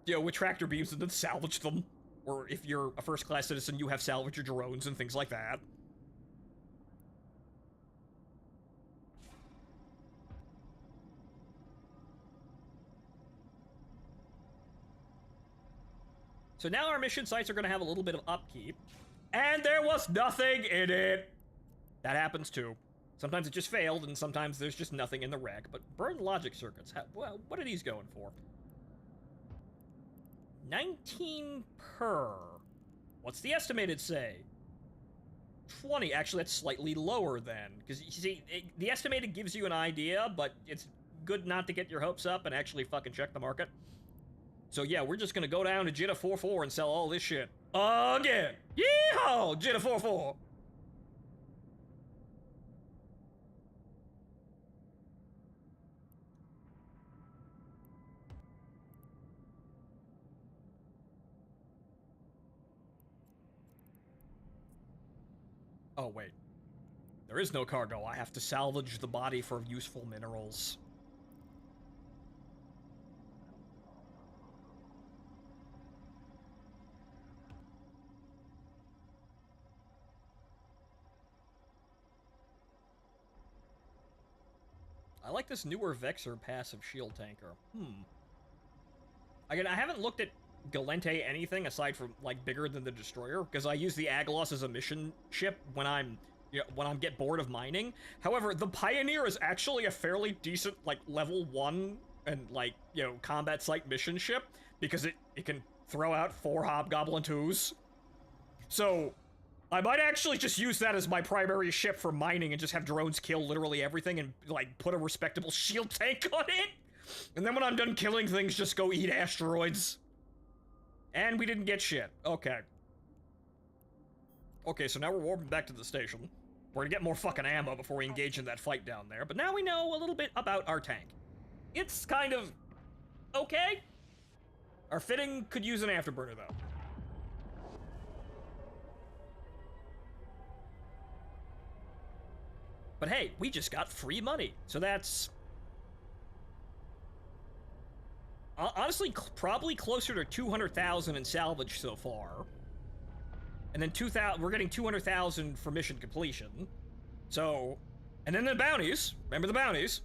you know, with tractor beams and then salvage them. Or if you're a first-class citizen, you have salvager drones and things like that. So now our mission sites are going to have a little bit of upkeep. And there was nothing in it! That happens too. Sometimes it just failed, and sometimes there's just nothing in the wreck. But burn logic circuits. Well, what are these going for? 19 per. What's the estimated say? 20. Actually, that's slightly lower then. Because, you see, the estimated gives you an idea, but it's good not to get your hopes up and actually fucking check the market. So yeah, we're just gonna go down to Jitta 44 and sell all this shit. Again! Yeehaw! Jitta 44! Oh, wait. There is no cargo. I have to salvage the body for useful minerals. I like this newer Vexor passive shield tanker. Again, I haven't looked at Galente anything aside from, like, bigger than the Destroyer, because I use the Aglos as a mission ship when I'm, you know, when I get bored of mining. However, the Pioneer is actually a fairly decent, like, level 1 and, like, you know, combat site mission ship, because it can throw out 4 Hobgoblin 2s. So, I might actually just use that as my primary ship for mining and just have drones kill literally everything and, like, put a respectable shield tank on it. And then when I'm done killing things, just go eat asteroids. And we didn't get shit. Okay. Okay, so now we're warping back to the station. We're gonna get more fucking ammo before we engage in that fight down there. But now we know a little bit about our tank. It's kind of okay. Our fitting could use an afterburner, though. But hey, we just got free money, so that's... honestly, probably closer to 200,000 in salvage so far. And then 2,000, we're getting 200,000 for mission completion. So, and then the bounties. Remember the bounties.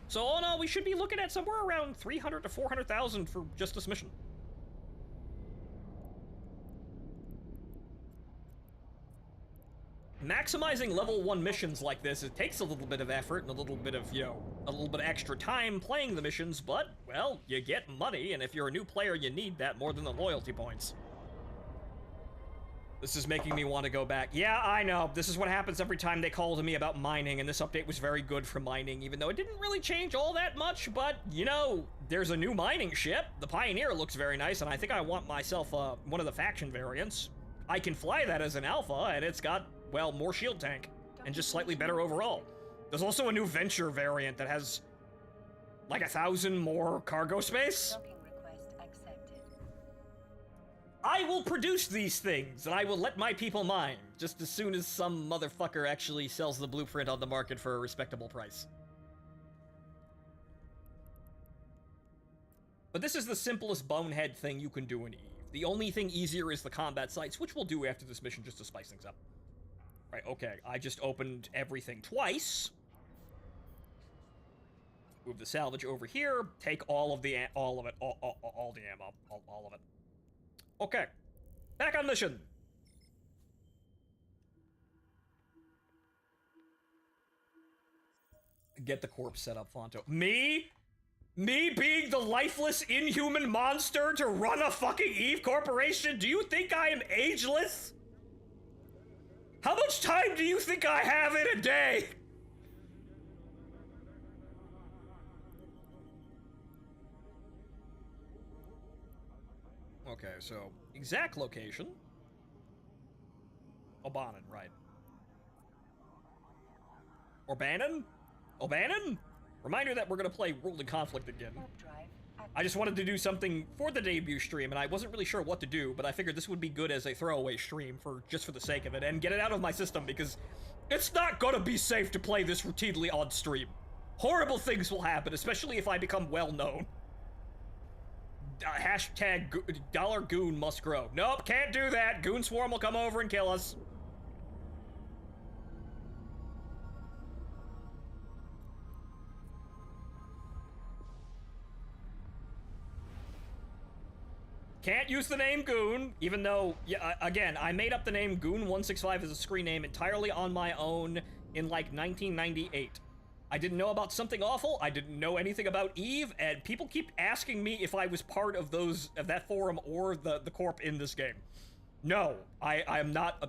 So all in all, we should be looking at somewhere around 300 to 400,000 for just this mission. Maximizing level 1 missions like this, it takes a little bit of effort and a little bit of, you know, a little bit of extra time playing the missions, but, well, you get money, and if you're a new player, you need that more than the loyalty points. This is making me want to go back. Yeah, I know. This is what happens every time they call to me about mining, and this update was very good for mining, even though it didn't really change all that much, but, you know, there's a new mining ship. The Pioneer looks very nice, and I think I want myself one of the faction variants. I can fly that as an alpha, and it's got, well, more shield tank, and just slightly better overall. There's also a new Venture variant that has, like, 1,000 more cargo space. Docking request accepted. I will produce these things, and I will let my people mine, just as soon as some motherfucker actually sells the blueprint on the market for a respectable price. But this is the simplest bonehead thing you can do in Eve. The only thing easier is the combat sites, which we'll do after this mission just to spice things up. Right, okay, I just opened everything twice. Move the salvage over here, take all of the, all the ammo, all of it. Okay, back on mission. Get the corpse set up, Fonto. Me? Me being the lifeless, inhuman monster to run a fucking Eve Corporation? Do you think I am ageless? How much time do you think I have in a day? Okay, so exact location. Obanon, right. Orbanon? Obanon? Reminder that we're gonna play World in Conflict again. I just wanted to do something for the debut stream, and I wasn't really sure what to do, but I figured this would be good as a throwaway stream for just for the sake of it, and get it out of my system, because it's not gonna be safe to play this routinely on stream. Horrible things will happen, especially if I become well-known. Hashtag $goon must grow. Nope, can't do that. Goon Swarm will come over and kill us. Can't use the name Goon, even though, yeah, again, I made up the name Goon165 as a screen name entirely on my own in, like, 1998. I didn't know about Something Awful, I didn't know anything about Eve, and people keep asking me if I was part of that forum or the corp in this game. No, I am not,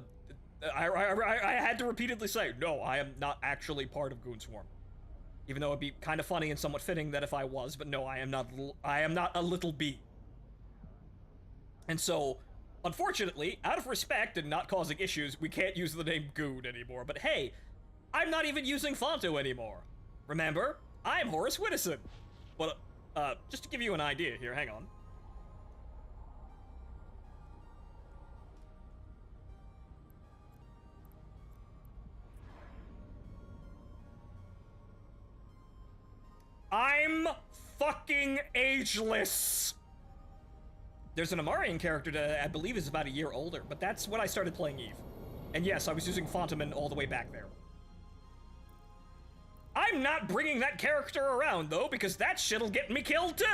I had to repeatedly say, no, I am not actually part of Goon Swarm. Even though it'd be kind of funny and somewhat fitting that if I was, but no, I am not a little bee. And so, unfortunately, out of respect and not causing issues, we can't use the name Goon anymore. But hey, I'm not even using Fonto anymore. Remember, I'm Horace Widdison. But, just to give you an idea here, hang on. I'm fucking ageless. There's an Amarian character that I believe is about a year older, but that's when I started playing Eve. And yes, I was using Fontaman all the way back there. I'm not bringing that character around, though, because that shit'll get me killed, too!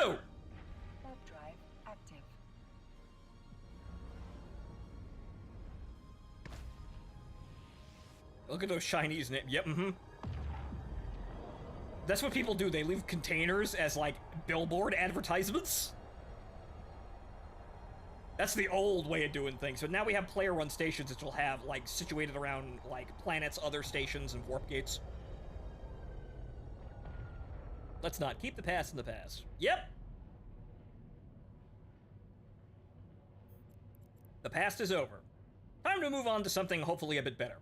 Warp drive active. Look at those Chinese names. Yep, That's what people do. They leave containers as, like, billboard advertisements. That's the old way of doing things. So now we have player-run stations which will have, like, situated around, like, planets, other stations, and warp gates. Let's not. Keep the past in the past. Yep! The past is over. Time to move on to something hopefully a bit better.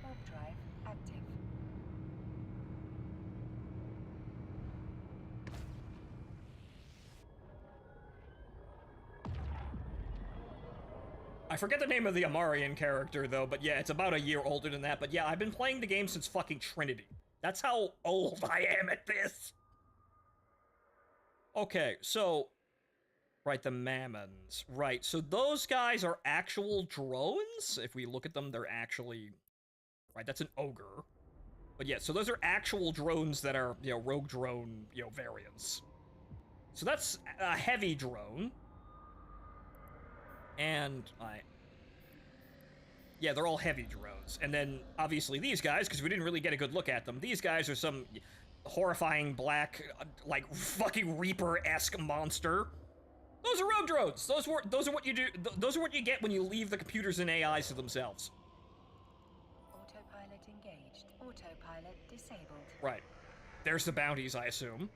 Warp drive active. I forget the name of the Amarian character, though, but yeah, it's about a year older than that. But yeah, I've been playing the game since fucking Trinity. That's how old I am at this. Okay, so... Right, the Mammons. Right, so those guys are actual drones? If we look at them, they're actually... Right, that's an ogre. But yeah, so those are actual drones that are, you know, rogue drone, you know, variants. So that's a heavy drone. And yeah, they're all heavy drones. And then, obviously, these guys, because we didn't really get a good look at them, these guys are some horrifying black, like, fucking Reaper-esque monster. Those are rogue drones! Those are what you do, those are what you get when you leave the computers and AIs to themselves. Autopilot engaged. Autopilot disabled. Right. There's the bounties, I assume.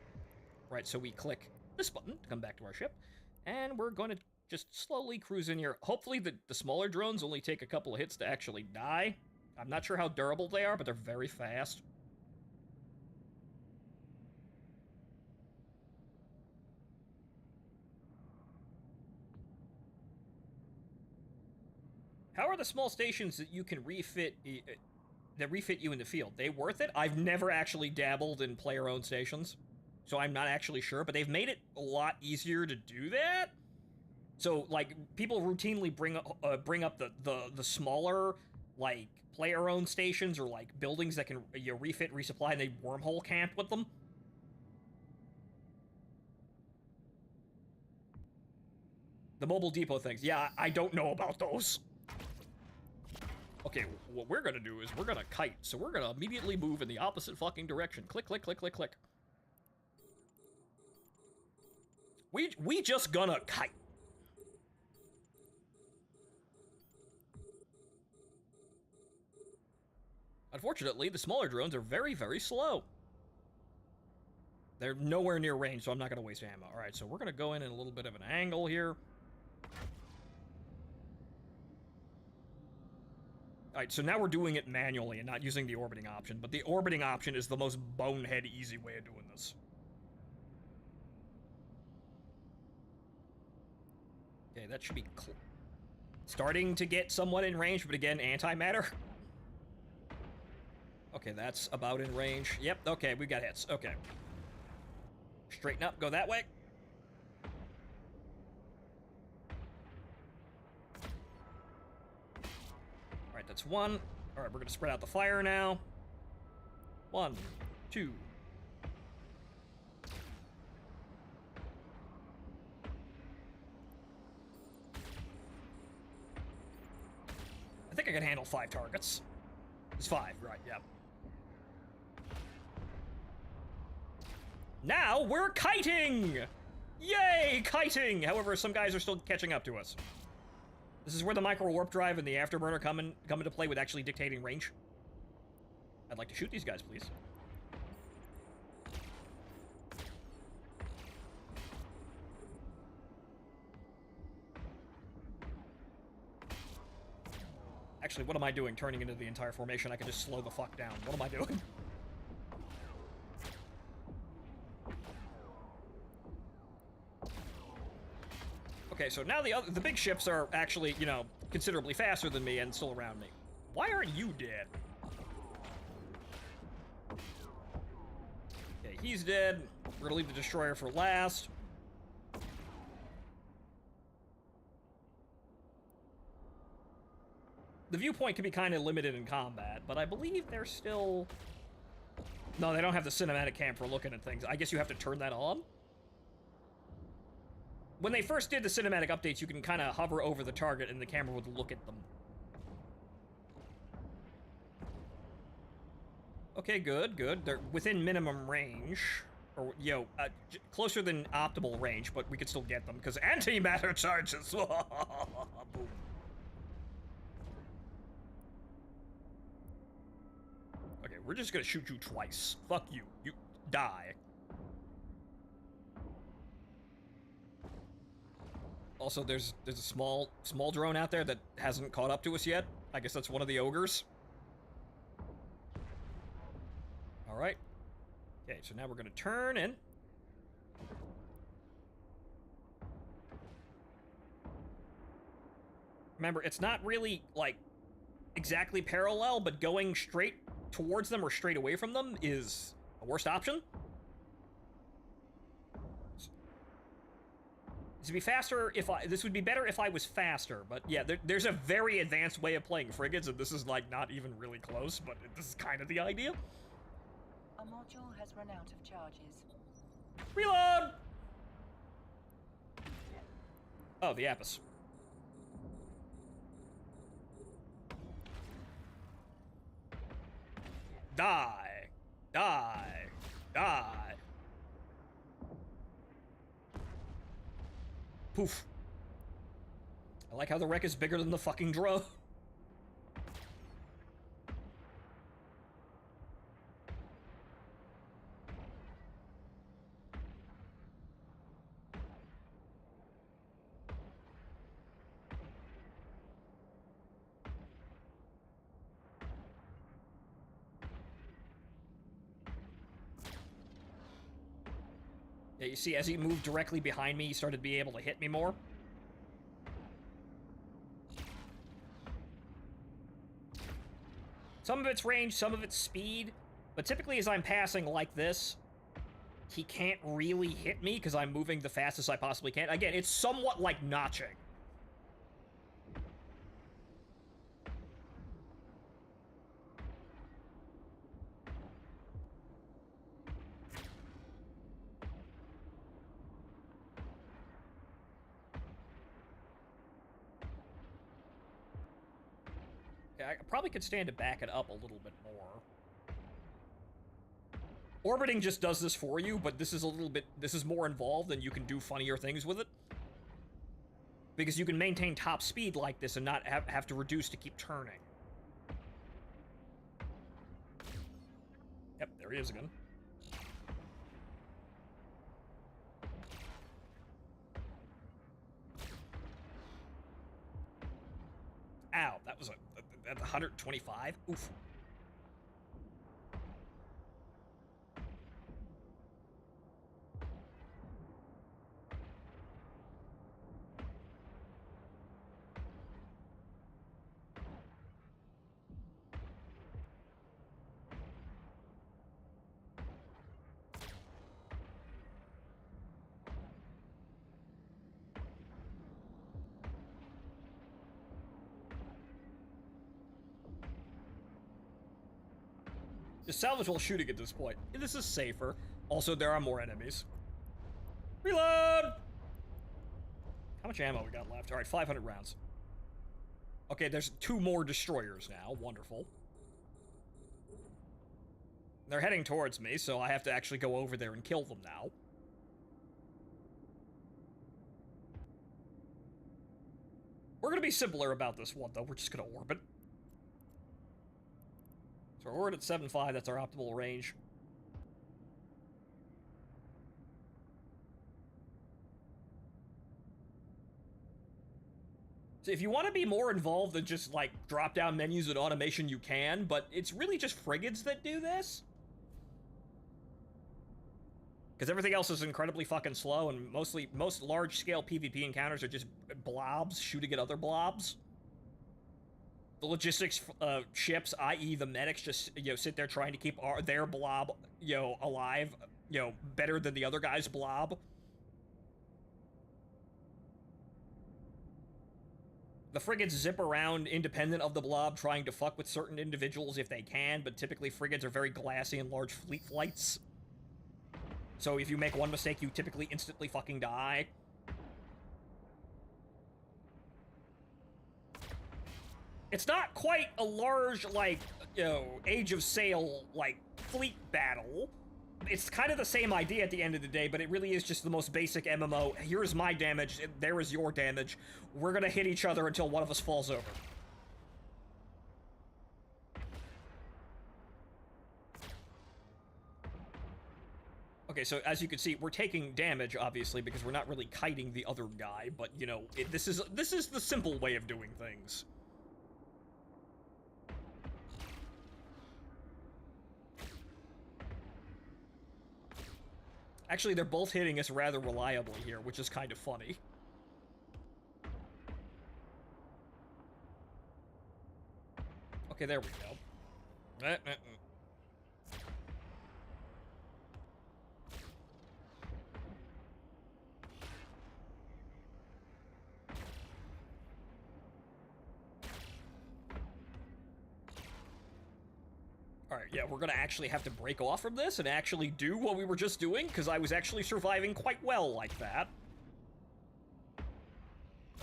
Right, so we click this button to come back to our ship, and we're going to just slowly cruise in here. Hopefully the smaller drones only take a couple of hits to actually die. I'm not sure how durable they are, but they're very fast. How are the small stations that you can refit you in the field? They worth it? I've never actually dabbled in player-owned stations, so I'm not actually sure, but they've made it a lot easier to do that. So, like, people routinely bring up the smaller, like, player-owned stations or, like, buildings that can refit, resupply, and they wormhole camp with them. The mobile depot things. Yeah, I don't know about those. Okay, what we're gonna do is we're gonna kite, so we're gonna immediately move in the opposite fucking direction. Click, click, click, click, click. We just gonna kite. Unfortunately, the smaller drones are very, very slow. They're nowhere near range, so I'm not gonna waste ammo. Alright, so we're gonna go in a little bit of an angle here. Alright, so now we're doing it manually and not using the orbiting option, but the orbiting option is the most bonehead easy way of doing this. Okay, that should be starting to get somewhat in range, but again, antimatter. Okay, that's about in range. Yep, okay, we got hits. Okay. Straighten up, go that way. Alright, that's one. Alright, we're gonna spread out the fire now. 1, 2. I think I can handle 5 targets. It's 5, right, yeah. Now we're kiting! Yay, kiting! However, some guys are still catching up to us. This is where the micro warp drive and the afterburner come into play with actually dictating range. I'd like to shoot these guys, please. Actually, what am I doing turning into the entire formation? I can just slow the fuck down. What am I doing? Okay, so now the big ships are actually, you know, considerably faster than me and still around me. Why aren't you dead? Okay, he's dead. We're gonna leave the destroyer for last. The viewpoint can be kind of limited in combat, but I believe they're still... No, they don't have the cinematic cam for looking at things. I guess you have to turn that on? When they first did the cinematic updates, you can kind of hover over the target and the camera would look at them. Okay, good, good. They're within minimum range. Or, closer than optimal range, but we could still get them, because antimatter charges! Boom. Okay, we're just gonna shoot you twice. Fuck you. You die. Also, there's a small drone out there that hasn't caught up to us yet. I guess that's one of the ogres. Alright. Okay, so now we're gonna turn in. Remember, it's not really, like, exactly parallel, but going straight towards them or straight away from them is the worst option. This would be faster if this would be better if I was faster, but yeah, there's a very advanced way of playing frigates, and this is, like, not even really close, but this is kind of the idea. A module has run out of charges. Reload! Oh, the Apis. Die! Die! Die! Poof. I like how the wreck is bigger than the fucking drone. Yeah, you see, as he moved directly behind me, he started to be able to hit me more. Some of it's range, some of it's speed, but typically as I'm passing like this, he can't really hit me because I'm moving the fastest I possibly can. Again, it's somewhat like notching. I probably could stand to back it up a little bit more. Orbiting just does this for you, but this is more involved and you can do funnier things with it. Because you can maintain top speed like this and not have to reduce to keep turning. Yep, there he is again. Ow, that was at 125? Oof. The salvage while shooting at this point. This is safer. Also, there are more enemies. Reload! How much ammo we got left? Alright, 500 rounds. Okay, there's 2 more destroyers now. Wonderful. They're heading towards me, so I have to actually go over there and kill them now. We're gonna be simpler about this one, though. We're just gonna orbit. So we're at 7.5, that's our optimal range. So if you want to be more involved than just, like, drop-down menus and automation, you can, but it's really just frigates that do this. Because everything else is incredibly fucking slow, and most large-scale PvP encounters are just blobs shooting at other blobs. The logistics ships, i.e. the medics, just, sit there trying to keep their blob, alive, better than the other guy's blob. The frigates zip around independent of the blob, trying to fuck with certain individuals if they can, but typically frigates are very glassy in large fleet flights. So if you make one mistake, you typically instantly fucking die. It's not quite a large, like, Age of Sail, like, fleet battle. It's kind of the same idea at the end of the day, but it really is just the most basic MMO. Here's my damage, there is your damage. We're gonna hit each other until one of us falls over. Okay, so as you can see, we're taking damage, obviously, because we're not really kiting the other guy, but, this is the simple way of doing things. Actually, they're both hitting us rather reliably here, which is kind of funny. Okay, there we go. Alright, yeah, we're gonna actually have to break off from this and actually do what we were just doing, because I was actually surviving quite well like that.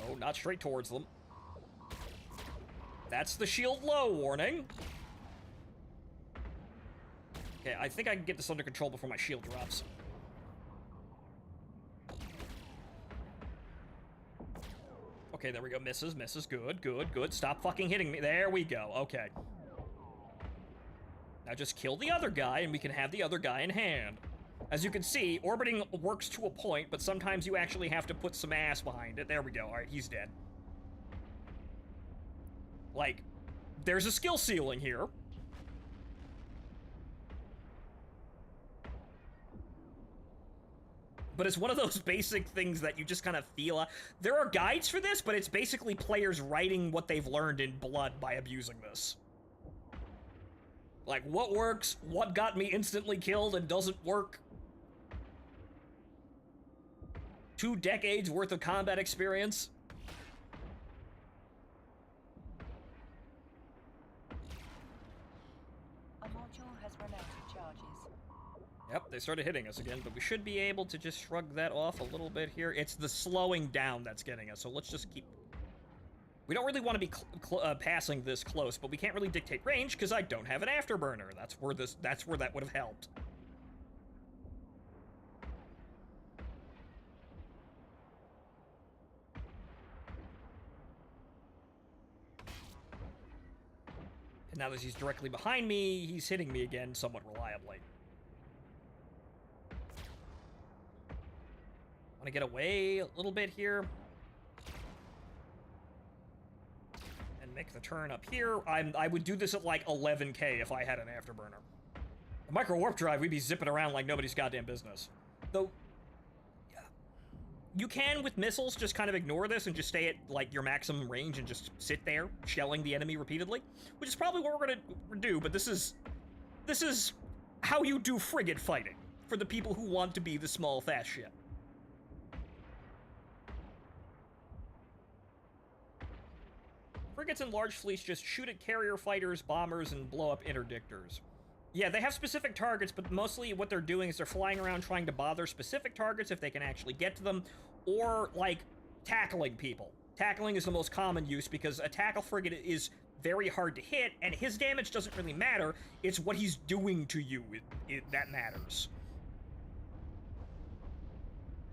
Oh, not straight towards them. That's the shield low warning. Okay, I think I can get this under control before my shield drops. Okay, there we go. Misses. Good, good, good. Stop fucking hitting me. There we go. Okay. Now just kill the other guy, and we can have the other guy in hand. As you can see, orbiting works to a point, but sometimes you actually have to put some ass behind it. There we go. All right, he's dead. Like, there's a skill ceiling here. But it's one of those basic things that you just kind of feel. There are guides for this, but it's basically players writing what they've learned in blood by abusing this. Like, what works, what got me instantly killed and doesn't work. 2 decades worth of combat experience. A module has run out of charges. Yep, they started hitting us again, but we should be able to just shrug that off a little bit here. It's the slowing down that's getting us, so let's just keep... We don't really want to be passing this close, but we can't really dictate range because I don't have an afterburner. That's where that would have helped. And now that he's directly behind me, he's hitting me again somewhat reliably. Want to get away a little bit here. Make the turn up here. I would do this at like 11k if I had an afterburner. A micro warp drive, we'd be zipping around like nobody's goddamn business. Though, yeah, you can with missiles just kind of ignore this and just stay at like your maximum range and just sit there shelling the enemy repeatedly, which is probably what we're gonna do. But this is how you do frigate fighting for the people who want to be the small fast ship. Frigates and large fleets just shoot at carrier fighters, bombers, and blow up interdictors. Yeah, they have specific targets, but mostly what they're doing is they're flying around trying to bother specific targets if they can actually get to them, or, like, tackling people. Tackling is the most common use because a tackle frigate is very hard to hit, and his damage doesn't really matter. It's what he's doing to you that matters.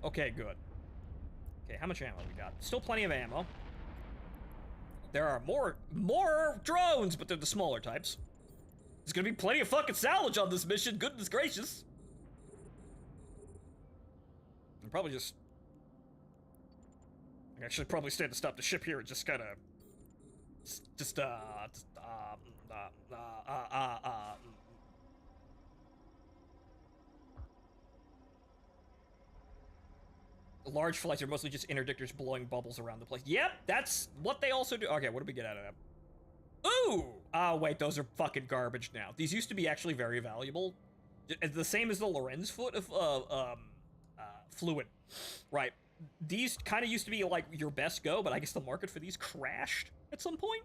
Okay, good. Okay, how much ammo we got? Still plenty of ammo. There are more drones, but they're the smaller types. There's gonna be plenty of fucking salvage on this mission, goodness gracious. I'm probably just... I should probably stay to stop the ship here and just kinda... Large flights are mostly just interdictors blowing bubbles around the place. Yep, that's what they also do. Okay, what did we get out of that? Ooh! Oh, wait, those are fucking garbage now. These used to be actually very valuable. The same as the Lorenz foot of fluid. Right. These kind of used to be, like, your best go, but I guess the market for these crashed at some point?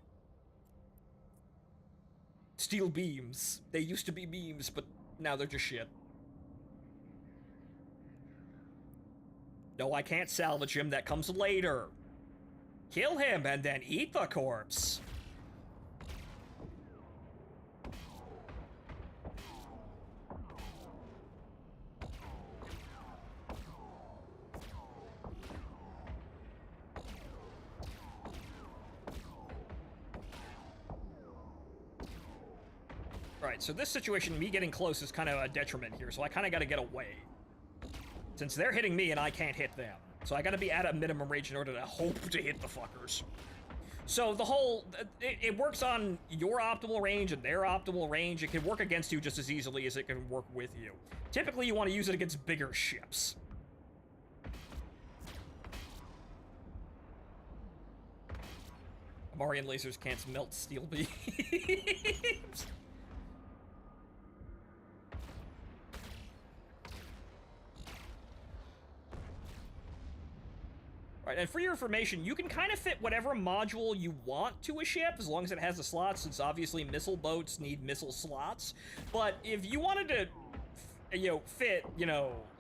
Steel beams. They used to be beams, but now they're just shit. No, I can't salvage him. That comes later. Kill him and then eat the corpse. Alright, so this situation, me getting close is kind of a detriment here, so I kind of got to get away. Since they're hitting me and I can't hit them. So I gotta be at a minimum range in order to hope to hit the fuckers. So the whole... It works on your optimal range and their optimal range. It can work against you just as easily as it can work with you. Typically, you want to use it against bigger ships. Marian lasers can't melt steel beams. Right, and for your information, you can kind of fit whatever module you want to a ship, as long as it has the slots, since obviously missile boats need missile slots. But if you wanted to, fit,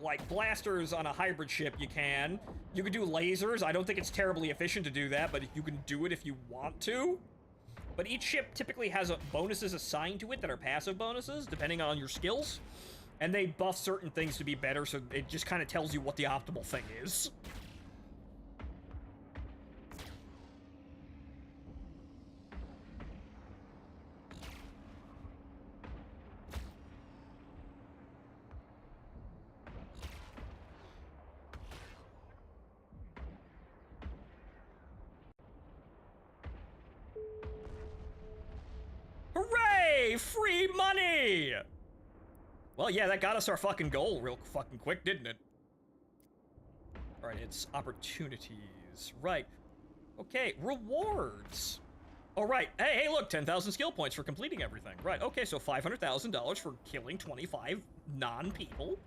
like blasters on a hybrid ship, you can. You could do lasers. I don't think it's terribly efficient to do that, but you can do it if you want to. But each ship typically has bonuses assigned to it that are passive bonuses, depending on your skills. And they buff certain things to be better, so it just kind of tells you what the optimal thing is. Hooray! Free money! Well, yeah, that got us our fucking goal real fucking quick, didn't it? Alright, it's opportunities. Right. Okay, rewards. Oh, right. Hey, look, 10,000 skill points for completing everything. Right, okay, so $500,000 for killing 25 non-people.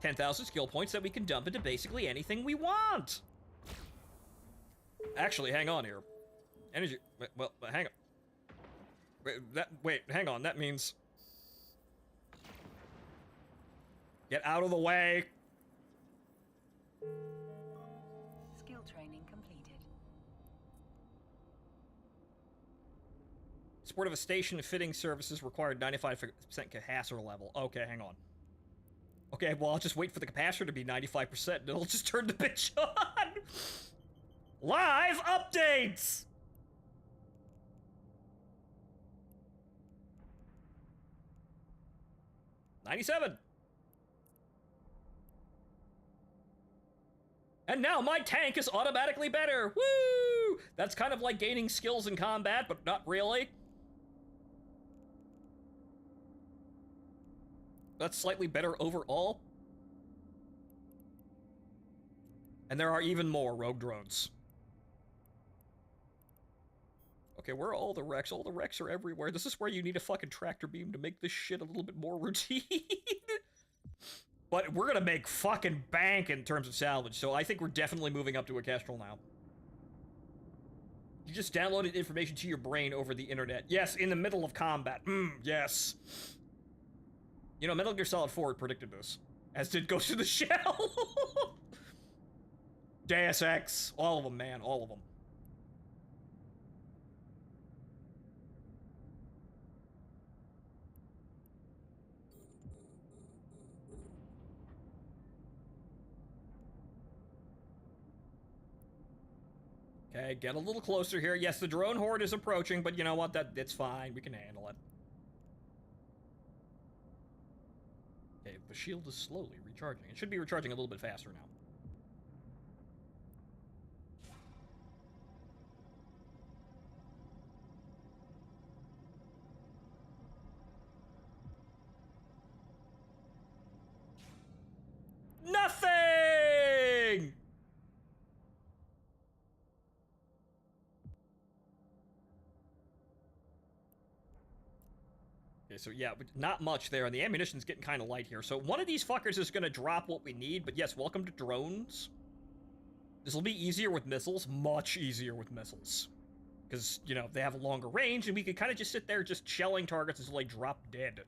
10,000 skill points that we can dump into basically anything we want. Actually, hang on here. Energy... Well, hang on. Wait, hang on, that means... Get out of the way! Skill training completed. Support of a station fitting services required 95% capacitor level. Okay, hang on. Okay, well, I'll just wait for the capacitor to be 95% and it'll just turn the bitch on! Live updates! $97. And now my tank is automatically better. Woo! That's kind of like gaining skills in combat, but not really. That's slightly better overall. And there are even more rogue drones. Okay, where are all the wrecks? All the wrecks are everywhere. This is where you need a fucking tractor beam to make this shit a little bit more routine. But we're gonna make fucking bank in terms of salvage, so I think we're definitely moving up to a Kestrel now. You just downloaded information to your brain over the internet. Yes, in the middle of combat. Yes. You know, Metal Gear Solid 4 predicted this. As did Ghost in the Shell. Deus Ex. All of them, man. All of them. Okay, get a little closer here. Yes, the drone horde is approaching, but you know what? It's fine. We can handle it. Okay, the shield is slowly recharging. It should be recharging a little bit faster now. Nothing! Okay, so yeah, not much there, and the ammunition's getting kind of light here. So one of these fuckers is going to drop what we need, but yes, welcome to drones. This will be easier with missiles, much easier with missiles. Because, you know, they have a longer range, and we could kind of just sit there just shelling targets until they drop dead.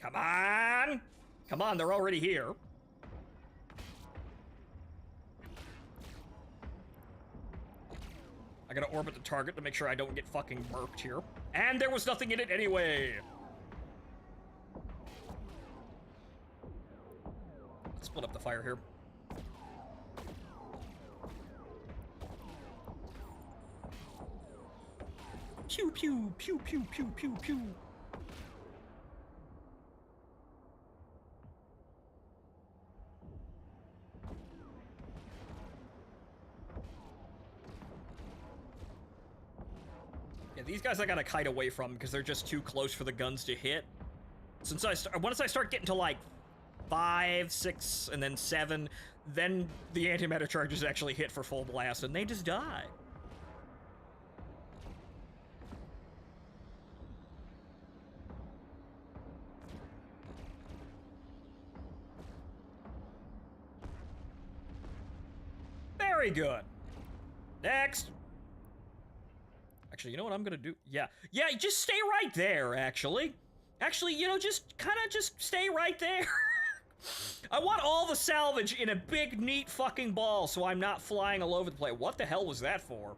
Come on! Come on, they're already here. I gotta orbit the target to make sure I don't get fucking murked here. And there was nothing in it anyway! Split up the fire here. Pew pew, pew pew pew pew pew. Yeah, these guys I gotta kite away from because they're just too close for the guns to hit. Once I start getting to like 5, 6, and then 7, then the antimatter charges actually hit for full blast, and they just die. Very good. Next. Actually, you know what I'm gonna do? Yeah, just stay right there, actually. Actually, you know, just stay right there. I want all the salvage in a big, neat fucking ball so I'm not flying all over the place. What the hell was that for?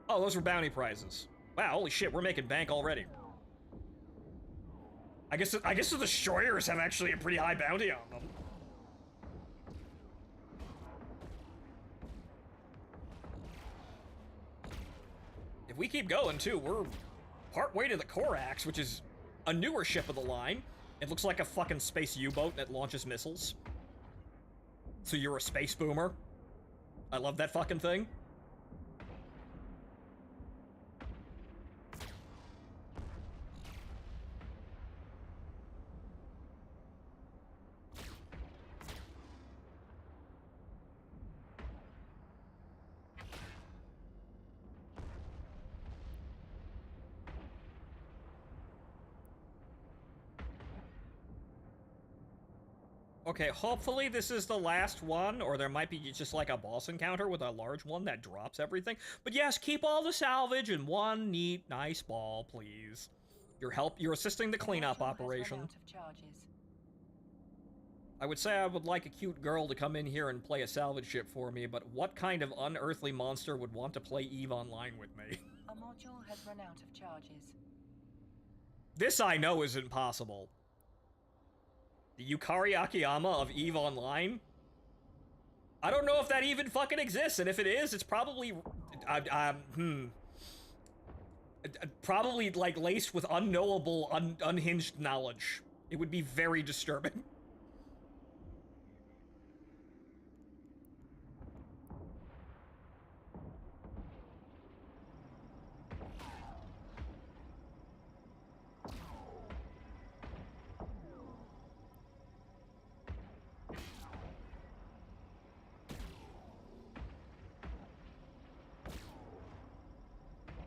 Oh, those were bounty prizes. Wow, holy shit, we're making bank already. I guess the destroyers have actually a pretty high bounty on them. If we keep going, too, we're part way to the Korax, which is a newer ship of the line. It looks like a fucking space U-boat that launches missiles. So you're a space boomer. I love that fucking thing. Okay, hopefully this is the last one, or there might be just like a boss encounter with a large one that drops everything. But yes, keep all the salvage in one neat, nice ball, please. You're assisting the cleanup operation. I would say I would like a cute girl to come in here and play a salvage ship for me, but what kind of unearthly monster would want to play EVE Online with me? A module has run out of charges. This I know isn't possible. The Yukari Akiyama of EVE Online? I don't know if that even fucking exists, and if it is, it's probably... probably, like, laced with unknowable, unhinged knowledge. It would be very disturbing.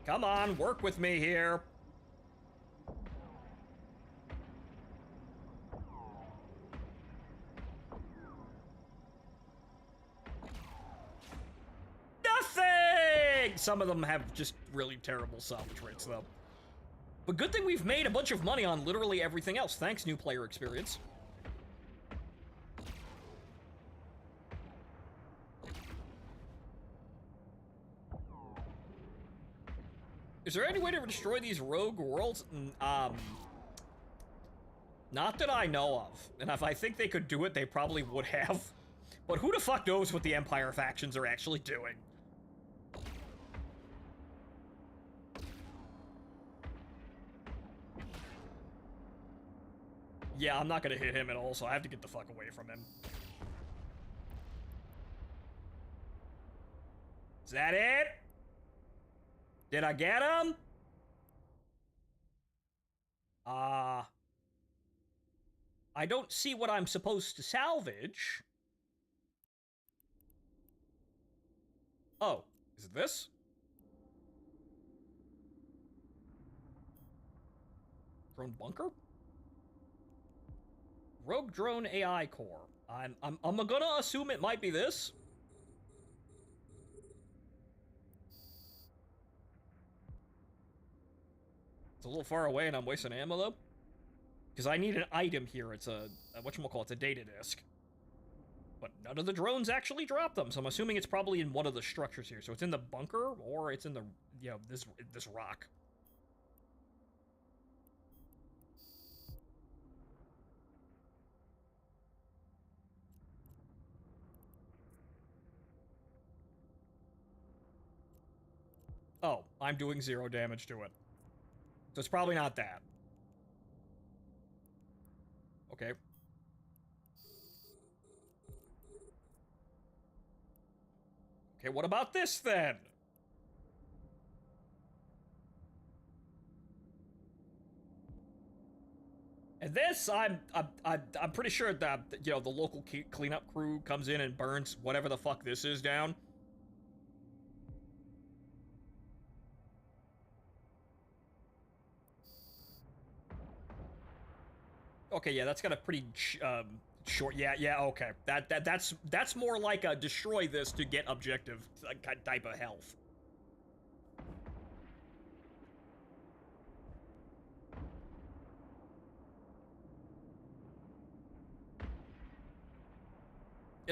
Come on, work with me here. Nothing! Some of them have just really terrible salvage rates, though. But good thing we've made a bunch of money on literally everything else. Thanks, new player experience. Is there any way to destroy these rogue worlds? Not that I know of. And if I think they could do it, they probably would have. But who the fuck knows what the Empire factions are actually doing? Yeah, I'm not gonna hit him at all, so I have to get the fuck away from him. Is that it? Did I get him? I don't see what I'm supposed to salvage. Oh, is it this? Drone bunker? Rogue drone AI core. I'm gonna assume it might be this. It's a little far away and I'm wasting ammo, though. Because I need an item here. It's a whatchamacallit, it's a data disk. But none of the drones actually drop them, so I'm assuming it's probably in one of the structures here. So it's in the bunker, or it's in the, you know, this rock. Oh, I'm doing 0 damage to it. So it's probably not that. Okay. Okay, what about this then? And this, I'm pretty sure that, you know, the local cleanup crew comes in and burns whatever the fuck this is down. Okay, yeah, that's got a pretty short. Yeah, okay. That's more like a destroy this to get objective type of health.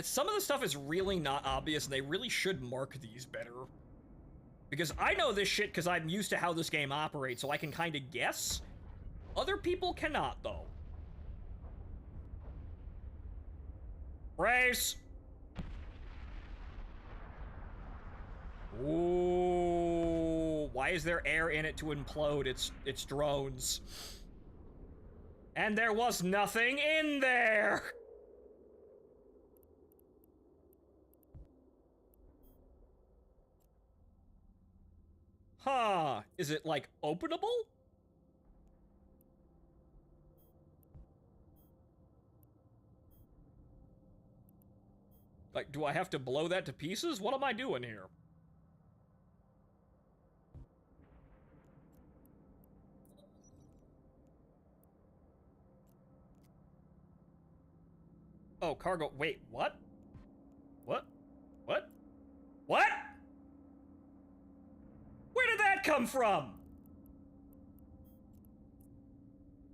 Some of the stuff is really not obvious, and they really should mark these better. Because I know this shit because I'm used to how this game operates, so I can kind of guess. Other people cannot, though. Brace! Ooh, why is there air in it to implode? It's drones. And there was nothing in there! Huh, is it, like, openable? Like, do I have to blow that to pieces? What am I doing here? Oh, cargo, wait, what? What? What? What? Where did that come from?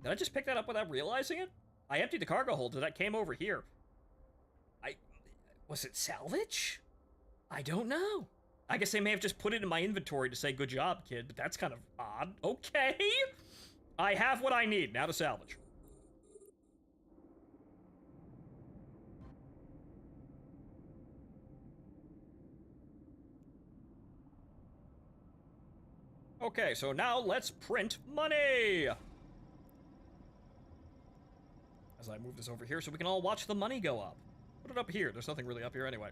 Did I just pick that up without realizing it? I emptied the cargo hold, so that came over here. Was it salvage? I don't know. I guess they may have just put it in my inventory to say good job, kid, but that's kind of odd. Okay. I have what I need, now to salvage. Okay, so now let's print money! As I move this over here so we can all watch the money go up. Put it up here. There's nothing really up here anyway.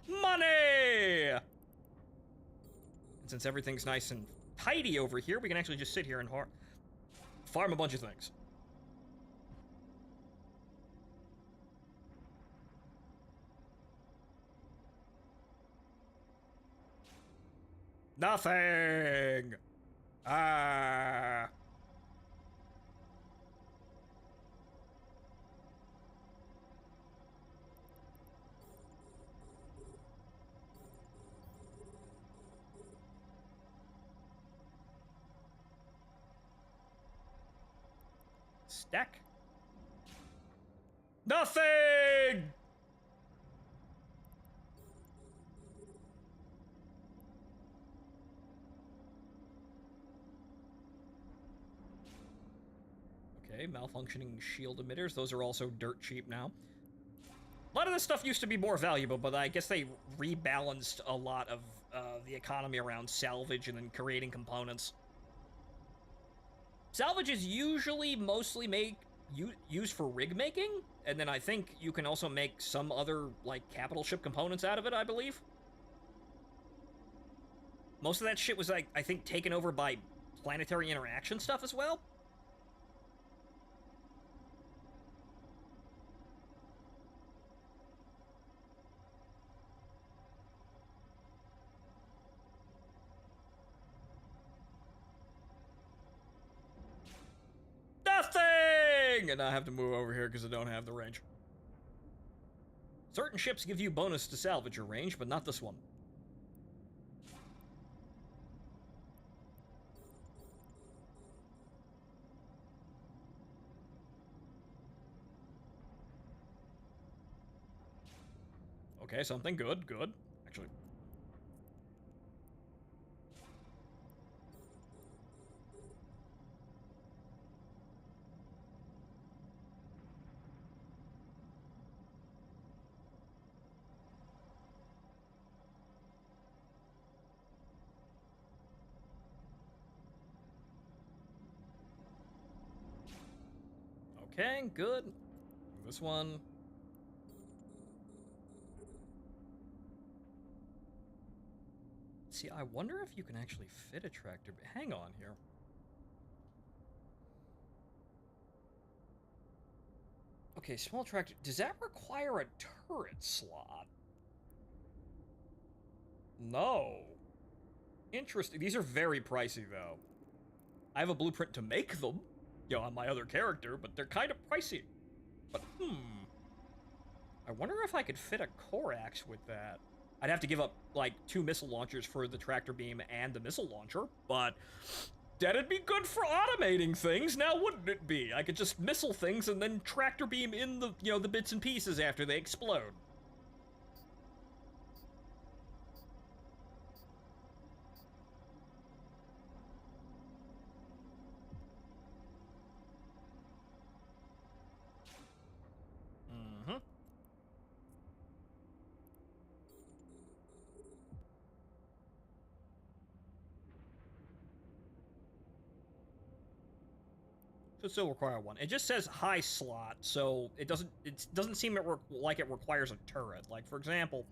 Money! And since everything's nice and tidy over here, we can actually just sit here and farm a bunch of things. Nothing! Ah. Stack. Nothing! Okay, malfunctioning shield emitters. Those are also dirt cheap now. A lot of this stuff used to be more valuable, but I guess they rebalanced a lot of the economy around salvage and then creating components. Salvage is usually mostly used for rig making, and then I think you can also make some other, like, capital ship components out of it, I believe. Most of that shit was, like, I think, taken over by planetary interaction stuff as well. Nothing! And I have to move over here because I don't have the range. Certain ships give you bonus to salvage your range, but not this one. Okay, something good, good. Actually. Okay, good. This one. See, I wonder if you can actually fit a tractor. Hang on here. Okay, small tractor. Does that require a turret slot? No. Interesting. These are very pricey, though. I have a blueprint to make them, you know, on my other character, but they're kind of pricey. But, I wonder if I could fit a Corax with that. I'd have to give up, like, 2 missile launchers for the tractor beam and the missile launcher, but that'd be good for automating things, now wouldn't it be? I could just missile things and then tractor beam in the, you know, the bits and pieces after they explode. Should still require one. It just says high slot, so it doesn't seem like it requires a turret. Like, for example,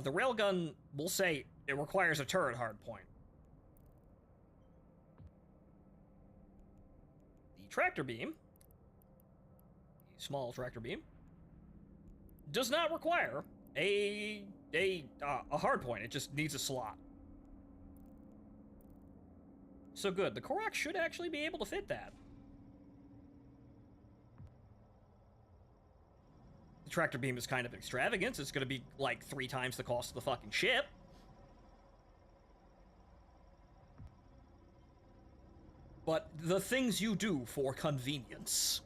the railgun will say it requires a turret hardpoint. The tractor beam, the small tractor beam, does not require a hardpoint. It just needs a slot. So good. The Korak should actually be able to fit that. The tractor beam is kind of extravagant. It's going to be like 3 times the cost of the fucking ship. But the things you do for convenience.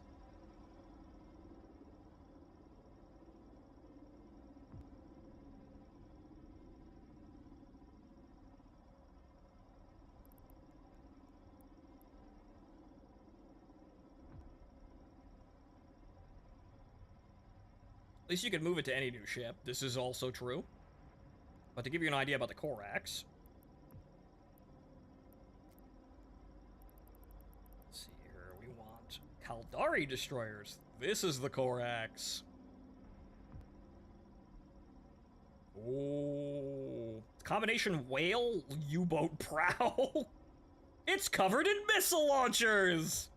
At least you can move it to any new ship. This is also true. But to give you an idea about the Koraks. Let's see here. We want Caldari destroyers. This is the Koraks. Oh. Combination whale U-boat prow. It's covered in missile launchers.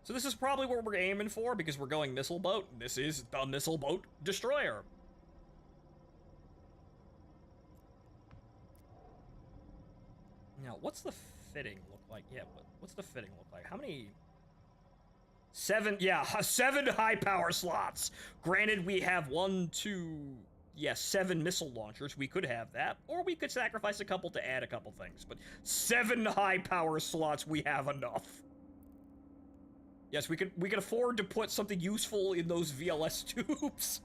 So this is probably what we're aiming for, because we're going missile boat. This is the missile boat destroyer. Now, what's the fitting look like? Yeah, what's the fitting look like? How many? 7, yeah, 7 high power slots. Granted, we have 7 missile launchers. We could have that, or we could sacrifice a couple to add a couple things. But 7 high power slots, we have enough. Yes, we could afford to put something useful in those VLS tubes.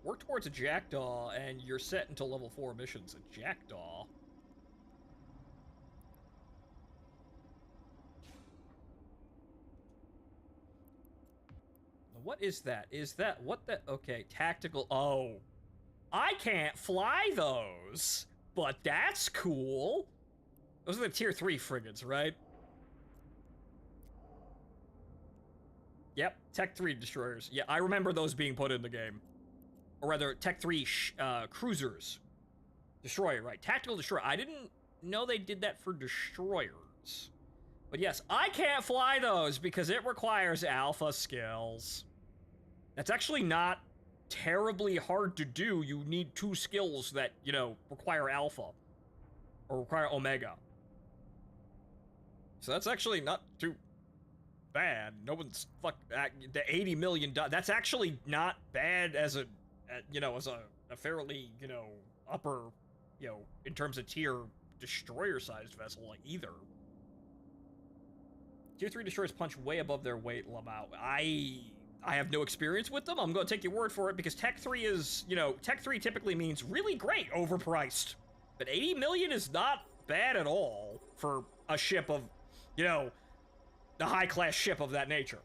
Work towards a Jackdaw, and you're set until level 4 missions. A Jackdaw? What is that? Is that what the? Okay, tactical. Oh, I can't fly those, but that's cool. Those are the tier 3 frigates, right? Yep, Tech 3 destroyers. Yeah, I remember those being put in the game. Or rather, Tech 3 cruisers. Destroyer, right? Tactical destroyer. I didn't know they did that for destroyers. But yes, I can't fly those because it requires alpha skills. That's actually not terribly hard to do. You need 2 skills that, you know, require alpha. Or require omega. So that's actually not too bad. No one's the 80 million. That's actually not bad as a, you know, as a fairly, you know, upper, you know, in terms of tier destroyer-sized vessel, like, either. Tier 3 destroyers punch way above their weight, Lamau. I have no experience with them. I'm going to take your word for it, because Tech 3 is, you know, Tech 3 typically means really great, overpriced. But 80 million is not bad at all for a ship of, you know, a high-class ship of that nature.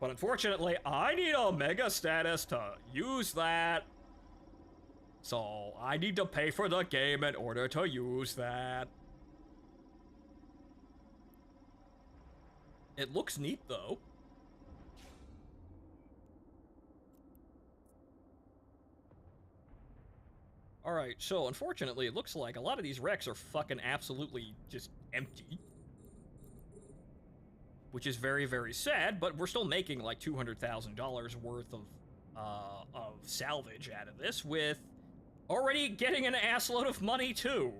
But unfortunately, I need Omega status to use that. So I need to pay for the game in order to use that. It looks neat, though. Alright, so unfortunately, it looks like a lot of these wrecks are fucking absolutely just empty. Which is very, very sad, but we're still making like $200,000 worth of salvage out of this, with already getting an assload of money, too.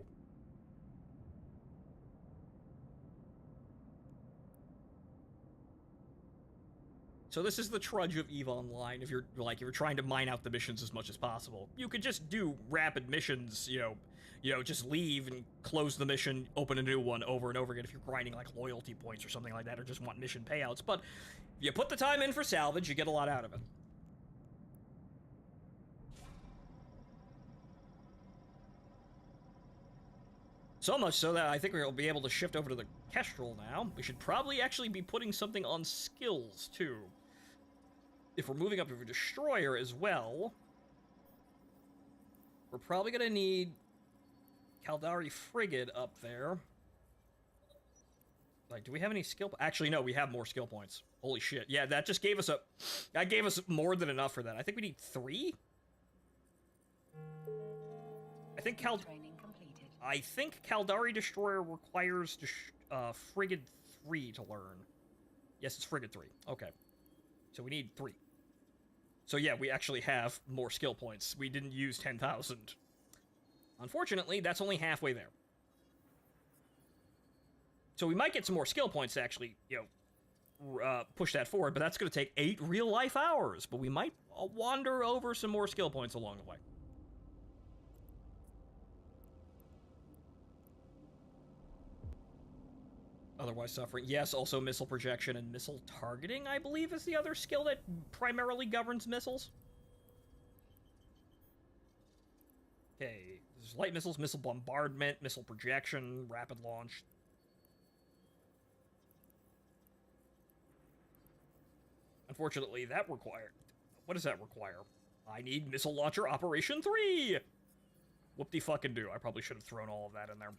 So this is the trudge of EVE Online. If you're trying to mine out the missions as much as possible, you could just do rapid missions. You know, just leave and close the mission, open a new one over and over again. If you're grinding like loyalty points or something like that, or just want mission payouts, but if you put the time in for salvage, you get a lot out of it. So much so that I think we'll be able to shift over to the Kestrel now. We should probably actually be putting something on skills too. If we're moving up to a destroyer as well, we're probably gonna need Caldari frigate up there. Like, do we have any skill? Actually, no, we have more skill points. Holy shit! Yeah, that just gave us that gave us more than enough for that. I think we need 3. I think Caldari destroyer requires frigate 3 to learn. Yes, it's frigate 3. Okay, so we need 3. So yeah, we actually have more skill points. We didn't use 10,000. Unfortunately, that's only halfway there. So we might get some more skill points to actually, push that forward, but that's going to take 8 real-life hours. But we might wander over some more skill points along the way. Otherwise suffering. Yes, also missile projection and missile targeting, I believe, is the other skill that primarily governs missiles. Okay, there's light missiles, missile bombardment, missile projection, rapid launch. Unfortunately, that required... What does that require? I need missile launcher operation 3! Whoop-de-fucking-do. I probably should have thrown all of that in there.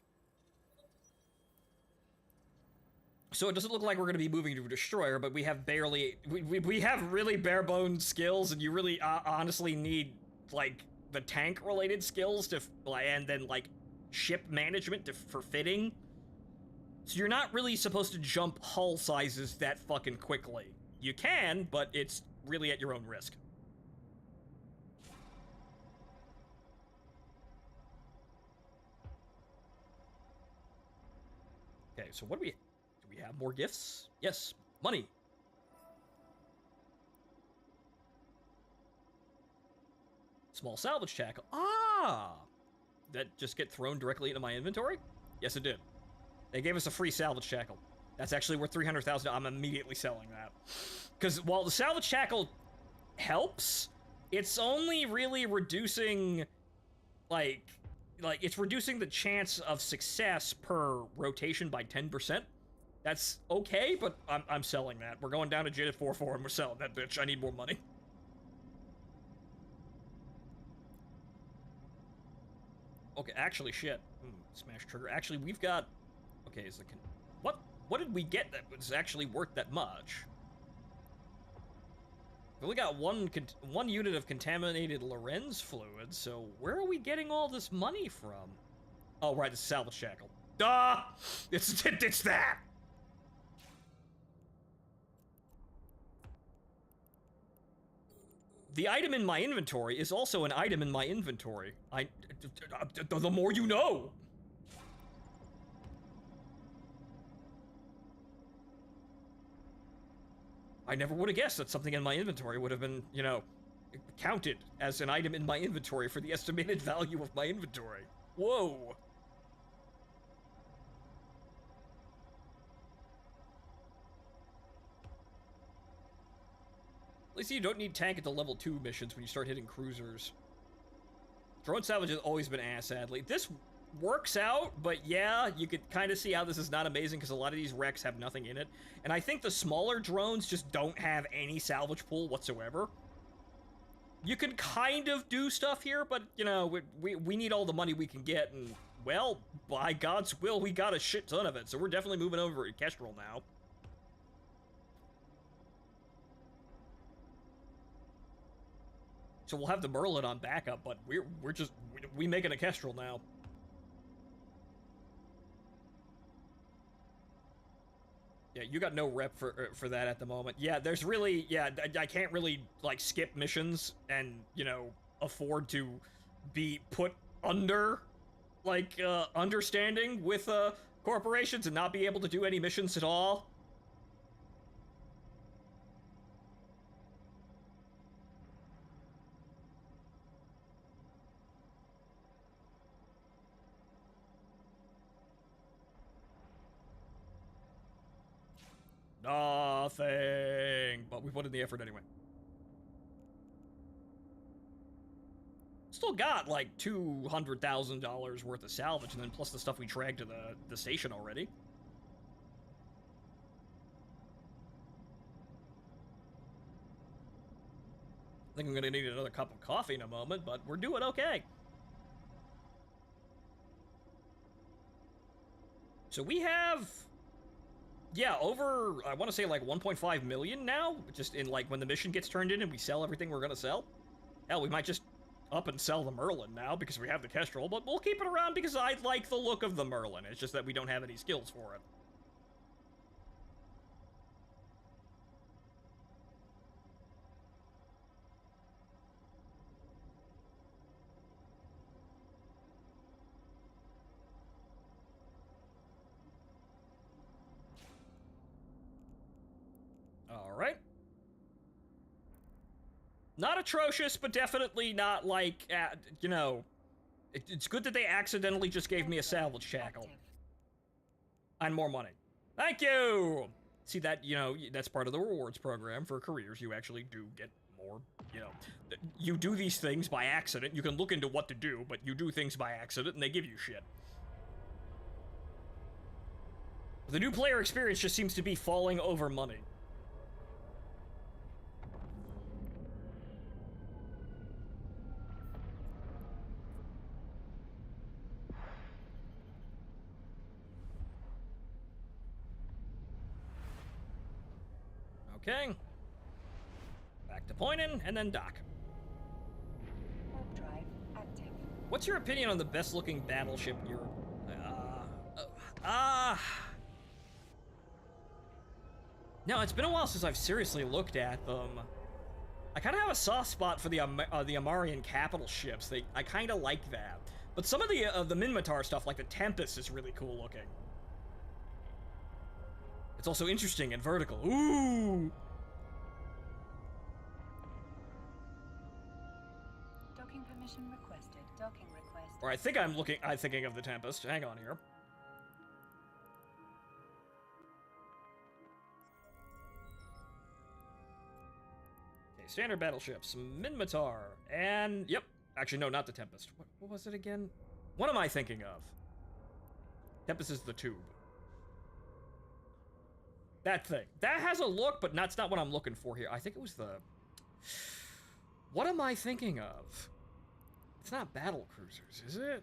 So it doesn't look like we're going to be moving to a destroyer, but we have barely... We have really bare-bones skills, and you really honestly need, like, the tank-related skills to... And then, like, ship management for fitting. So you're not really supposed to jump hull sizes that fucking quickly. You can, but it's really at your own risk. Okay, so what do we... Do we have more gifts? Yes, money. Small salvage tackle. Ah! That just get thrown directly into my inventory? Yes, it did. They gave us a free salvage tackle. That's actually worth 300,000. I'm immediately selling that. Because while the salvage tackle helps, it's only really reducing, like it's reducing the chance of success per rotation by 10%. That's okay, but I'm selling that. We're going down to JIT at 4-4 and we're selling that bitch. I need more money. Okay, actually, shit. Smash trigger. Actually, we've got... Okay, is the... What did we get that was actually worth that much? We only got one unit of contaminated Lorenz fluid, so where are we getting all this money from? Oh, right, the salvage shackle. Duh! It's that! The item in my inventory is also an item in my inventory. The more you know! I never would have guessed that something in my inventory would have been, counted as an item in my inventory for the estimated value of my inventory. Whoa! At least you don't need tank at the level 2 missions when you start hitting cruisers. Drone salvage has always been ass, sadly. This works out, but yeah, you could kind of see how this is not amazing because a lot of these wrecks have nothing in it. And I think the smaller drones just don't have any salvage pool whatsoever. you can kind of do stuff here, but, you know, we need all the money we can get, and, well, by God's will, we got a shit ton of it, so we're definitely moving over to Kestrel now. So we'll have the Merlin on backup, but we making a Kestrel now. Yeah, you got no rep for that at the moment. Yeah, there's really, yeah, I can't really, like, skip missions and, you know, afford to be put under, like, understanding with, corporations and not be able to do any missions at all. Nothing, but we put in the effort anyway. Still got like $200,000 worth of salvage, and then plus the stuff we dragged to the station already. I think I'm gonna need another cup of coffee in a moment, but we're doing okay. So we have, yeah, over, I want to say like 1.5 million now, just in like when the mission gets turned in and we sell everything we're gonna sell. Hell, we might just up and sell the Merlin now because we have the Kestrel, but we'll keep it around because I like the look of the Merlin. It's just that we don't have any skills for it. All right. Not atrocious, but definitely not like, you know, it's good that they accidentally just gave me a salvage shackle. And more money. Thank you! See, that, you know, that's part of the rewards program for careers. You actually do get more, you know. You do these things by accident. You can look into what to do, but you do things by accident and they give you shit. The new player experience just seems to be falling over money. Okay. Back to pointing, and then dock. Warp drive active. What's your opinion on the best-looking battleship in Europe? No, it's been a while since I've seriously looked at them. I kind of have a soft spot for the Amarian capital ships. I kind of like that. But some of the Minmatar stuff, like the Tempest, is really cool looking. It's also interesting and vertical. Ooh! Docking permission requested. Docking request. Or I think I'm thinking of the Tempest. Hang on here. Okay, standard battleships, Minmatar, and yep. Actually, no, not the Tempest. What was it again? What am I thinking of? Tempest is the tube. That thing. That has a look, but that's not what I'm looking for here. I think it was the... What am I thinking of? It's not battle cruisers, is it?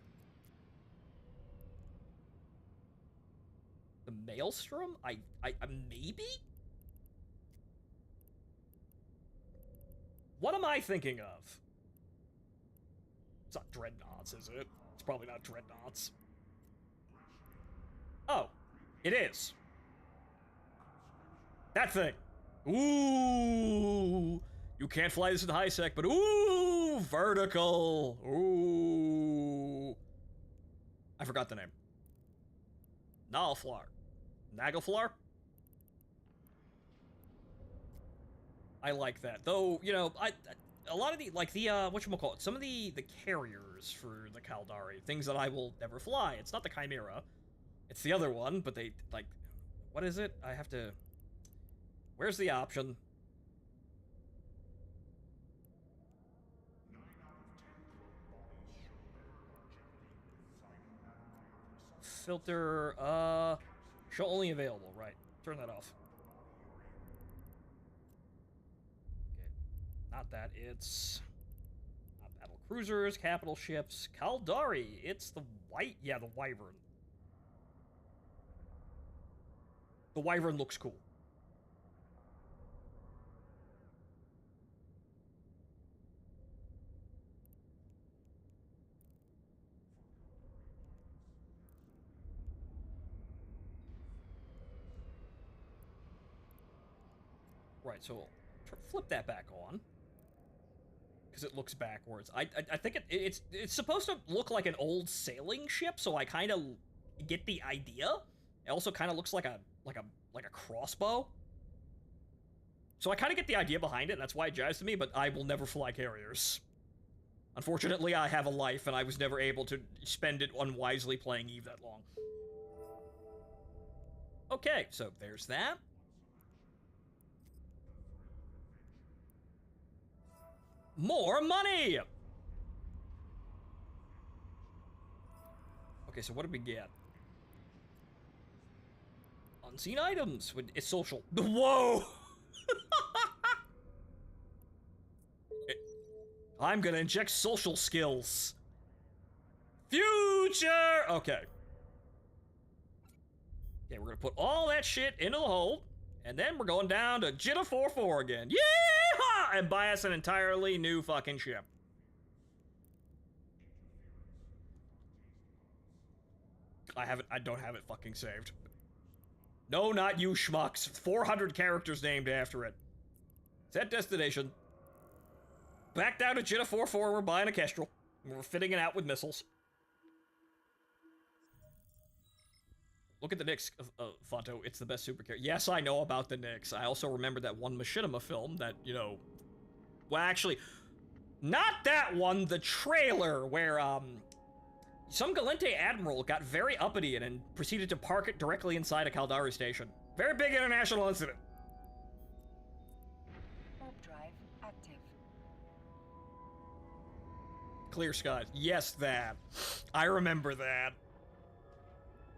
The Maelstrom? I maybe? What am I thinking of? It's not Dreadnoughts, is it? It's probably not Dreadnoughts. Oh, it is. That thing. Ooh. You can't fly this in high sec, but ooh, vertical. Ooh. I forgot the name. Nagelflar. Nagelflar? I like that. Though, you know, a lot of the, like the, whatchamacallit, some of the carriers for the Caldari, things that I will never fly. It's not the Chimera. It's the other one, but they, like, what is it? I have to... Where's the option? Filter, show only available, right. Turn that off. Okay, not that, it's... cruisers, capital ships, Caldari. It's the the Wyvern. The Wyvern looks cool. Right, so flip that back on. Because it looks backwards. I think it's supposed to look like an old sailing ship, so I kind of get the idea. It also kind of looks like a crossbow. So I kind of get the idea behind it, and that's why it jives to me, but I will never fly carriers. Unfortunately, I have a life, and I was never able to spend it unwisely playing EVE that long. Okay, so there's that. More money! Okay, so what did we get? Unseen items. It's social. Whoa! I'm gonna inject social skills. Future! Okay. Okay, we're gonna put all that shit into the hole, and then we're going down to Jitta 4-4 again. Yeehaw! And buy us an entirely new fucking ship. I don't have it fucking saved. No, not you schmucks. 400 characters named after it. Set destination. Back down to Jitta 4-4, we're buying a Kestrel. And we're fitting it out with missiles. Look at the Nyx, Fonto. It's the best supercar. Yes, I know about the Nyx. I also remember that one Machinima film that, you know... Well, actually, not that one. The trailer where, some Galente admiral got very uppity and proceeded to park it directly inside a Caldari station. Very big international incident. Warp drive active. Clear skies. Yes, that. I remember that.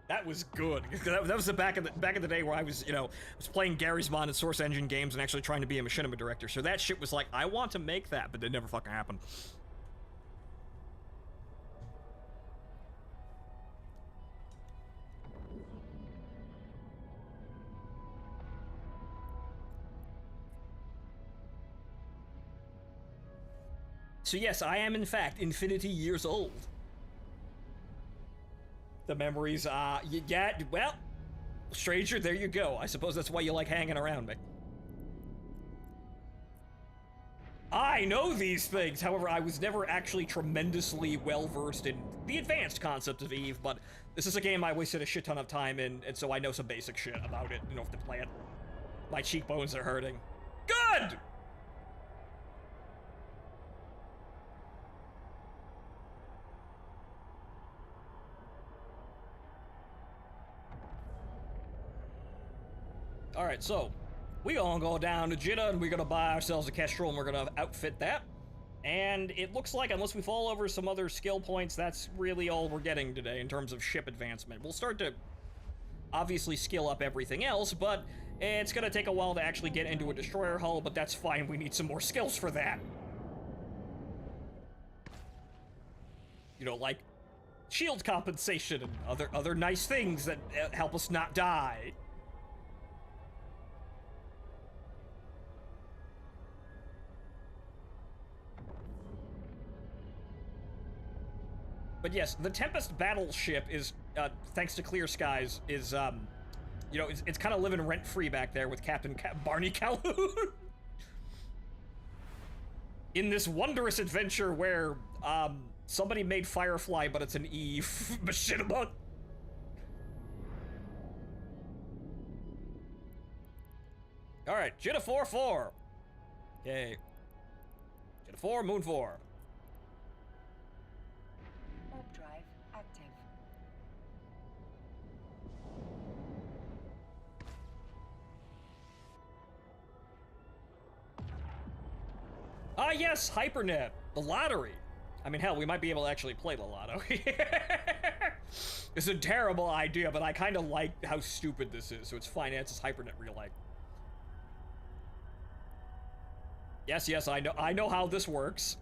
That was good. That was the back in the day where I was, you know, was playing Gary's Mod and Source Engine games and actually trying to be a machinima director. So that shit was like, I want to make that, but it never fucking happened. So yes, I am in fact infinity years old. The memories, yeah, well, stranger, there you go. I suppose that's why you like hanging around me. I know these things, however, I was never actually tremendously well-versed in the advanced concept of EVE, but this is a game I wasted a shit ton of time in, and so I know some basic shit about it enough to play it. My cheekbones are hurting. Good! Alright, so, we gonna go down to Jitta and we're gonna buy ourselves a Kestrel and we're gonna outfit that. And it looks like, unless we fall over some other skill points, that's really all we're getting today in terms of ship advancement. We'll start to, obviously, skill up everything else, but it's gonna take a while to actually get into a destroyer hull, but that's fine, we need some more skills for that. You know, like shield compensation and other nice things that help us not die. But yes, the Tempest battleship is, thanks to Clear Skies, is, you know, it's kind of living rent-free back there with Captain Barney Calhoun. In this wondrous adventure where, somebody made Firefly, but it's an EVE machinima. Alright, Jitta 4-4. Yay. Jitta 4, Moon 4. Warp drive active. Ah, yes, Hypernet. The lottery. I mean, hell, we might be able to actually play the lotto. It's a terrible idea, but I kind of like how stupid this is, so it's finances Hypernet real life. Yes, yes, I know how this works.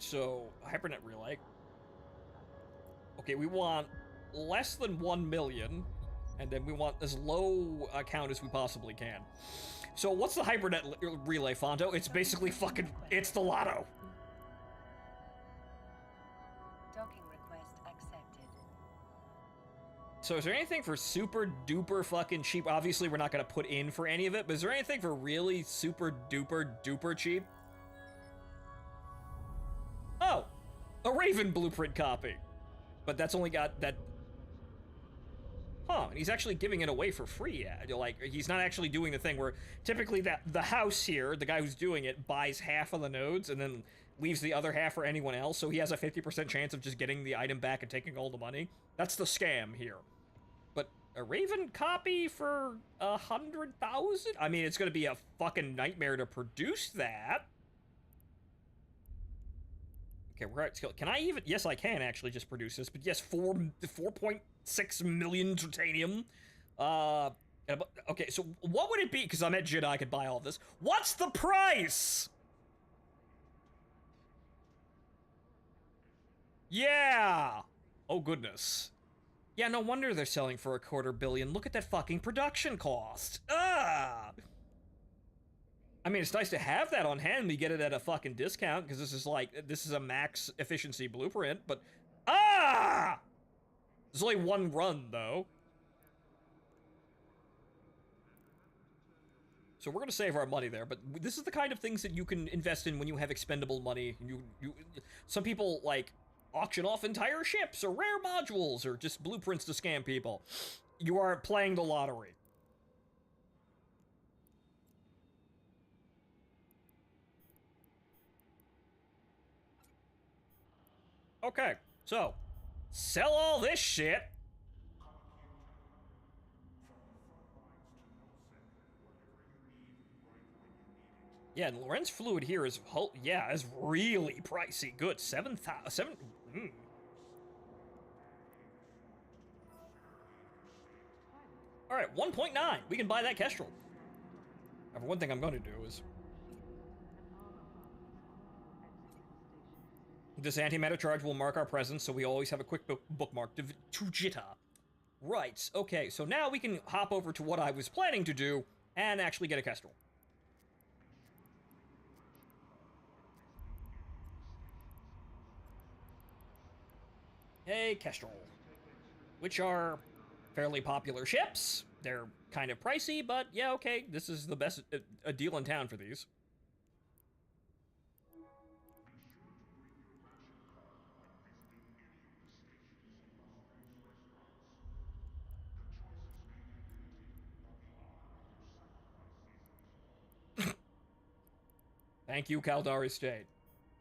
Alright, so hypernet relay. Okay, we want less than 1 million, and then we want as low a count as we possibly can. So what's the hypernet relay, Fonto? It's basically fucking, it's the lotto. Docking request accepted. So is there anything for super duper fucking cheap? Obviously we're not gonna put in for any of it, but is there anything for really super duper cheap? Oh, a Raven blueprint copy. But that's only got that. Huh, and he's actually giving it away for free. Like, he's not actually doing the thing where typically the house here, the guy who's doing it, buys half of the nodes and then leaves the other half for anyone else, so he has a 50% chance of just getting the item back and taking all the money. That's the scam here. But a Raven copy for 100,000? I mean, it's gonna be a fucking nightmare to produce that. Okay, we're at skill. Can I even? Yes, I can actually just produce this, but yes, 4.6 million titanium. Okay, so what would it be? Because I'm at Jeddah, I could buy all of this. What's the price? Yeah. Oh, goodness. Yeah, no wonder they're selling for $250 million. Look at that fucking production cost. Ah! I mean, it's nice to have that on hand. We get it at a fucking discount, because this is a max efficiency blueprint, but... Ah! There's only one run, though. So we're gonna save our money there, but this is the kind of things that you can invest in when you have expendable money. Some people, like, auction off entire ships, or rare modules, or just blueprints to scam people. You are playing the lottery. Okay, so, sell all this shit. Yeah, and Lorenz fluid here is, yeah, is really pricey. Good, 7,000, All right, 1.9, we can buy that Kestrel. However, one thing I'm going to do is this antimatter charge will mark our presence, so we always have a quick bookmark to Jitta. Right, okay, so now we can hop over to what I was planning to do and actually get a Kestrel. Hey, Kestrel. Which are fairly popular ships. They're kind of pricey, but yeah, okay, this is the best a deal in town for these. Thank you, Caldari State.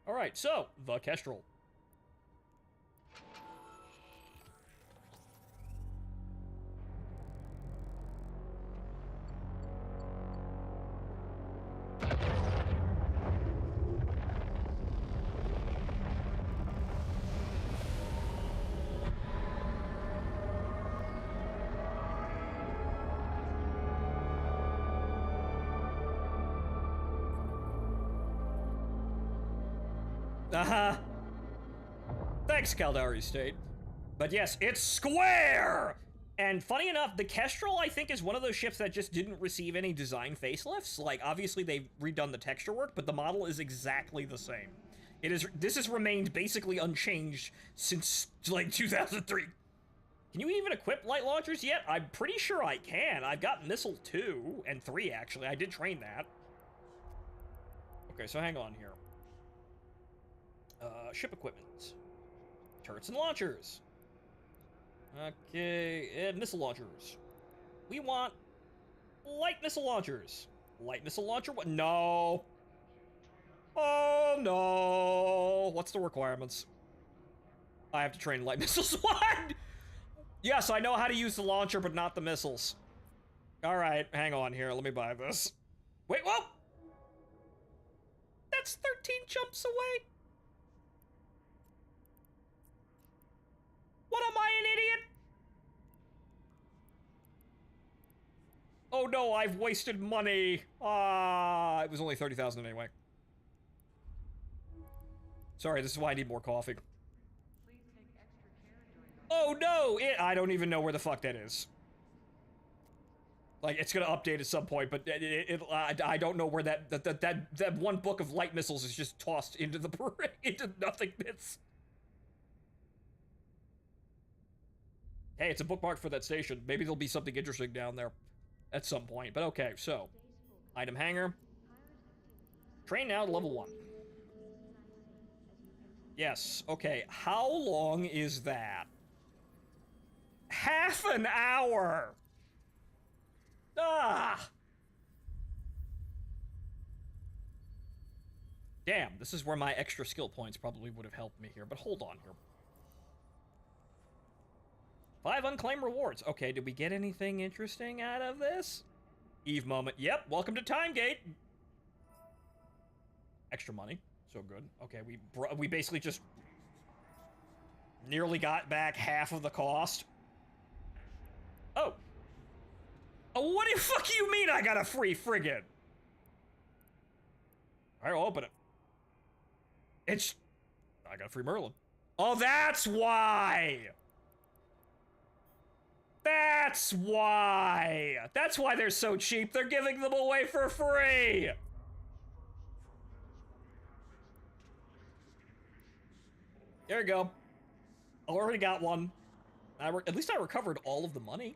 Alright, so, the Kestrel. Thanks, Caldari State. But yes, it's square! And funny enough, the Kestrel, I think, is one of those ships that just didn't receive any design facelifts. Like, obviously, they've redone the texture work, but the model is exactly the same. This has remained basically unchanged since, like, 2003. Can you even equip light launchers yet? I'm pretty sure I can. I've got Missile 2, and 3, actually. I did train that. Okay, so hang on here. Ship equipment. Turrets and launchers. Okay, and missile launchers. We want light missile launchers. Light missile launcher? What? No. Oh, no. What's the requirements? I have to train light missiles. What? Yes, I know how to use the launcher, but not the missiles. All right, hang on here. Let me buy this. Wait, whoa! That's 13 jumps away. What, am I an idiot? Oh no, I've wasted money. It was only 30,000 anyway. Sorry, this is why I need more coffee. Oh no! I don't even know where the fuck that is. Like, it's gonna update at some point, but I don't know where that one book of light missiles is just tossed into the into nothingness. Hey, it's a bookmark for that station. Maybe there'll be something interesting down there at some point. But okay, so item hanger. Train now to level 1. Yes. Okay. How long is that? Half an hour. Ah. Damn, this is where my extra skill points probably would have helped me here, but hold on here. 5 unclaimed rewards. Okay, did we get anything interesting out of this? Eve moment. Yep, welcome to Time Gate. Extra money. So good. Okay, we basically just nearly got back half of the cost. Oh. Oh, what the fuck you mean I got a free frigate? Alright, I'll open it. I got a free Merlin. Oh, that's why! That's why! That's why they're so cheap. They're giving them away for free! There you go. I already got one. At least I recovered all of the money.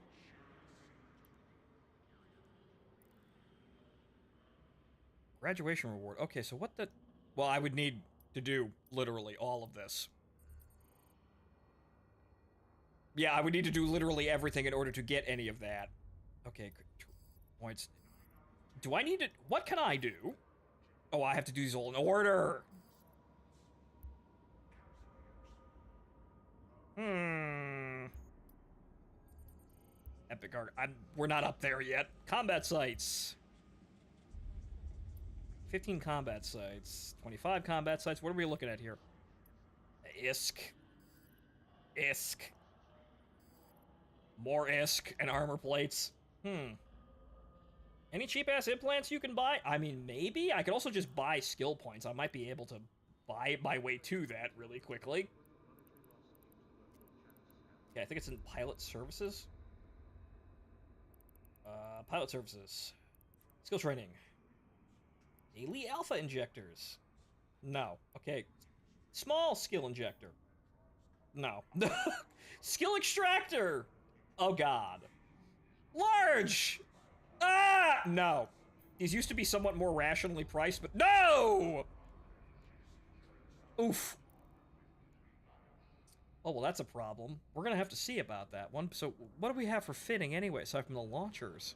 Graduation reward. Okay, so what the... Well, I would need to do literally all of this. Yeah, I would need to do literally everything in order to get any of that. Okay, points. Do I need to... What can I do? Oh, I have to do these all in order. Epic art. We're not up there yet. Combat sites. 15 combat sites. 25 combat sites. What are we looking at here? ISK. ISK. More ISK and armor plates. Any cheap-ass implants you can buy? I mean, maybe? I could also just buy skill points. I might be able to buy my way to that really quickly. Yeah, I think it's in pilot services. Pilot services. Skill training. Daily alpha injectors. No. Okay. Small skill injector. No. Skill extractor. Oh god. Large. Ah! No. These used to be somewhat more rationally priced, but no! Oof. Oh, well, that's a problem. We're gonna have to see about that one. So, what do we have for fitting anyway, aside from the launchers?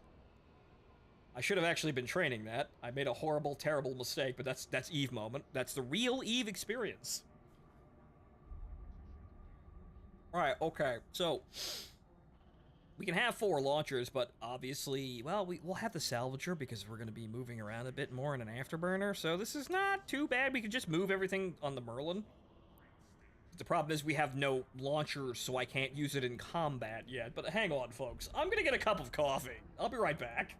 I should have actually been training that. I made a horrible, terrible mistake, but that's Eve moment. That's the real Eve experience. Alright, okay. So, we can have 4 launchers, but obviously, well, we'll have the salvager because we're going to be moving around a bit more in an afterburner, so this is not too bad. We can just move everything on the Merlin. The problem is we have no launchers, so I can't use it in combat yet, but hang on, folks. I'm going to get a cup of coffee. I'll be right back.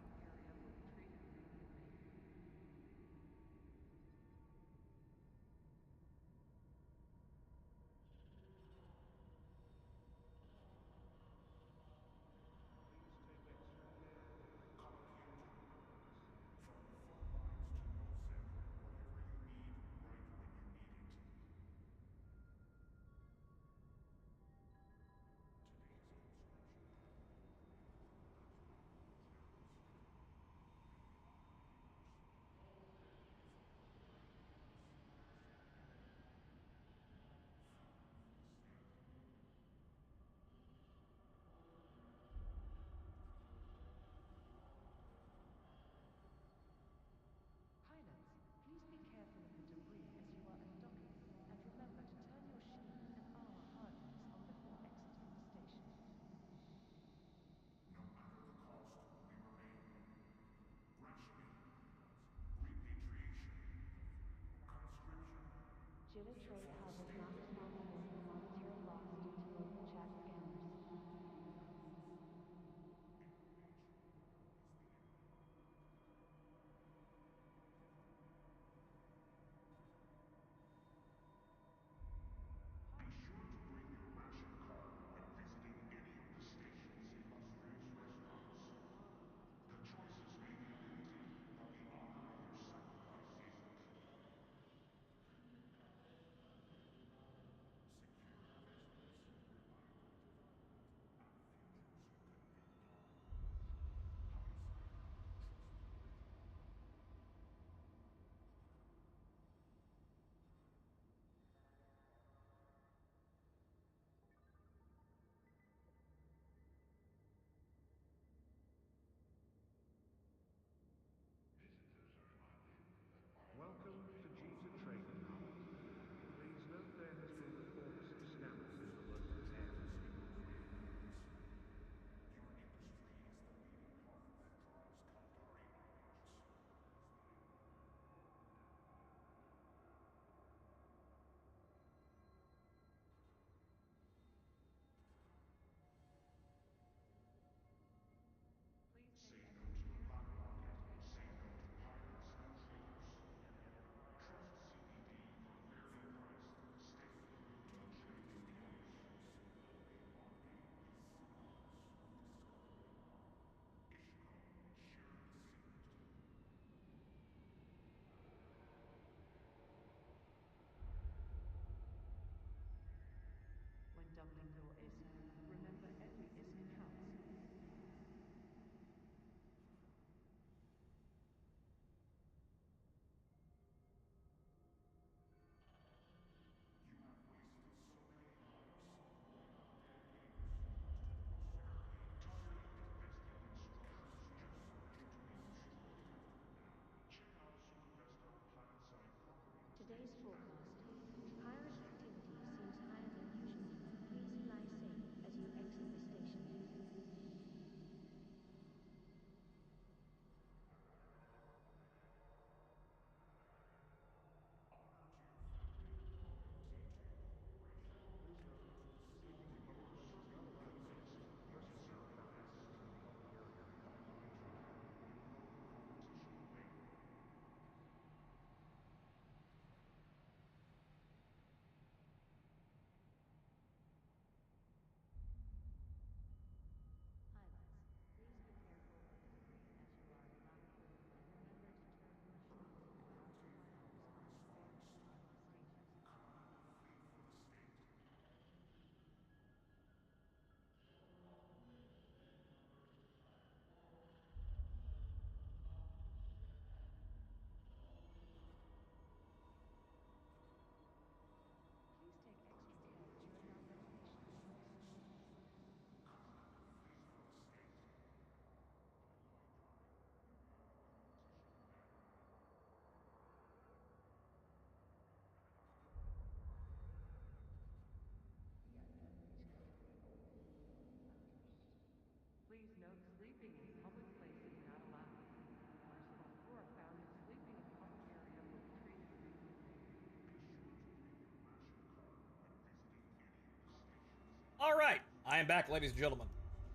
All right, I am back, ladies and gentlemen.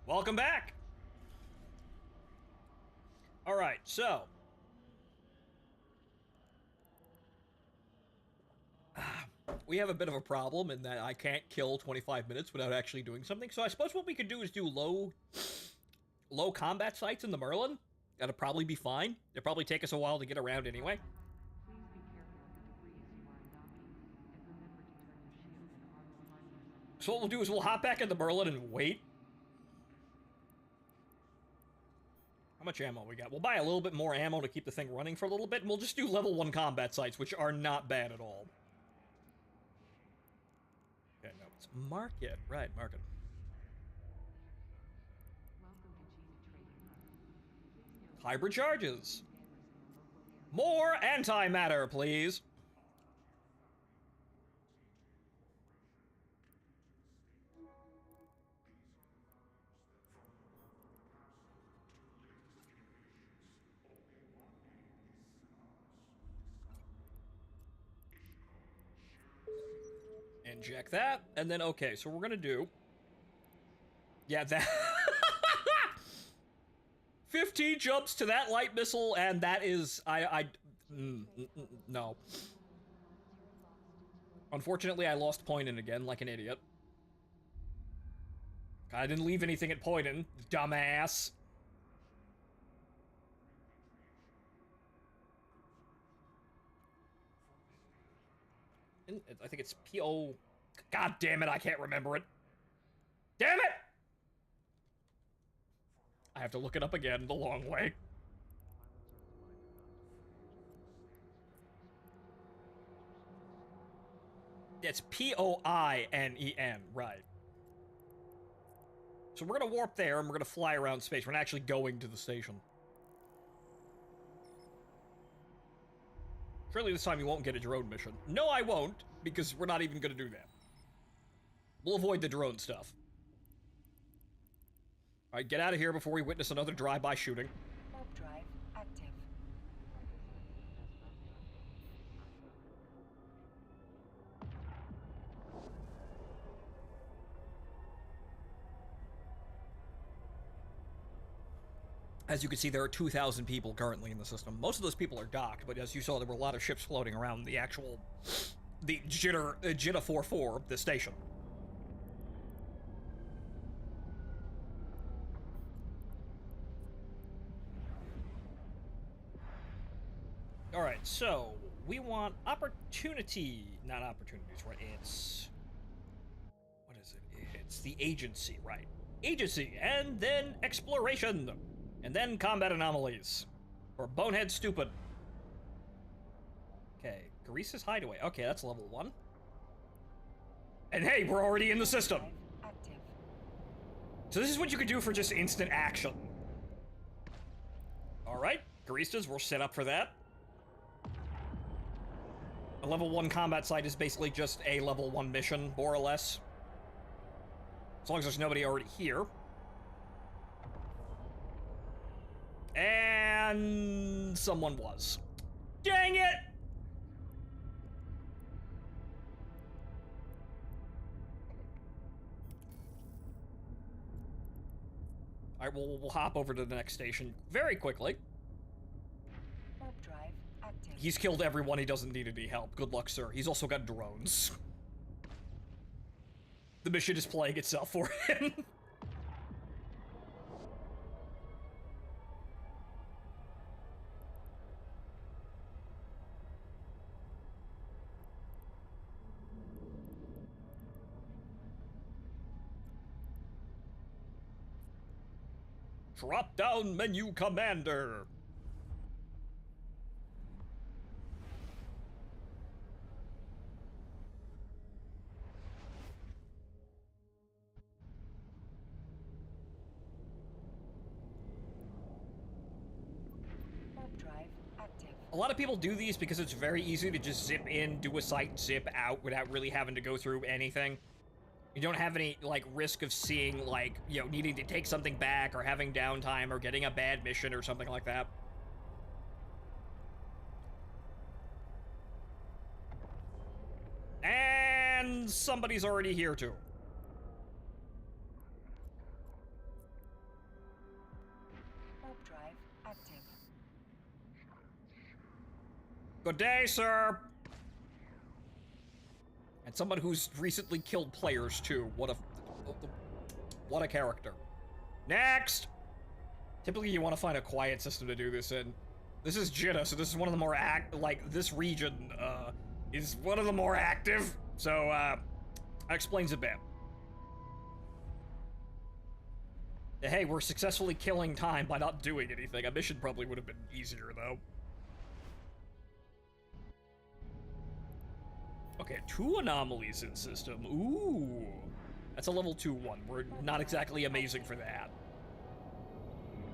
Welcome back. All right, so we have a bit of a problem in that I can't kill 25 minutes without actually doing something. So I suppose what we could do is do low combat sites in the Merlin. That'd probably be fine. It'd probably take us a while to get around anyway. So what we'll do is we'll hop back in the Merlin and wait. How much ammo we got? We'll buy a little bit more ammo to keep the thing running for a little bit, and we'll just do level 1 combat sites, which are not bad at all. Okay, no, it's market. Right, market. Hybrid charges. More antimatter, please. Inject that, and then, okay, so we're gonna do... Yeah, that... 15 jumps to that light missile, and that is... no. Unfortunately, I lost Pointin again, like an idiot. I didn't leave anything at Pointin, dumbass. I think it's P.O. God damn it, I can't remember it. Damn it! I have to look it up again the long way. It's Poinen, right. So we're gonna warp there, and we're gonna fly around space. We're not actually going to the station. Surely this time you won't get a drone mission. No, I won't, because we're not even gonna do that. We'll avoid the drone stuff. Alright, get out of here before we witness another drive-by shooting. Warp drive active. As you can see, there are 2,000 people currently in the system. Most of those people are docked, but as you saw, there were a lot of ships floating around the actual... the Jitta 4-4, the station. Alright, so, we want opportunity... not opportunities, right? It's... what is it? It's the agency, right? Agency, and then exploration! And then combat anomalies. Or bonehead stupid. Okay, Grease's hideaway. Okay, that's level 1. And hey, we're already in the system! Active. So this is what you can do for just instant action. Alright, Greases, we're set up for that. A level 1 combat site is basically just a level 1 mission, more or less. As long as there's nobody already here. And someone was. Dang it! Alright, we'll hop over to the next station very quickly. Warp drive active. He's killed everyone, he doesn't need any help. Good luck, sir. He's also got drones. The mission is playing itself for him. Drop down menu commander. Warp drive active. A lot of people do these because it's very easy to just zip in, do a site, zip out without really having to go through anything. You don't have any, like, risk of seeing, like, you know, needing to take something back or having downtime or getting a bad mission or something like that. And somebody's already here, too. active. Good day, sir. And someone who's recently killed players too. What a character. Next. Typically, you want to find a quiet system to do this in. This is Jeddah, so this is one of the more this region is one of the more active. So that explains a bit. Hey, we're successfully killing time by not doing anything. A mission probably would have been easier, though. Okay, 2 anomalies in system. Ooh. That's a level 2 one. We're not exactly amazing for that.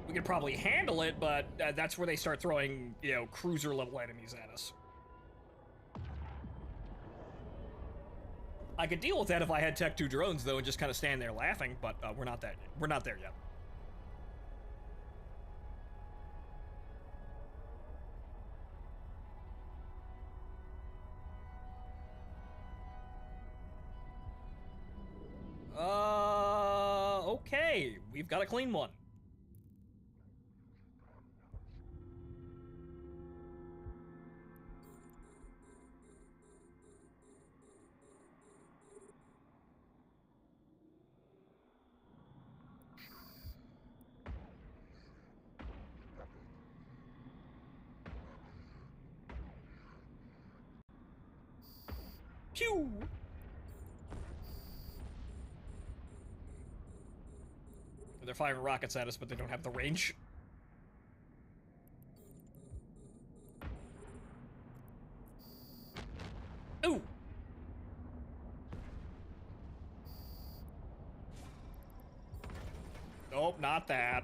We could probably handle it, but that's where they start throwing, you know, cruiser-level enemies at us. I could deal with that if I had Tech 2 drones, though, and just kind of stand there laughing, but we're not there yet. Okay. We've got a clean one. Pew! They're firing rockets at us, but they don't have the range. Ooh! Nope, not that.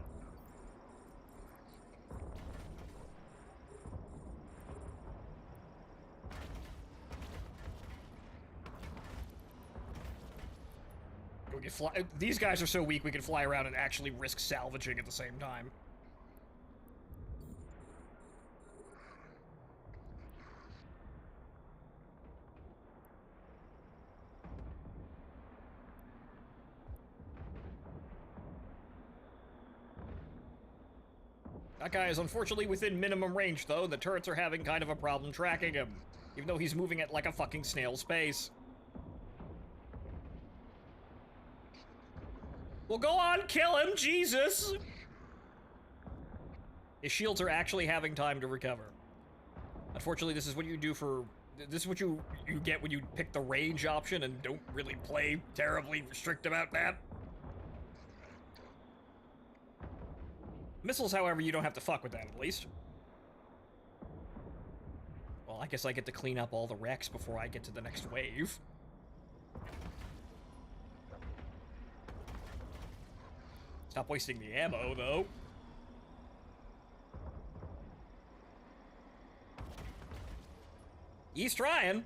We can fly. These guys are so weak we can fly around and actually risk salvaging at the same time. That guy is unfortunately within minimum range, though. The turrets are having kind of a problem tracking him, even though he's moving at like a fucking snail's pace. Well, go on, kill him, Jesus! His shields are actually having time to recover. Unfortunately, this is what you do for... This is what you get when you pick the range option and don't really play terribly strict about that. Missiles, however, you don't have to fuck with that, at least. Well, I guess I get to clean up all the wrecks before I get to the next wave. Stop wasting the ammo, though. He's trying.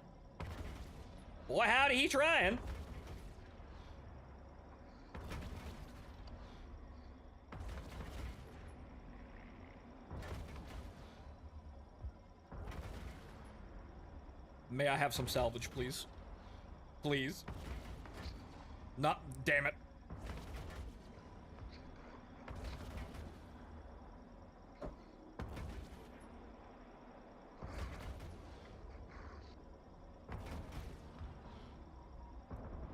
Boy, howdy, he trying. May I have some salvage, please? Please. Not, damn it.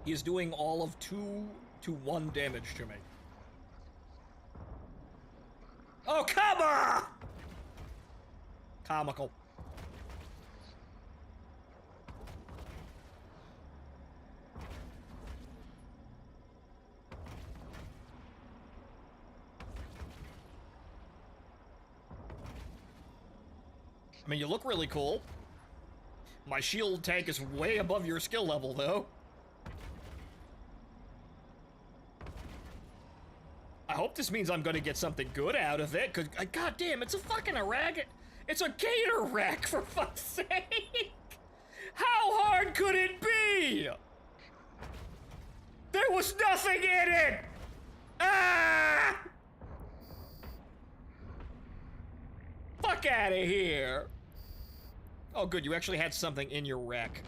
He is doing all of 2 to 1 damage to me. Oh, come on! Comical. I mean, you look really cool. My shield tank is way above your skill level, though. I hope this means I'm gonna get something good out of it, cause goddamn, it's a fucking wreck. It's a gator wreck, for fuck's sake! How hard could it be? There was nothing in it! Ah! Fuck out of here! Oh good, you actually had something in your wreck.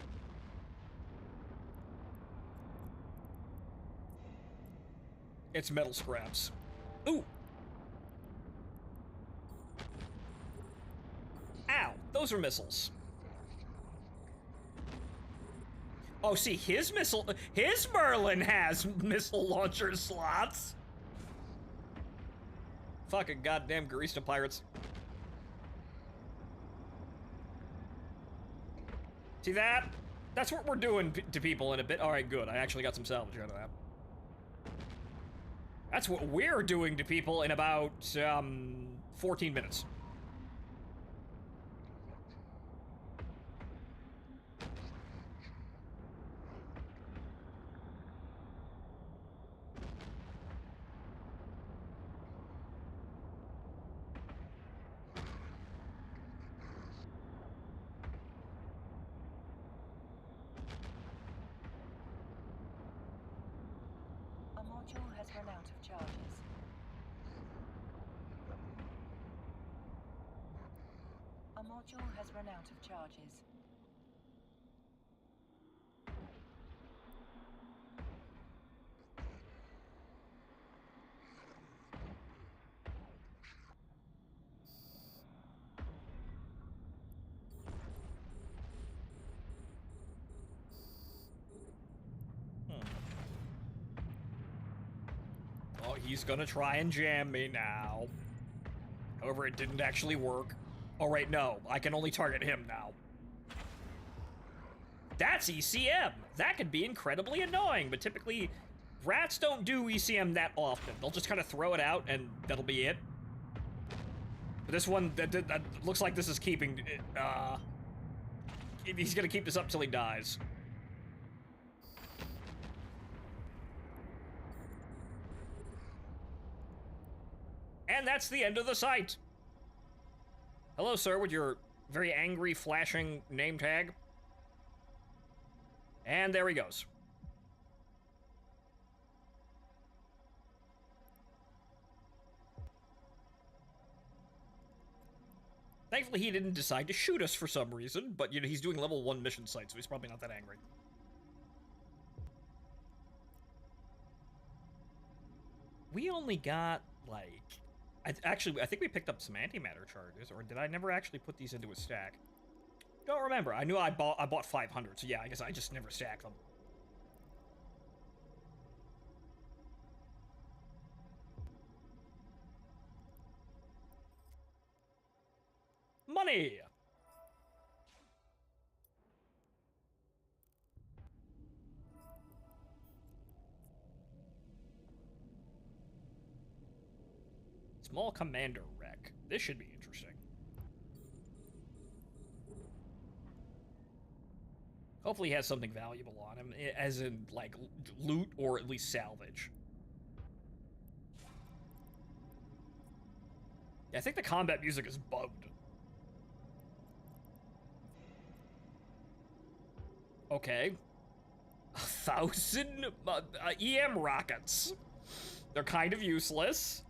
It's metal scraps. Ooh! Ow, those are missiles. Oh, see, his Merlin has missile launcher slots. Fucking goddamn Garista pirates. See that? That's what we're doing to people in a bit. All right, good. I actually got some salvage out of that. That's what we're doing to people in about 14 minutes. A module has run out of charges. A module has run out of charges. Oh, he's gonna try and jam me now. However, it didn't actually work. Oh, right, no. I can only target him now. That's ECM! That could be incredibly annoying, but typically, rats don't do ECM that often. They'll just kind of throw it out, and that'll be it. But this one, that looks like this is keeping... he's gonna keep this up till he dies. And that's the end of the site. Hello, sir, with your very angry, flashing name tag. And there he goes. Thankfully, he didn't decide to shoot us for some reason, but, you know, he's doing level 1 mission site, so he's probably not that angry. We only got, like... Actually, I think we picked up some antimatter charges, or did I never actually put these into a stack? Don't remember. I knew I bought 500, so yeah, I guess I just never stacked them. Money! Small commander wreck. This should be interesting. Hopefully he has something valuable on him, as in, like, loot or at least salvage. Yeah, I think the combat music is bugged. Okay. 1,000 EM rockets. They're kind of useless.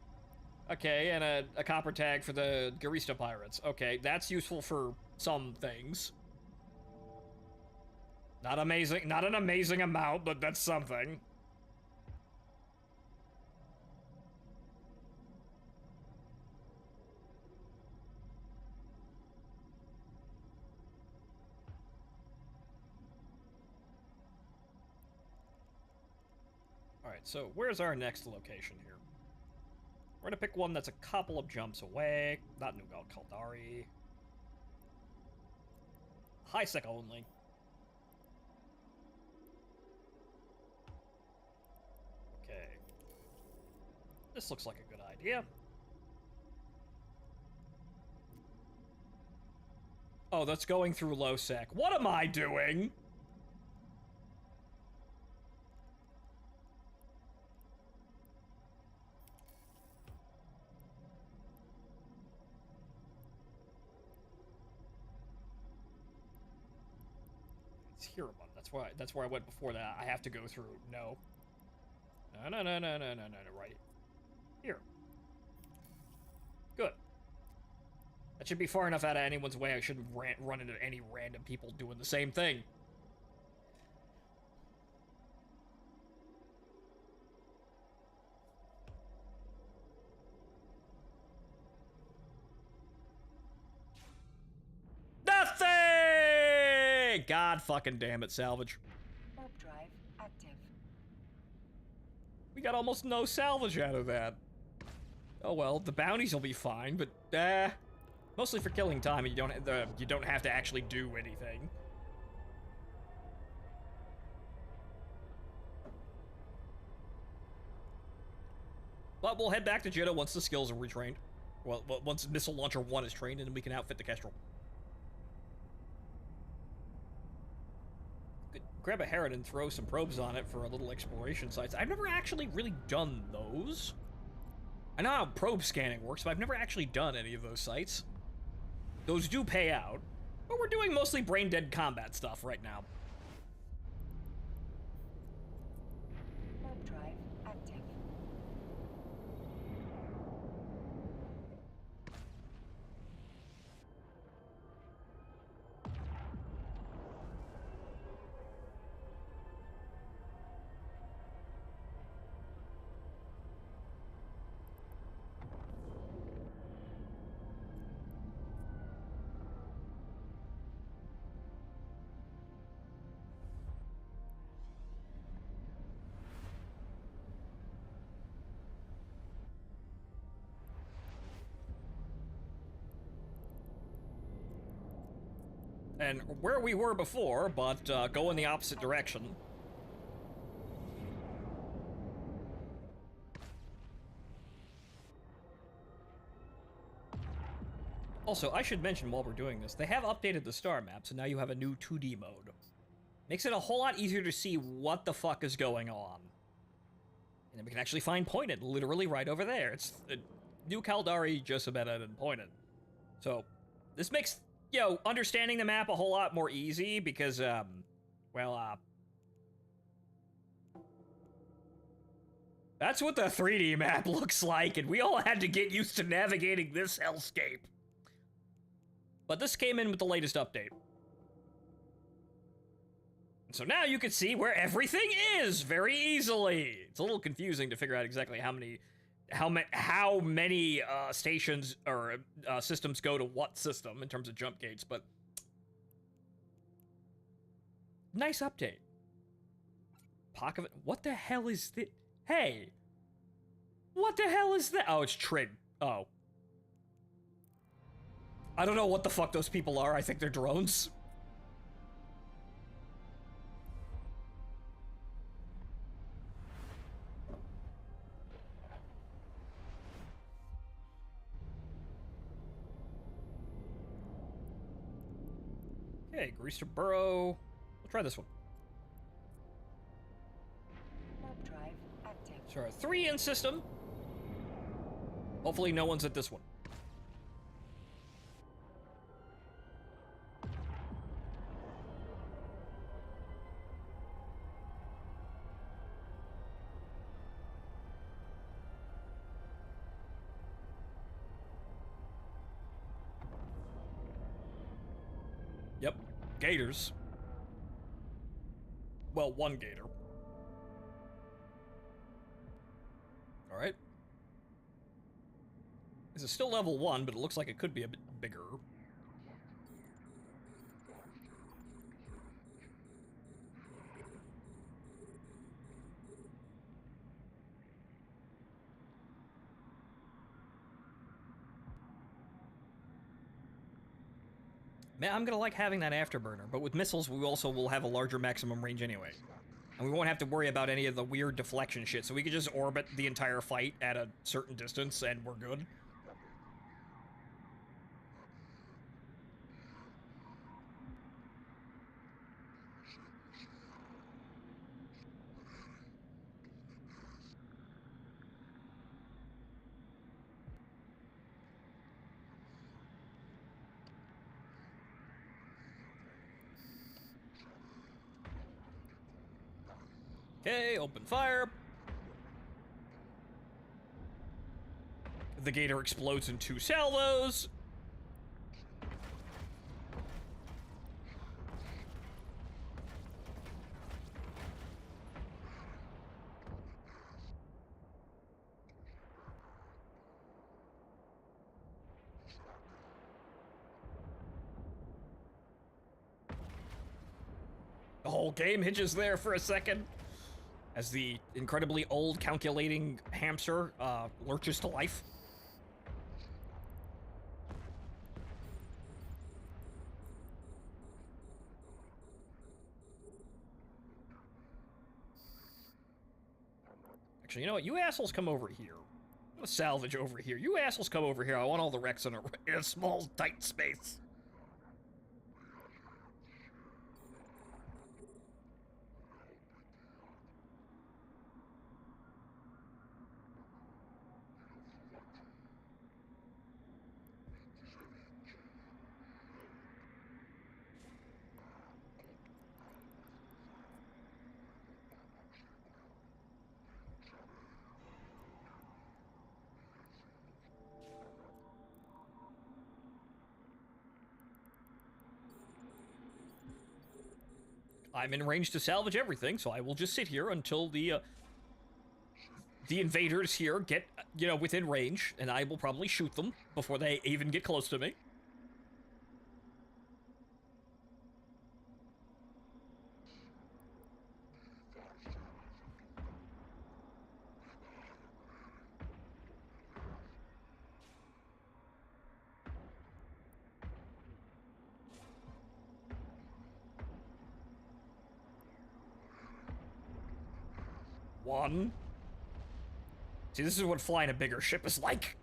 Okay, and a copper tag for the Garista pirates. Okay, that's useful for some things. Not amazing, not an amazing amount, but that's something. Alright, so where's our next location here? We're gonna pick one that's a couple of jumps away. Not New Caldari. High sec only. Okay. This looks like a good idea. Oh, that's going through low sec. What am I doing? It's here one. That's where I went before that. I have to go through. No. No. Right here. Good. That should be far enough out of anyone's way. I shouldn't run into any random people doing the same thing. Hey, god fucking damn it, salvage. Warp drive active. We got almost no salvage out of that. Oh well, the bounties will be fine, but mostly for killing time. You don't have to actually do anything. But we'll head back to Jeddah once the skills are retrained. Well, once Missile Launcher 1 is trained, and then we can outfit the Kestrel. Could grab a Heron and throw some probes on it for a little exploration sites. I've never actually really done those. I know how probe scanning works, but I've never actually done any of those sites. Those do pay out, but we're doing mostly brain-dead combat stuff right now. Warp drive active. And where we were before, but go in the opposite direction. Also, I should mention while we're doing this, they have updated the star map, so now you have a new 2D mode. Makes it a whole lot easier to see what the fuck is going on. And then we can actually find Pointed, literally right over there. It's new Caldari, just about and Pointed. So, this makes, understanding the map a whole lot more easy because, that's what the 3D map looks like, and we all had to get used to navigating this hellscape. But this came in with the latest update. So now you can see where everything is very easily. It's a little confusing to figure out exactly how many stations or systems go to what system in terms of jump gates, but nice update. Pocket. What the hell is this? Hey, what the hell is that? Oh, it's Trig. Oh. I don't know what the fuck those people are. I think they're drones. Okay, Greaser Burrow. We'll try this one. Warp drive active. So our 3 in system. Hopefully no one's at this one. Yep, gators. Well, one gator. Alright. This is still level 1, but it looks like it could be a bit bigger. Man, I'm gonna like having that afterburner, but with missiles, we also will have a larger maximum range anyway. And we won't have to worry about any of the weird deflection shit, so we can just orbit the entire fight at a certain distance, and we're good. Okay, open fire. The gator explodes in 2 salvos. The whole game hinges there for a second. As the incredibly old calculating hamster lurches to life. Actually, you know what? You assholes come over here. I'm gonna salvage over here. You assholes come over here. I want all the wrecks in a small, tight space. I'm in range to salvage everything, so I will just sit here until the invaders here get, you know, within range, and I will probably shoot them before they even get close to me. One. See, this is what flying a bigger ship is like.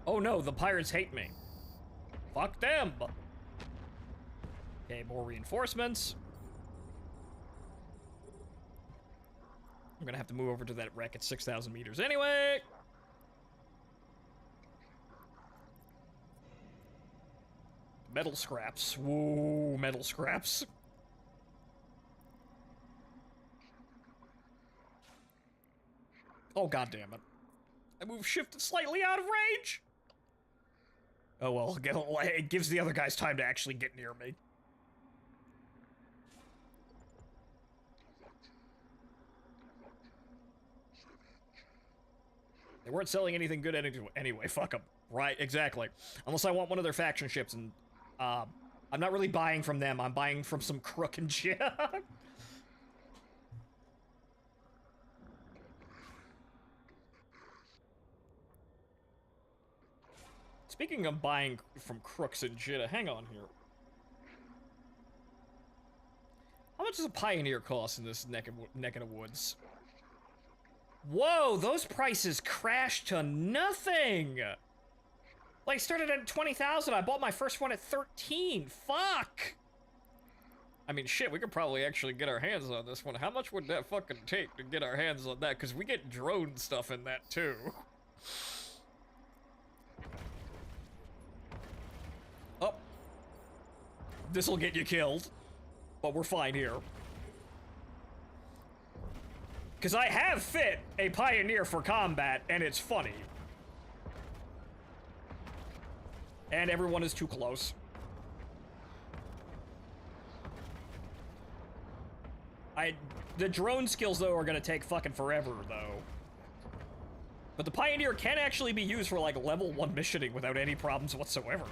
Oh no, the pirates hate me. Fuck them. Okay, more reinforcements. I'm gonna have to move over to that wreck at 6,000 meters anyway. Metal scraps. Whoa, metal scraps. Oh, god damn it. I moved shifted slightly out of range. Oh well, it gives the other guys time to actually get near me. They weren't selling anything good anyway, fuck them. Right, exactly. Unless I want one of their faction ships, and I'm not really buying from them, I'm buying from some crook and shit. Speaking of buying from crooks and shit, hang on here. How much does a Pioneer cost in this neck of the woods? Whoa, those prices crashed to nothing! Like, started at 20,000, I bought my first one at 13, fuck! I mean, shit, we could probably actually get our hands on this one. How much would that fucking take to get our hands on that? Because we get drone stuff in that, too. Oh. This'll get you killed. But we're fine here. Because I have fit a Pioneer for combat, and it's funny. And everyone is too close. The drone skills, though, are gonna take fucking forever, though. But the Pioneer can actually be used for, like, level 1 missioning without any problems whatsoever.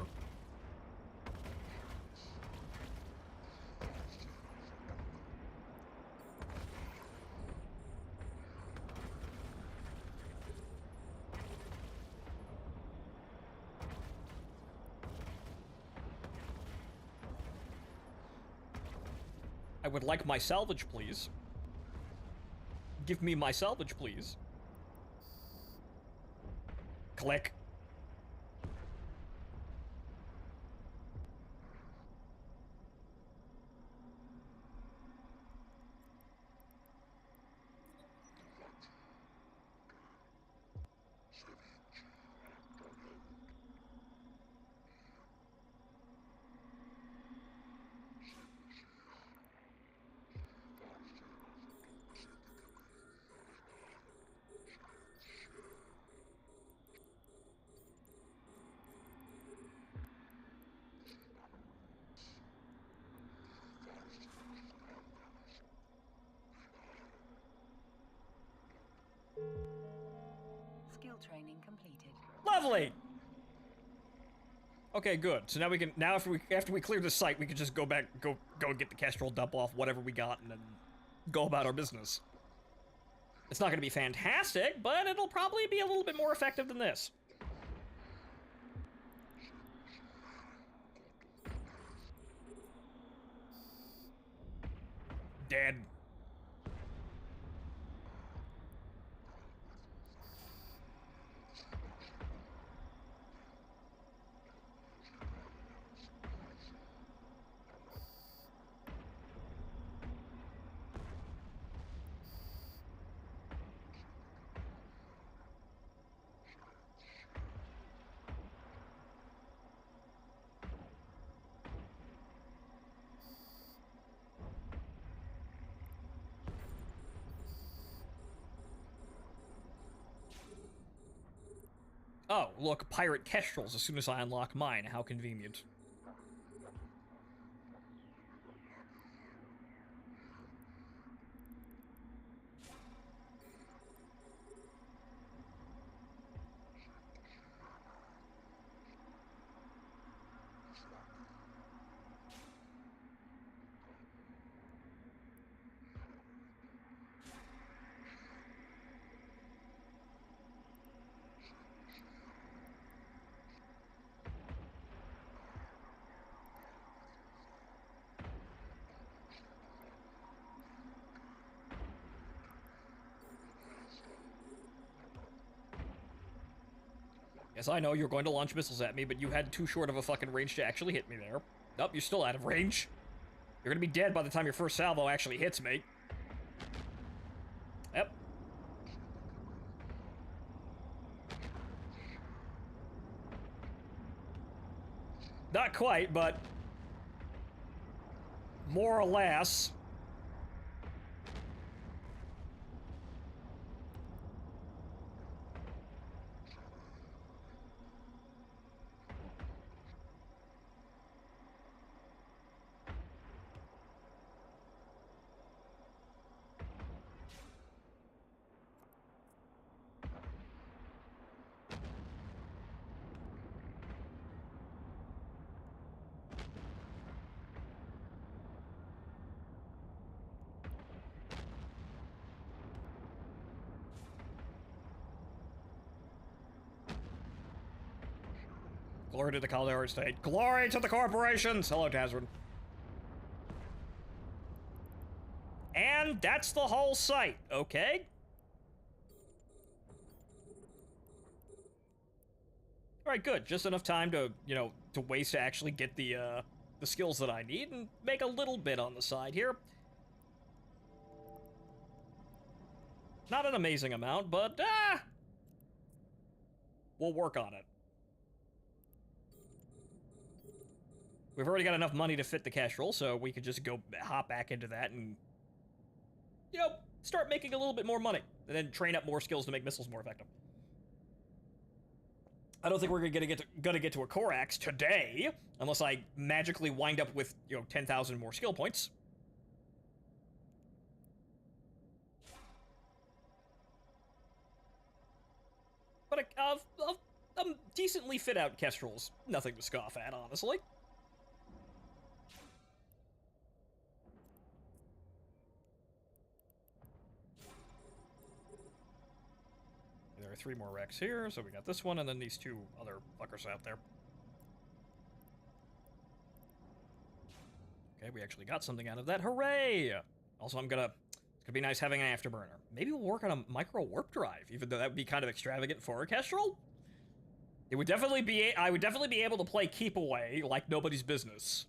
I would like my salvage, please. Give me my salvage, please. Click. training completed. Lovely! Okay, good. So now we can, after we clear the site, we can just go back, go get the Kestrel, dump off whatever we got, and then go about our business. It's not gonna be fantastic, but it'll probably be a little bit more effective than this. Dead. Oh, look, pirate kestrels as soon as I unlock mine. How convenient. Yes, I know you're going to launch missiles at me, but you had too short of a fucking range to actually hit me there. Nope, you're still out of range. You're gonna be dead by the time your first salvo actually hits me. Yep. Not quite, but more or less. Glory to the Caldari state. Glory to the corporations! Hello, Tazrin. And that's the whole site, okay? Alright, good. Just enough time to, you know, to waste to actually get the skills that I need and make a little bit on the side here. Not an amazing amount, but, we'll work on it. We've already got enough money to fit the Kestrel, so we could just go hop back into that and, you know, start making a little bit more money. And then train up more skills to make missiles more effective. I don't think we're gonna get to a Corax today, unless I magically wind up with, you know, 10,000 more skill points. But a decently fit out Kestrel's nothing to scoff at, honestly. There are 3 more wrecks here, so we got this one, and then these 2 other fuckers out there. Okay, we actually got something out of that. Hooray! Also, it's gonna be nice having an afterburner. Maybe we'll work on a micro warp drive, even though that would be kind of extravagant for a Kestrel. It would definitely be. I would definitely be able to play keep away like nobody's business.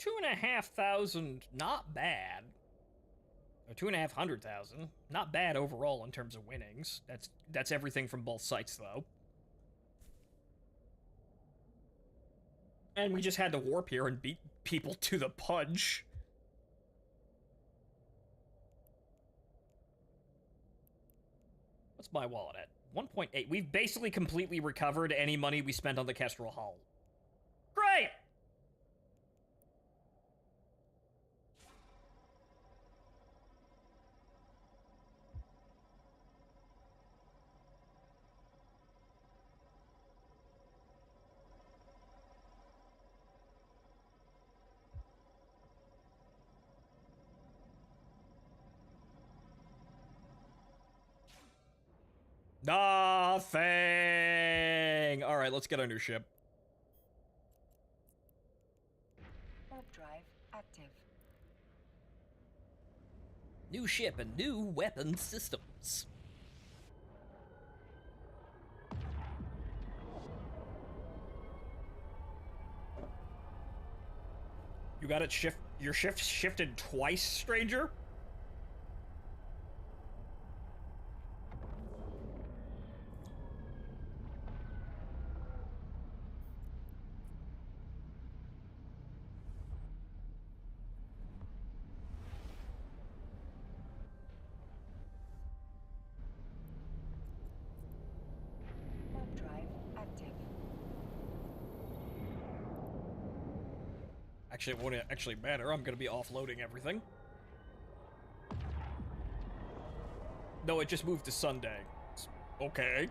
2,500, not bad. Or 2,500,000, not bad overall in terms of winnings. That's everything from both sites, though. And we just had to warp here and beat people to the punch. What's my wallet at? 1.8. We've basically completely recovered any money we spent on the Kestrel hull. Great! Nothing! Alright, let's get our new ship. Warp drive active. New ship and new weapon systems. You got it your shift shifted twice, stranger? Warp drive active. Actually, it won't actually matter. I'm gonna be offloading everything. No, it just moved to Sunday. Okay.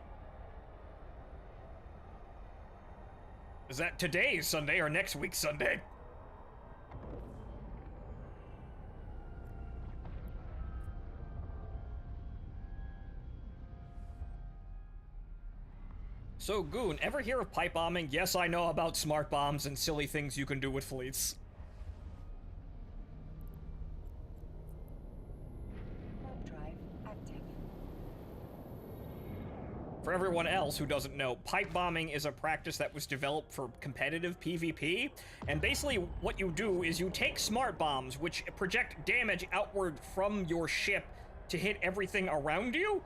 Is that today's Sunday or next week's Sunday? So, Goon, ever hear of pipe bombing? Yes, I know about smart bombs and silly things you can do with fleets. Warp drive active. For everyone else who doesn't know, pipe bombing is a practice that was developed for competitive PvP, and basically what you do is you take smart bombs, which project damage outward from your ship to hit everything around you,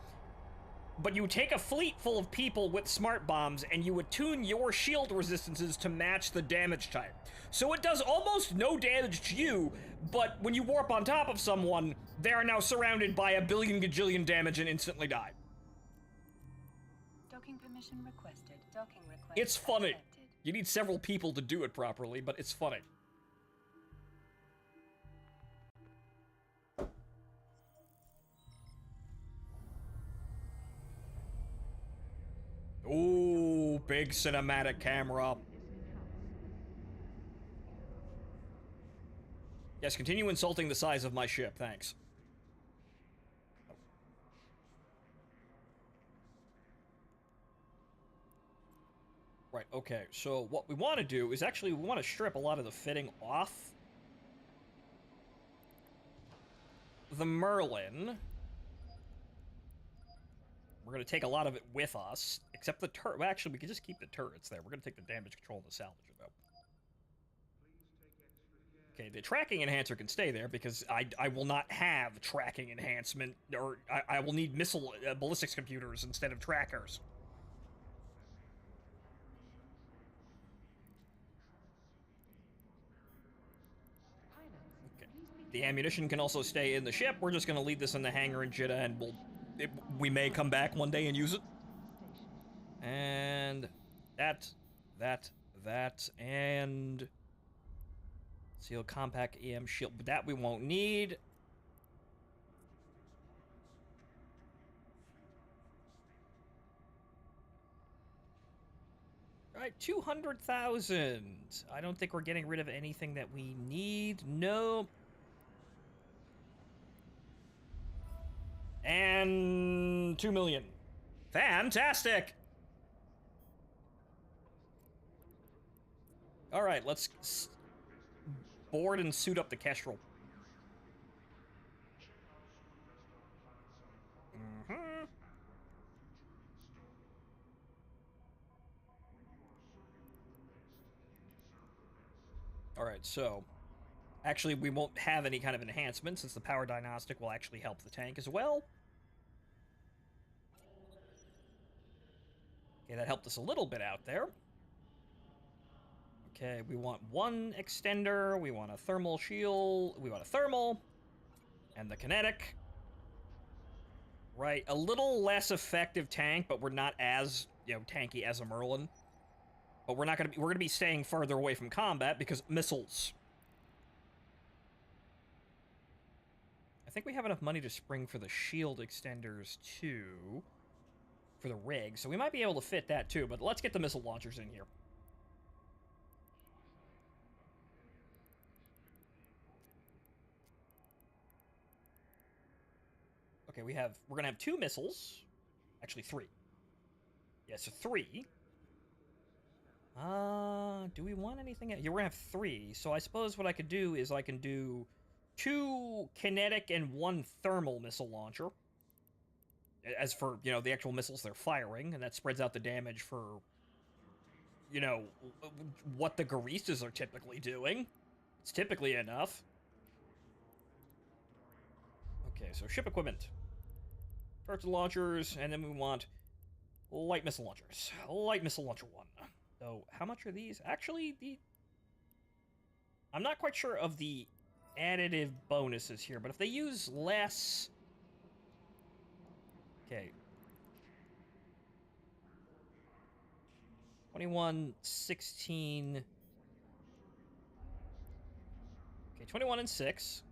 but you take a fleet full of people with smart bombs and you attune your shield resistances to match the damage type. So it does almost no damage to you, but when you warp on top of someone, they are now surrounded by a billion gajillion damage and instantly die. Docking permission requested. Docking request It's funny. accepted. You need several people to do it properly, but it's funny. Ooh, big cinematic camera. Yes, continue insulting the size of my ship, thanks. Right, okay, so what we want to do is actually we want to strip a lot of the fitting off the Merlin. We're going to take a lot of it with us, except the turret. Well, actually, we can just keep the turrets there. We're going to take the damage control and the salvager, though. Okay, the tracking enhancer can stay there because I will not have tracking enhancement, or I will need missile ballistics computers instead of trackers. Okay. The ammunition can also stay in the ship. We're just going to leave this in the hangar in Jeddah, and we may come back one day and use it. And that, and seal compact EM shield, but that we won't need. All right, 200,000. I don't think we're getting rid of anything that we need. No. And 2 million. Fantastic. All right, let's board and suit up the Kestrel. Mm-hmm. All right, so Actually, we won't have any kind of enhancement since the power diagnostic will actually help the tank as well. Okay, that helped us a little bit out there. Okay, we want one extender, we want a thermal shield, we want a thermal, and the kinetic. Right, a little less effective tank, but we're not as, tanky as a Merlin. But we're gonna be staying further away from combat because missiles. I think we have enough money to spring for the shield extenders too, for the rig, so we might be able to fit that too, but let's get the missile launchers in here. Okay, we're gonna have 2 missiles. Actually, 3. Yeah, so 3. Do we want anything? Yeah, we're gonna have 3, so I suppose what I could do is I can do 2 kinetic and 1 thermal missile launcher. As for, the actual missiles they're firing, and that spreads out the damage for, what the Garistas are typically doing. It's typically enough. Okay, so ship equipment. Turret launchers, and then we want light missile launchers. Light missile launcher 1. So, how much are these? Actually, I'm not quite sure of the additive bonuses here, but if they use less... Okay. 21, 16... Okay, 21 and 6.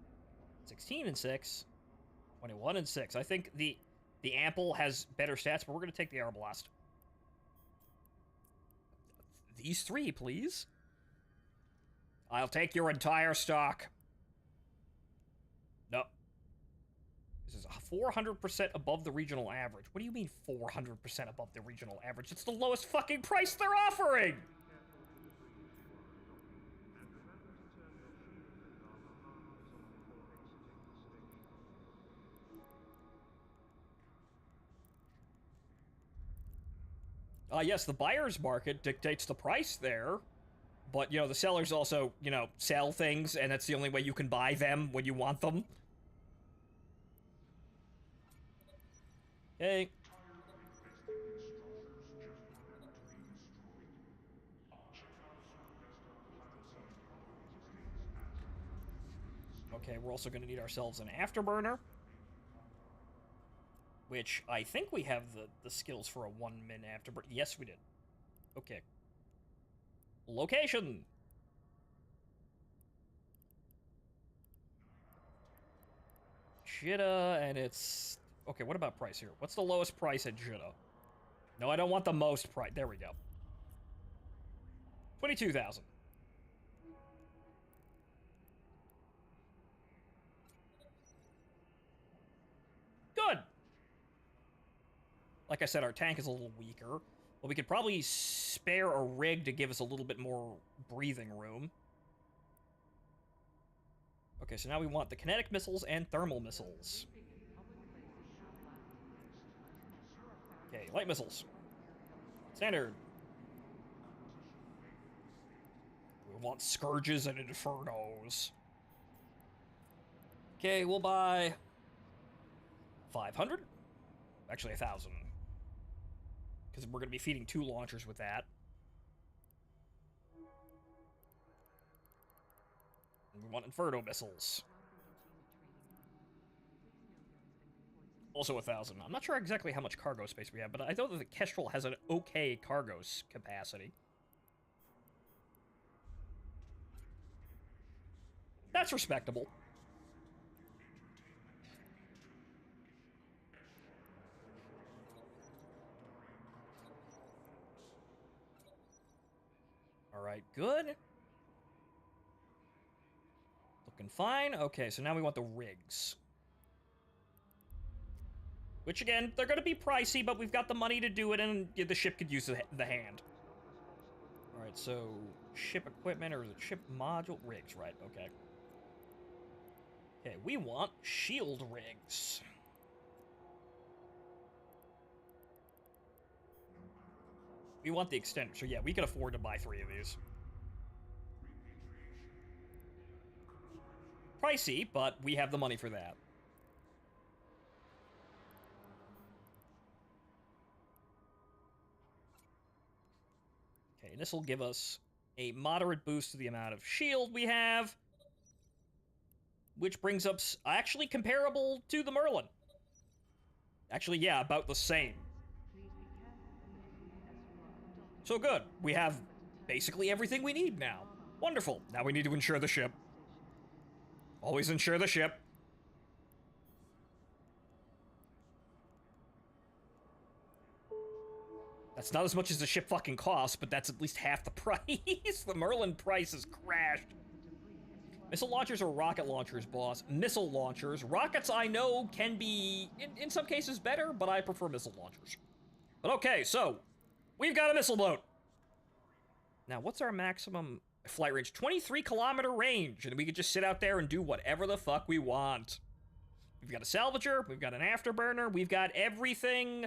16 and 6. 21 and 6. I think the Ample has better stats, but we're going to take the Air Blast. These 3, please. I'll take your entire stock. No. This is 400% above the regional average. What do you mean 400% above the regional average? It's the lowest fucking price they're offering! Yes, the buyer's market dictates the price there. But, the sellers also, sell things, and that's the only way you can buy them when you want them. Okay. Okay, we're also going to need ourselves an afterburner. Which, I think we have the skills for a 1-min afterburner. Yes, we did. Okay. Location! Jitta, and it's... Okay, what about price here? What's the lowest price at Jitta? No, I don't want the most price. There we go. 22,000. Good! Like I said, our tank is a little weaker, but we could probably spare a rig to give us a little bit more breathing room. Okay, so now we want the kinetic missiles and thermal missiles. Okay, light missiles. Standard. We want Scourges and Infernos. Okay, we'll buy 500? Actually, 1,000. Because we're going to be feeding 2 launchers with that. And we want Inferno missiles. Also 1,000. I'm not sure exactly how much cargo space we have, but I know that the Kestrel has an okay cargo capacity. That's respectable. Alright, good. Looking fine. Okay, so now we want the rigs. Which, again, they're going to be pricey, but we've got the money to do it, and the ship could use the hand. Alright, so ship equipment, or is it ship module? Rigs, right, okay. Okay, we want shield rigs. We want the extender, so yeah, we can afford to buy 3 of these. pricey, but we have the money for that. Okay, this will give us a moderate boost to the amount of shield we have, which brings us actually comparable to the Merlin. Actually, yeah, about the same. So good. We have basically everything we need now. Wonderful. Now we need to insure the ship. Always insure the ship. That's not as much as the ship fucking costs, but that's at least half the price. The Merlin price has crashed. Missile launchers or rocket launchers, boss? Missile launchers. Rockets, I know, can be, in some cases, better, but I prefer missile launchers. But okay, so, we've got a missile boat. Now, what's our maximum flight range? 23-kilometer range, and we could just sit out there and do whatever the fuck we want. We've got a salvager, we've got an afterburner, we've got everything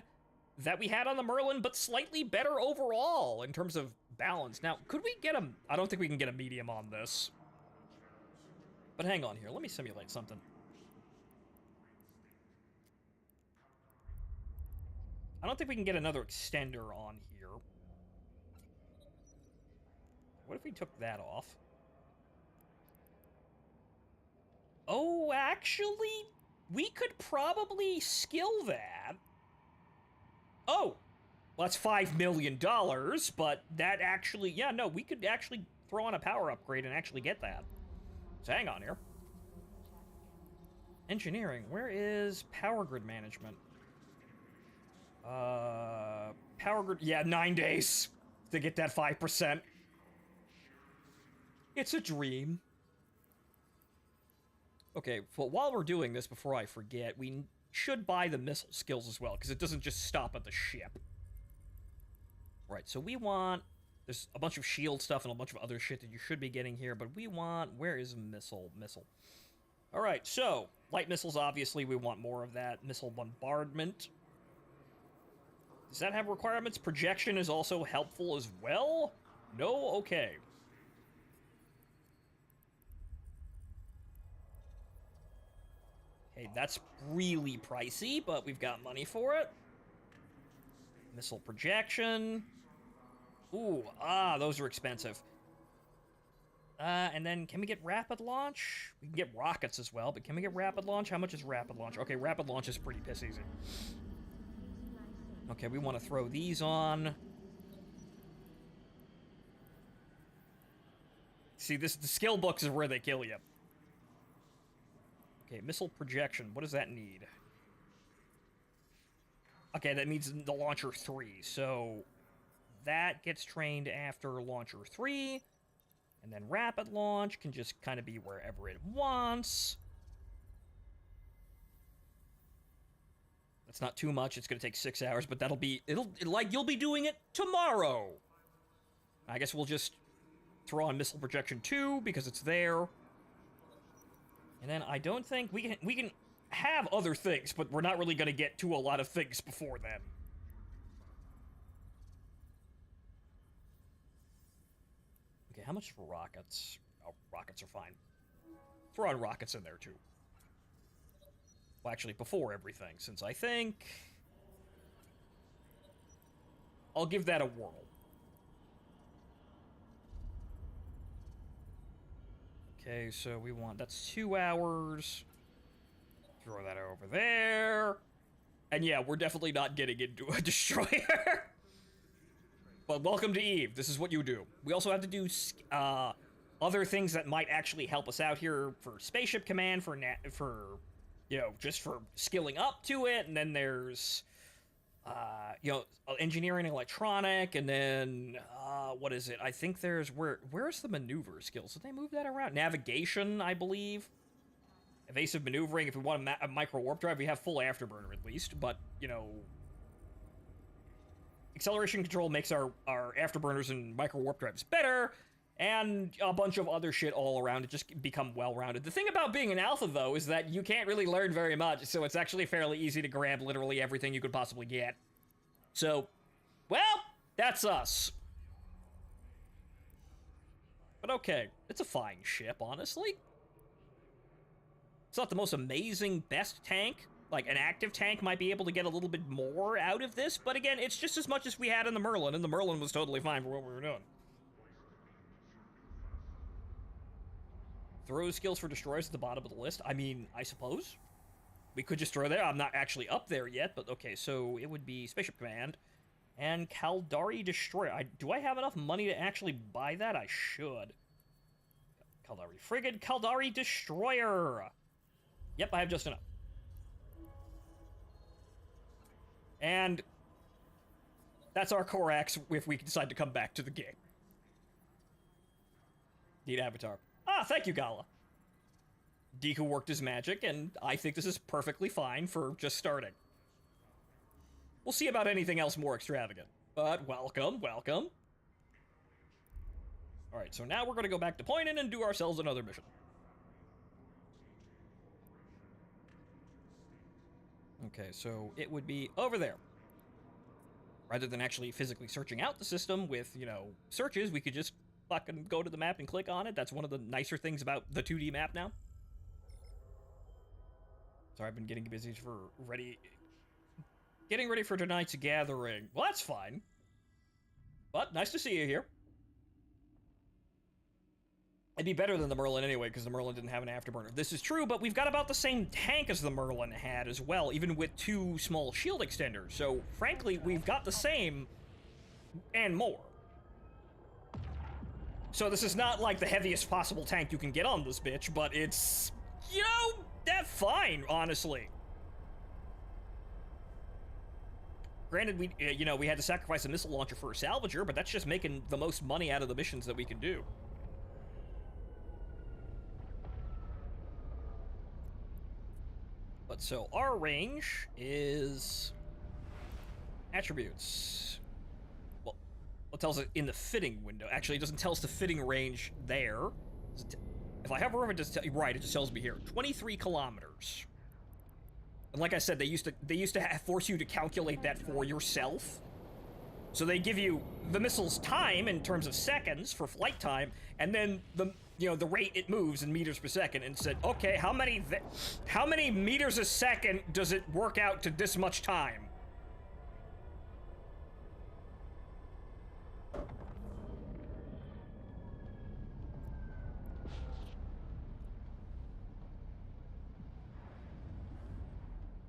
that we had on the Merlin, but slightly better overall in terms of balance. Now, could we get a... I don't think we can get a medium on this. But hang on here, let me simulate something. I don't think we can get another extender on here. What if we took that off? Oh, actually, we could probably skill that. Oh, well, that's $5 million, but that actually, yeah, no, we could actually throw on a power upgrade and actually get that. So hang on here. Engineering, where is power grid management? Power grid, yeah, 9 days to get that 5%. It's a dream. Okay, well, while we're doing this, before I forget, we should buy the missile skills as well, because it doesn't just stop at the ship. Right, so we want... There's a bunch of shield stuff and a bunch of other shit that you should be getting here, but we want... Where is missile? Alright, so, light missiles, obviously, we want more of that. Missile bombardment. Does that have requirements? Projection is also helpful as well? No? Okay. Hey, that's really pricey, but we've got money for it. Missile projection. Ooh, those are expensive. And then, can we get rapid launch? We can get rockets as well, but can we get rapid launch? How much is rapid launch? Okay, rapid launch is pretty piss easy. Okay, we want to throw these on. See, the skill books is where they kill you. Okay, missile projection. What does that need? Okay, that needs the launcher 3. So that gets trained after launcher 3. And then rapid launch can just kind of be wherever it wants. That's not too much. It's going to take 6 hours, but you'll be doing it tomorrow. I guess we'll just throw on missile projection 2 because it's there. And then I don't think we can have other things, but we're not really going to get to a lot of things before then. Okay, how much for rockets? Oh, rockets are fine. Throw on rockets in there, too. Well, actually, before everything, since I think... I'll give that a whirl. Okay, so we want... That's 2 hours. Throw that over there. And yeah, we're definitely not getting into a destroyer. But welcome to Eve. This is what you do. We also have to do other things that might actually help us out here for Spaceship Command, for you know, just for skilling up to it. And then there's, you know, engineering and electronic. And then, what is it? I think there's, where's the maneuver skills? Did they move that around? Navigation, I believe. Evasive maneuvering. If we want a micro warp drive, we have full afterburner at least. But, you know, acceleration control makes our afterburners and micro warp drives better. And a bunch of other shit all around to just become well-rounded. The thing about being an alpha, though, is that you can't really learn very much, so it's actually fairly easy to grab literally everything you could possibly get. So, well, that's us. But okay, it's a fine ship, honestly. It's not the most amazing best tank. Like, an active tank might be able to get a little bit more out of this, but again, it's just as much as we had in the Merlin, and the Merlin was totally fine for what we were doing. Throw skills for destroyers at the bottom of the list. I mean, I suppose. We could just throw there. I'm not actually up there yet, but okay, so it would be Spaceship Command and Caldari Destroyer. Do I have enough money to actually buy that? I should. Caldari Frigate, Caldari Destroyer. Yep, I have just enough. And that's our core axe if we decide to come back to the game. Need avatar. Ah, thank you, Gala. Deku worked his magic, and I think this is perfectly fine for just starting. We'll see about anything else more extravagant. But welcome, welcome. Alright, so now we're going to go back to Poinin and do ourselves another mission. Okay, so it would be over there. Rather than actually physically searching out the system with, you know, searches, we could just fucking go to the map and click on it. That's one of the nicer things about the 2D map now. Sorry, I've been getting busy for getting ready for tonight's gathering. Well, that's fine. But nice to see you here. It'd be better than the Merlin anyway, because the Merlin didn't have an afterburner. This is true, but we've got about the same tank as the Merlin had as well, even with 2 small shield extenders. So, frankly, we've got the same and more. So this is not like the heaviest possible tank you can get on this bitch, but it's, you know, that's fine, honestly. Granted, we had to sacrifice a missile launcher for a salvager, but that's just making the most money out of the missions that we can do. But so, our range is attributes. Well, it tells it in the fitting window. Actually, it doesn't tell us the fitting range there. If I have room, it just right. It just tells me here, 23 kilometers. And like I said, they used to force you to calculate that for yourself. So they give you the missile's time in terms of seconds for flight time, and then the rate it moves in meters per second, and said, okay, how many meters a second does it work out to this much time?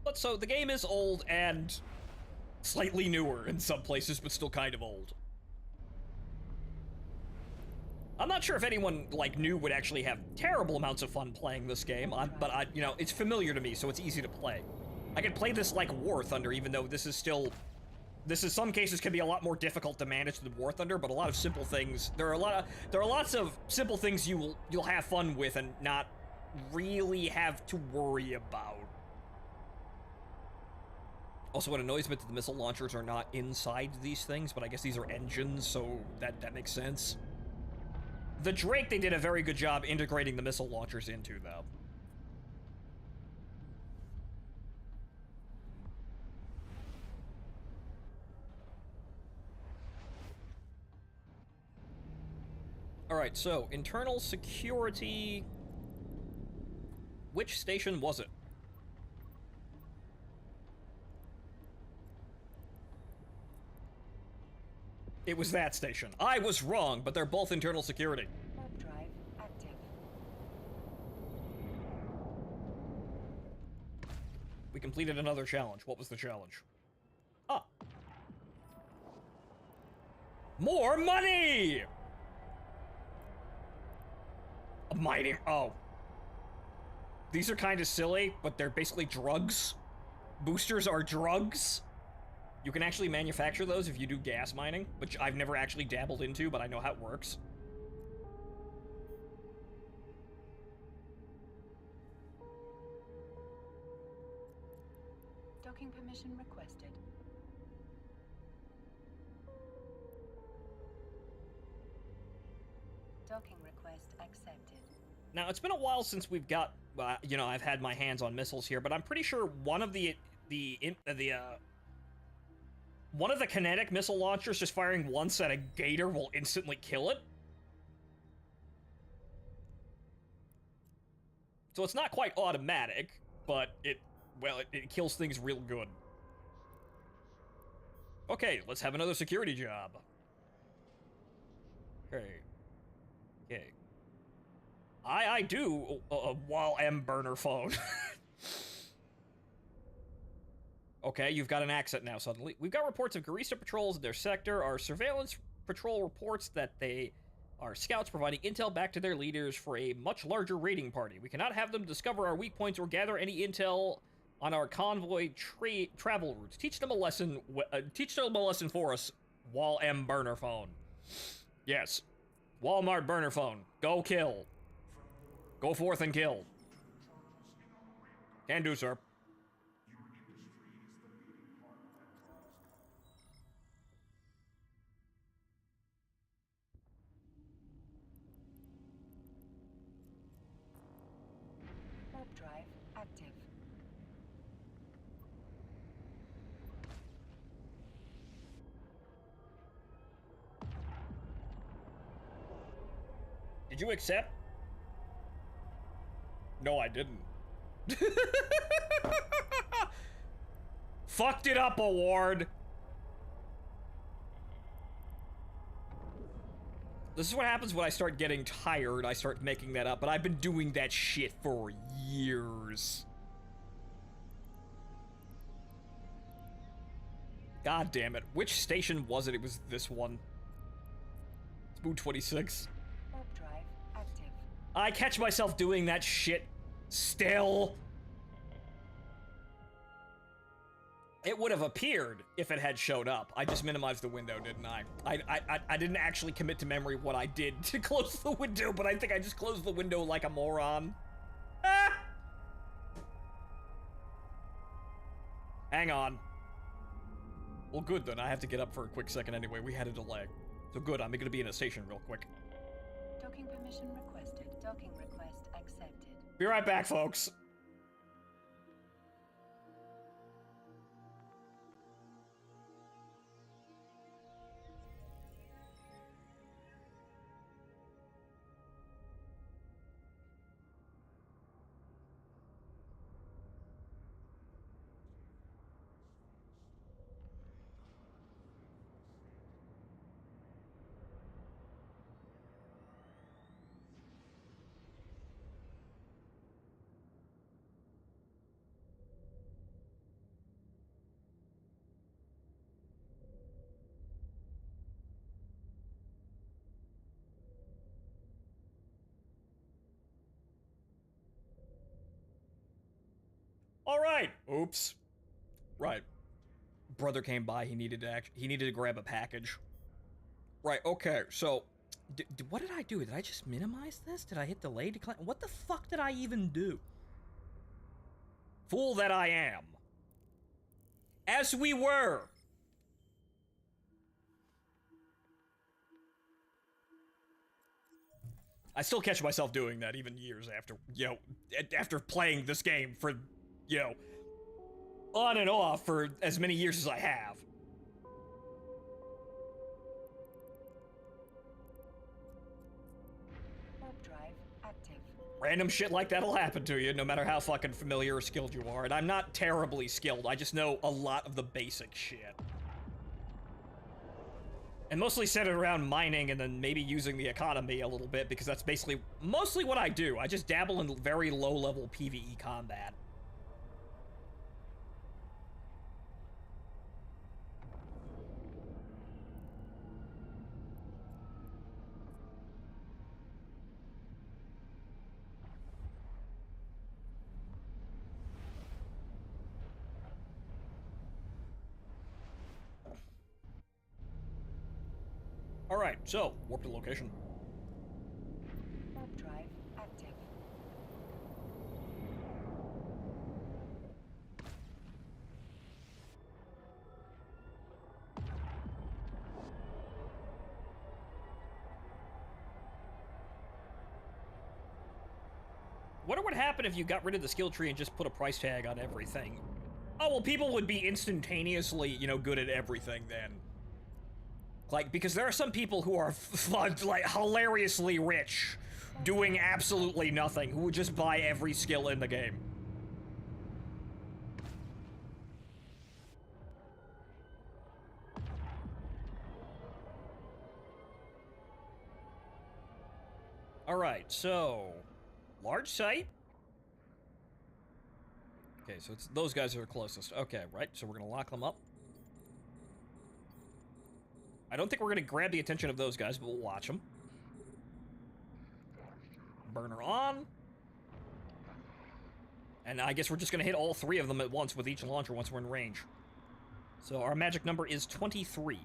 But so the game is old and slightly newer in some places, but still kind of old. I'm not sure if anyone, like, new would actually have terrible amounts of fun playing this game, but it's familiar to me, so it's easy to play. I could play this like War Thunder, even though this is some cases can be a lot more difficult to manage than War Thunder, but a lot of simple things, there are lots of simple things you'll have fun with and not really have to worry about. Also, it annoys me that the missile launchers are not inside these things, but I guess these are engines, so that makes sense. The Drake, they did a very good job integrating the missile launchers into, though. Alright, so, internal security... Which station was it? It was that station. I was wrong, but they're both internal security. Warp drive active. We completed another challenge. What was the challenge? Ah. More money! A mining... Oh. These are kind of silly, but they're basically drugs. Boosters are drugs. You can actually manufacture those if you do gas mining, which I've never actually dabbled into, but I know how it works. Docking permission requested. Docking request accepted. Now, it's been a while since we've got, I've had my hands on missiles here, but I'm pretty sure one of the kinetic missile launchers just firing once at a gator will instantly kill it. So it's not quite automatic, but it kills things real good. Okay, let's have another security job. Okay. I do while M burner phone. Okay, you've got an accent now suddenly. We've got reports of Garista patrols in their sector. Our surveillance patrol reports that they are scouts providing intel back to their leaders for a much larger raiding party. We cannot have them discover our weak points or gather any intel on our convoy travel routes. Teach them a lesson for us, Wall M burner phone. Yes. Walmart burner phone. Go kill. Go forth and kill. Can do, sir. Warp drive active. Did you accept? No, I didn't. Fucked it up, award. This is what happens when I start getting tired. I start making that up, but I've been doing that shit for years. God damn it. Which station was it? It was this one. It's Moon 26. Warp drive active. I catch myself doing that shit still. It would have appeared if it had showed up. I just minimized the window, didn't I? I didn't actually commit to memory what I did to close the window, but I think I just closed the window like a moron. Ah! Hang on. Well, good then. I have to get up for a quick second anyway. We had a delay. So good, I'm gonna be in a station real quick. Docking permission requested. Docking request accepted. Be right back, folks. All right. Oops. Right. Brother came by. He needed to grab a package. Right. Okay. So, what did I do? Did I just minimize this? Did I hit delay? Decline? What the fuck did I even do? Fool that I am. As we were. I still catch myself doing that even years after, after playing this game for, on and off for as many years as I have. Warp drive active. Random shit like that'll happen to you, no matter how fucking familiar or skilled you are. And I'm not terribly skilled, I just know a lot of the basic shit. And mostly centered around mining and then maybe using the economy a little bit, because that's basically mostly what I do. I just dabble in very low-level PVE combat. Alright, so, warp to location. Warp drive active. Wonder what would happen if you got rid of the skill tree and just put a price tag on everything. Oh, well, people would be instantaneously, good at everything then. Like, because there are some people who are, like, hilariously rich, doing absolutely nothing, who would just buy every skill in the game. Alright, so... large site? Okay, so it's those guys are closest. Okay, right, so we're gonna lock them up. I don't think we're gonna grab the attention of those guys, but we'll watch them. Burner on. And I guess we're just gonna hit all three of them at once with each launcher once we're in range. So our magic number is 23.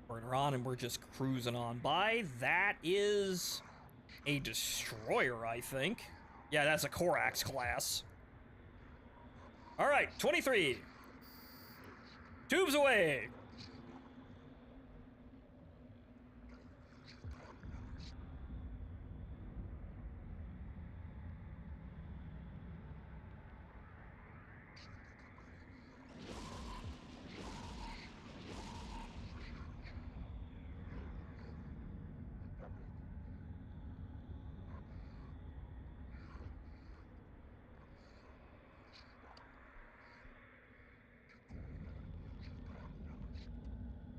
Burner on, and we're just cruising on by. That is a destroyer, I think. Yeah, that's a Korax class. All right, 23. Tubes away.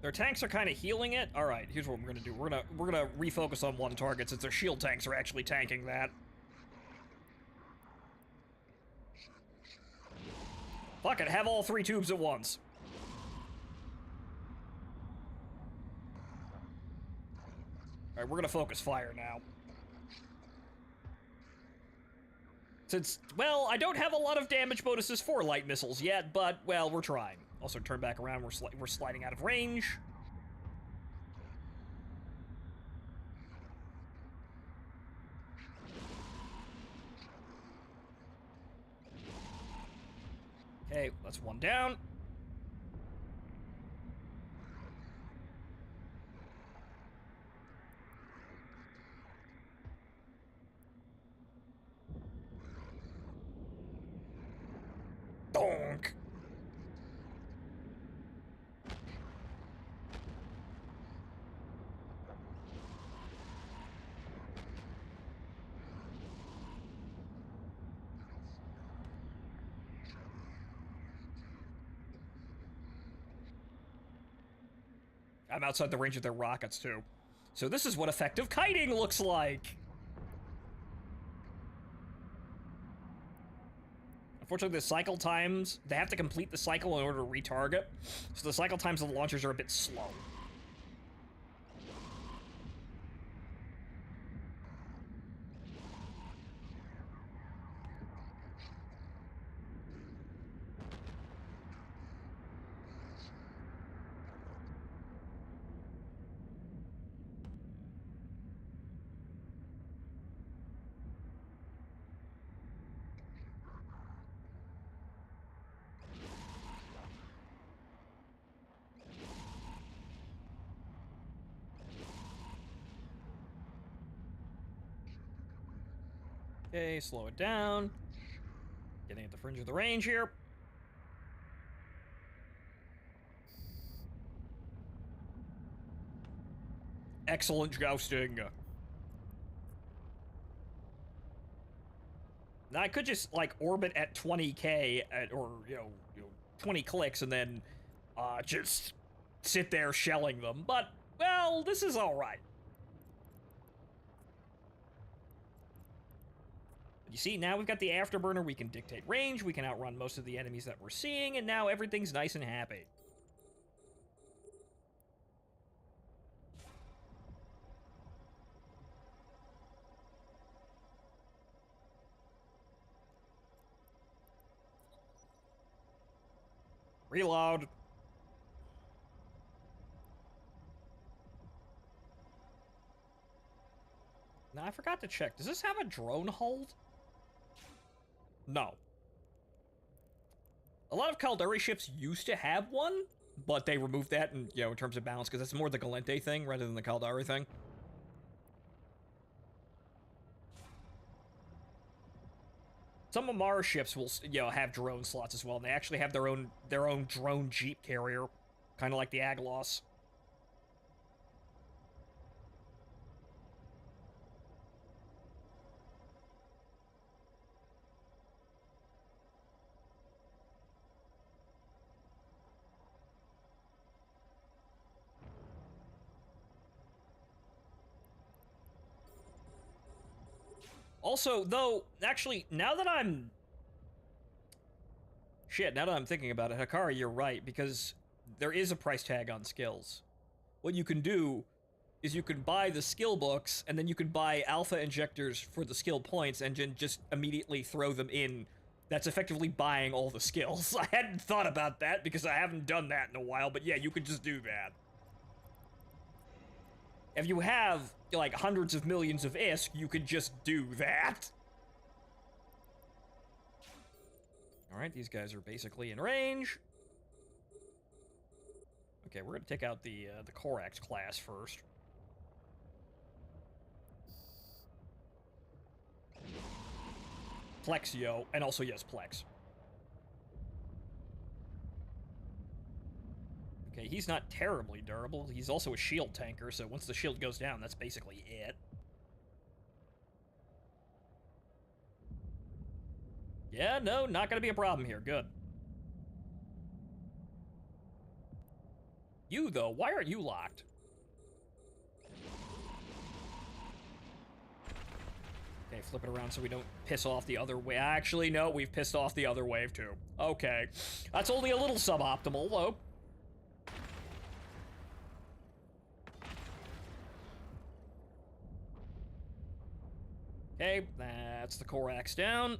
Their tanks are kind of healing it. All right, here's what we're gonna do. We're gonna refocus on one target since their shield tanks are actually tanking that. Fuck it, have all three tubes at once. All right, we're gonna focus fire now. Since, well, I don't have a lot of damage bonuses for light missiles yet, but, well, we're trying. Also, turn back around, we're sliding out of range. Okay, that's one down. Donk! I'm outside the range of their rockets, too. So this is what effective kiting looks like! Unfortunately, the cycle times, they have to complete the cycle in order to retarget, so the cycle times of the launchers are a bit slow. Okay, slow it down. Getting at the fringe of the range here. Excellent jousting. Now I could just like orbit at 20k or you know 20 clicks and then just sit there shelling them, but well, this is all right. You see, now we've got the afterburner, we can dictate range, we can outrun most of the enemies that we're seeing, and now everything's nice and happy. Reload. Now, I forgot to check. Does this have a drone hold? No. A lot of Caldari ships used to have one, but they removed that in, in terms of balance, because it's more the Galente thing rather than the Caldari thing. some of Mars ships will, you know, have drone slots as well, and they actually have their own drone jeep carrier, kind of like the Aglos. Also, though, actually, now that I'm thinking about it, Hikari, you're right, because there is a price tag on skills. What you can do is you can buy the skill books, and then you can buy alpha injectors for the skill points, and then just immediately throw them in. That's effectively buying all the skills. I hadn't thought about that, because I haven't done that in a while, but yeah, you could just do that. If you have, like, hundreds of millions of ISK, you could just do that. Alright, these guys are basically in range. Okay, we're gonna take out the Korax class first. Plex, yo. And also, yes, Plex. Okay, he's not terribly durable. He's also a shield tanker, so once the shield goes down, that's basically it. Yeah, no, not gonna be a problem here. Good. You, though, why aren't you locked? Okay, flip it around so we don't piss off the other wave. Actually, no, we've pissed off the other wave, too. Okay. That's only a little suboptimal, though. Okay, that's the Korax down.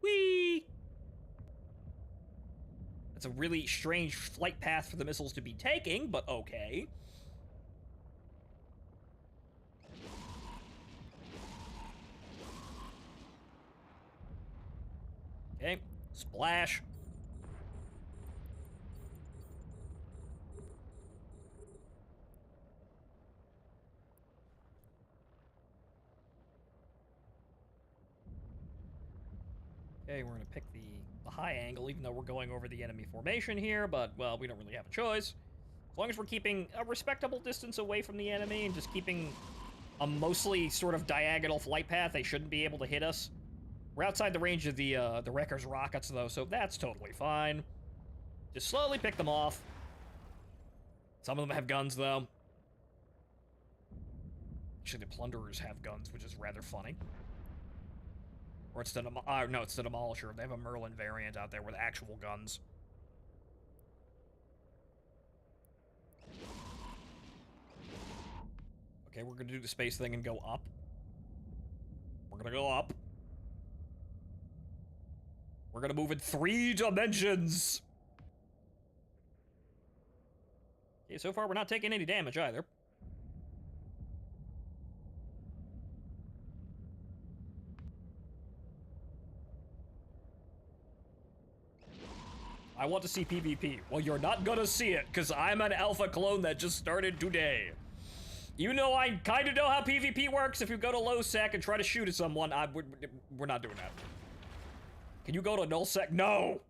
Whee! That's a really strange flight path for the missiles to be taking, but okay. Okay, splash. Okay, we're gonna pick the high angle, even though we're going over the enemy formation here, but, well, we don't really have a choice. As long as we're keeping a respectable distance away from the enemy and just keeping a mostly sort of diagonal flight path, they shouldn't be able to hit us. We're outside the range of the Wrecker's rockets, though, so that's totally fine. Just slowly pick them off. Some of them have guns, though. Actually, the Plunderers have guns, which is rather funny. Or it's the, no, it's the Demolisher. They have a Merlin variant out there with actual guns. Okay, we're gonna do the space thing and go up. We're gonna go up. We're gonna move in 3 dimensions! Okay, so far we're not taking any damage either. I want to see PvP. Well, you're not gonna see it, because I'm an alpha clone that just started today. You know I kind of know how PvP works. If you go to low sec and try to shoot at someone, we're not doing that. Can you go to null sec? No!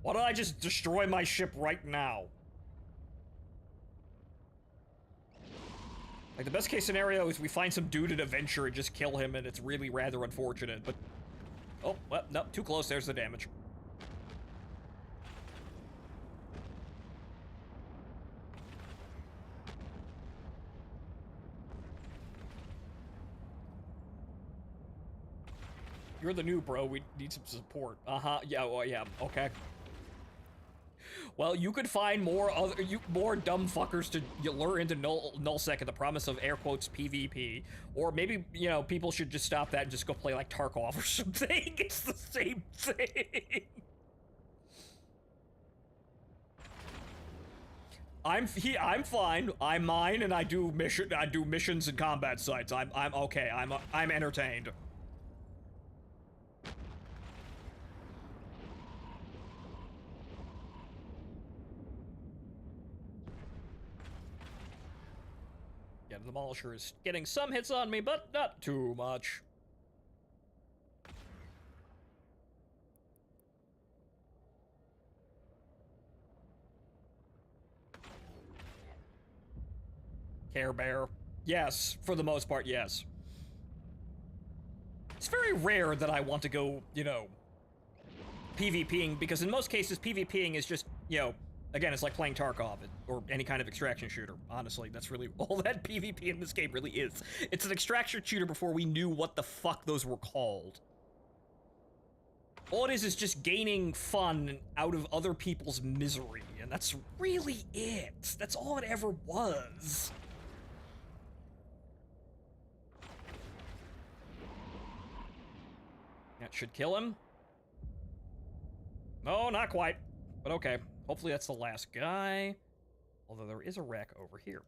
Why don't I just destroy my ship right now? Like, the best case scenario is we find some dude at a venture and just kill him, and it's really rather unfortunate, but... Oh, well, no, too close, there's the damage. You're the new bro, we need some support. Uh-huh, yeah, well, yeah, okay. Well, you could find more more dumb fuckers to lure into nullsec at the promise of air quotes PvP, or maybe people should just stop that and just go play like Tarkov or something. It's the same thing. I'm fine. I'm mine, and I do missions and combat sites. I'm okay. I'm entertained. Yeah, the Demolisher is getting some hits on me, but not too much. Care Bear. Yes, for the most part, yes. It's very rare that I want to go, PvPing, because in most cases, PvPing is just, again, it's like playing Tarkov or any kind of extraction shooter. Honestly, that's really all that PvP in this game really is. It's an extraction shooter before we knew what the fuck those were called. All it is just gaining fun out of other people's misery, and that's really it. That's all it ever was. That should kill him. No, not quite. But okay. Hopefully that's the last guy. Although there is a wreck over here.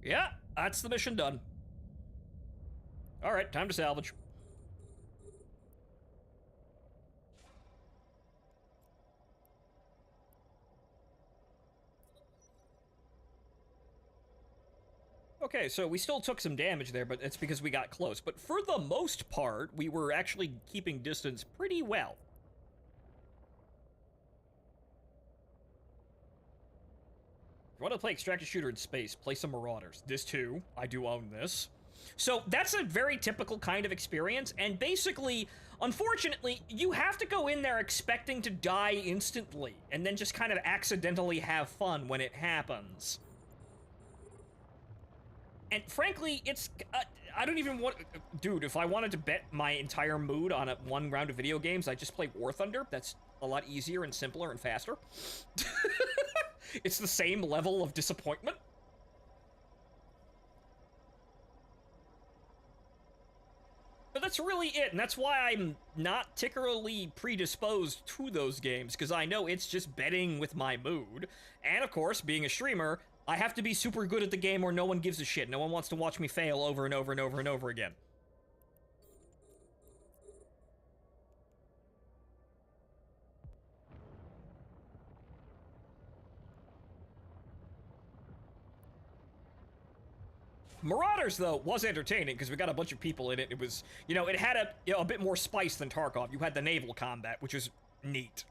Yeah, that's the mission done. Alright, time to salvage. Okay, so we still took some damage there, but it's because we got close. But for the most part, we were actually keeping distance pretty well. If you want to play extractor shooter in space, play some Marauders. This too, I do own this. So that's a very typical kind of experience, and basically, unfortunately, you have to go in there expecting to die instantly, and then just kind of accidentally have fun when it happens. And frankly, it's, I don't even want, dude, if I wanted to bet my entire mood on one round of video games, I'd just play War Thunder. That's a lot easier and simpler and faster. It's the same level of disappointment. But that's really it, and that's why I'm not particularly predisposed to those games, because I know it's just betting with my mood. And of course, being a streamer, I have to be super good at the game or no one gives a shit. No one wants to watch me fail over and over and over and over again. Marauders, though, was entertaining because we got a bunch of people in it. It was, it had a bit more spice than Tarkov. You had the naval combat, which is neat.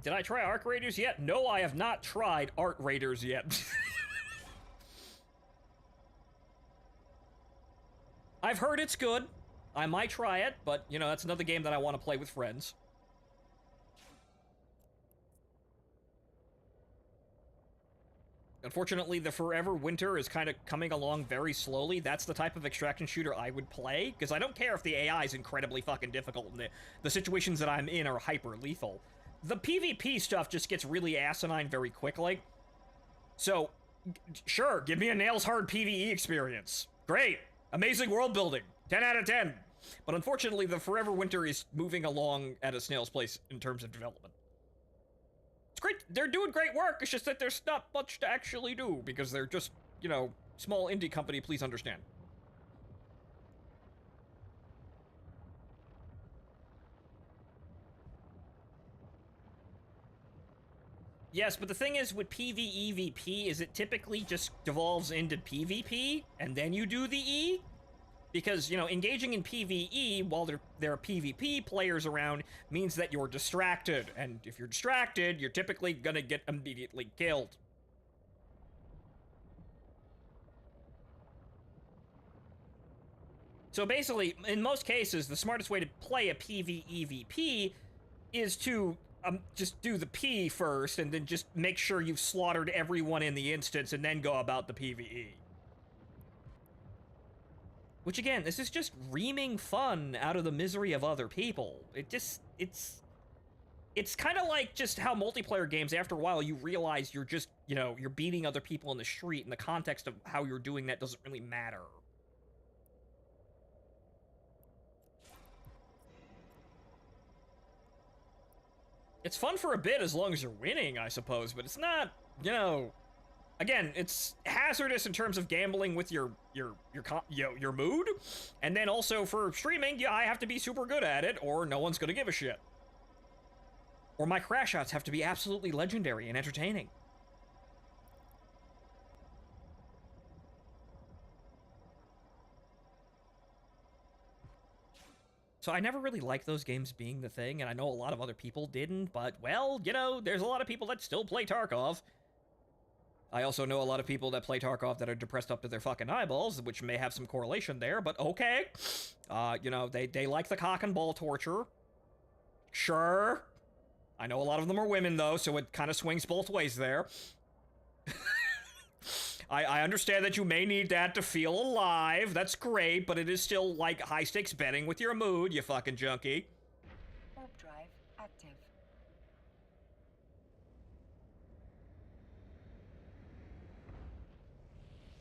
Did I try Arc Raiders yet? No, I have not tried Arc Raiders yet. I've heard it's good. I might try it, but, that's another game that I want to play with friends. Unfortunately, the Forever Winter is kind of coming along very slowly. That's the type of extraction shooter I would play, because I don't care if the AI is incredibly fucking difficult and the situations that I'm in are hyper lethal. The PvP stuff just gets really asinine very quickly. So, sure, give me a nails-hard PvE experience. Great. Amazing world building. 10 out of 10. But unfortunately, the Forever Winter is moving along at a snail's pace in terms of development. It's great. They're doing great work. It's just that there's not much to actually do because they're just, small indie company, please understand. Yes, but the thing is with PvEVP is it typically just devolves into PvP, and then you do the E? Because, you know, engaging in PvE while there are PvP players around means that you're distracted. And if you're distracted, you're typically gonna get immediately killed. So basically, in most cases, the smartest way to play a PvEVP is to just do the P first and then just make sure you've slaughtered everyone in the instance and then go about the PvE. Which again, this is just reaming fun out of the misery of other people. It's kind of like just how multiplayer games, after a while, you realize you're just, you know, you're beating other people in the street, and the context of how you're doing that doesn't really matter. It's fun for a bit as long as you're winning, I suppose, but it's not, you know, again, it's hazardous in terms of gambling with your mood, and then also for streaming, yeah, I have to be super good at it, or no one's gonna give a shit. Or my crash outs have to be absolutely legendary and entertaining. So I never really liked those games being the thing, and I know a lot of other people didn't, but, well, you know, there's a lot of people that still play Tarkov. I also know a lot of people that play Tarkov that are depressed up to their fucking eyeballs, which may have some correlation there, but okay. You know, they like the cock and ball torture. Sure. I know a lot of them are women, though, so it kind of swings both ways there. I understand that you may need that to feel alive. That's great, but it is still like high-stakes betting with your mood, you fucking junkie. Warp drive active.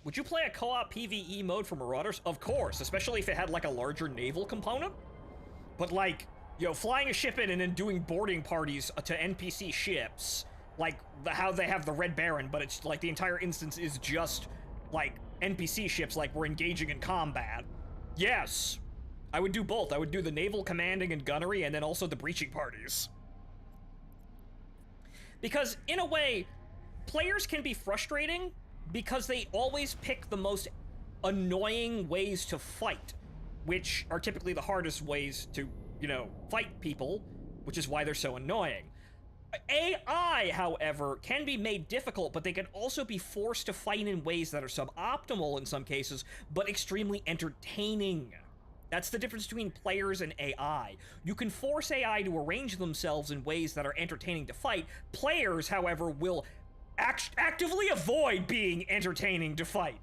Would you play a co-op PvE mode for Marauders? Of course, especially if it had like a larger naval component. But like, you know, flying a ship in and then doing boarding parties to NPC ships, like how they have the Red Baron, but it's like the entire instance is just like NPC ships, like we're engaging in combat. Yes, I would do both. I would do the naval commanding and gunnery, and then also the breaching parties. Because in a way, players can be frustrating because they always pick the most annoying ways to fight, which are typically the hardest ways to, you know, fight people, which is why they're so annoying. AI, however, can be made difficult, but they can also be forced to fight in ways that are suboptimal in some cases, but extremely entertaining. That's the difference between players and AI. You can force AI to arrange themselves in ways that are entertaining to fight. Players, however, will actively avoid being entertaining to fight.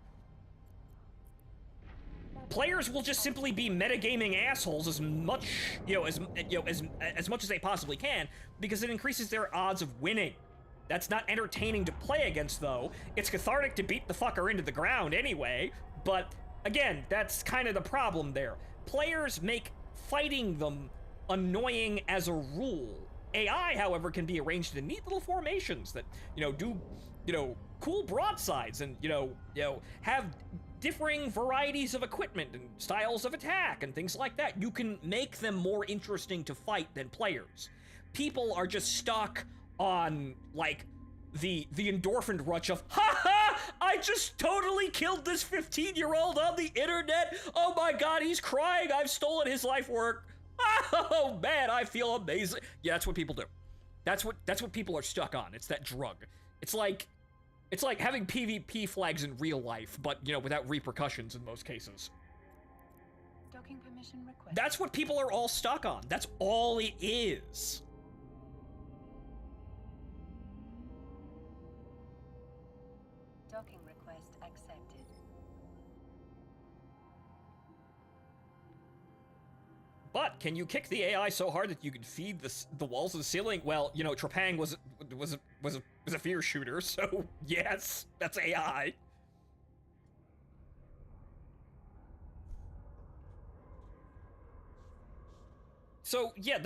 Players will just simply be metagaming assholes as much, as much as they possibly can, because it increases their odds of winning. That's not entertaining to play against, though. It's cathartic to beat the fucker into the ground anyway, but again, that's kind of the problem there. Players make fighting them annoying as a rule. AI, however, can be arranged in neat little formations that, do, cool broadsides and, have differing varieties of equipment and styles of attack and things like that. You can make them more interesting to fight than players. People are just stuck on, like, the endorphin rush of, ha ha! I just totally killed this 15-year-old on the internet! Oh my god, he's crying! I've stolen his life work! Oh man, I feel amazing! Yeah, that's what people do. That's what people are stuck on. It's that drug. It's like having PvP flags in real life, but, without repercussions in most cases. Docking permission requested. That's what people are all stuck on. That's all it is. Docking request accepted. But can you kick the AI so hard that you can feed the walls of the ceiling? Well, Trepang was a fear shooter, so yes, that's AI. So yeah,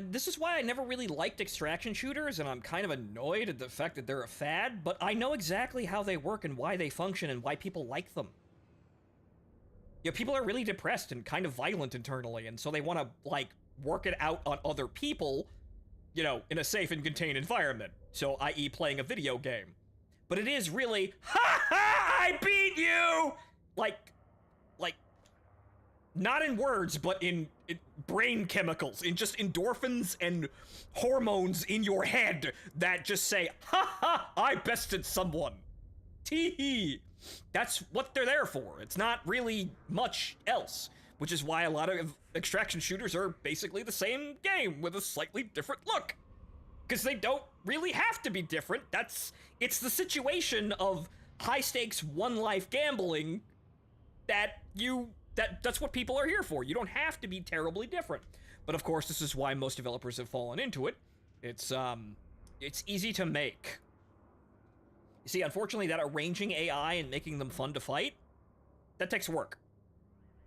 this is why I never really liked extraction shooters, and I'm kind of annoyed at the fact that they're a fad, but I know exactly how they work and why they function and why people like them. People are really depressed and kind of violent internally, and so they want to, like, work it out on other people, in a safe and contained environment. So, i.e. playing a video game. But it is really, ha ha, I beat you! Like, Not in words, but in brain chemicals, in just endorphins and hormones in your head that just say, ha ha, I bested someone. Tee hee. That's what they're there for. It's not really much else, which is why a lot of extraction shooters are basically the same game with a slightly different look. Because they don't really have to be different. It's the situation of high stakes one life gambling that's what people are here for. You don't have to be terribly different. But of course, this is why most developers have fallen into it. It's easy to make. You see, unfortunately, that arranging AI and making them fun to fight, that takes work.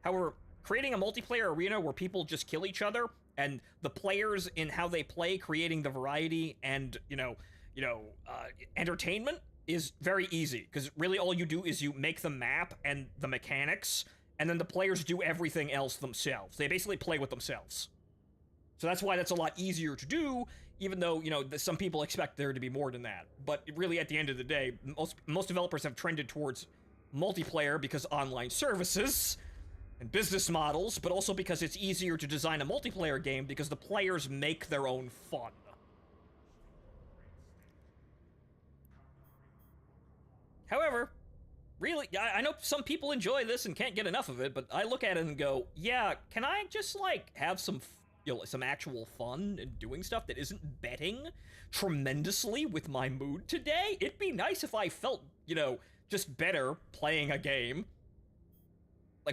However, creating a multiplayer arena where people just kill each other and the players in how they play, creating the variety and, entertainment is very easy. Because really all you do is you make the map and the mechanics, and then the players do everything else themselves. They basically play with themselves. So that's why that's a lot easier to do, even though, some people expect there to be more than that. But really, at the end of the day, most developers have trended towards multiplayer because online services and business models, but also because it's easier to design a multiplayer game because the players make their own fun. However, really, I know some people enjoy this and can't get enough of it, but I look at it and go, yeah, can I just, have some actual fun and doing stuff that isn't betting tremendously with my mood today? It'd be nice if I felt, just better playing a game.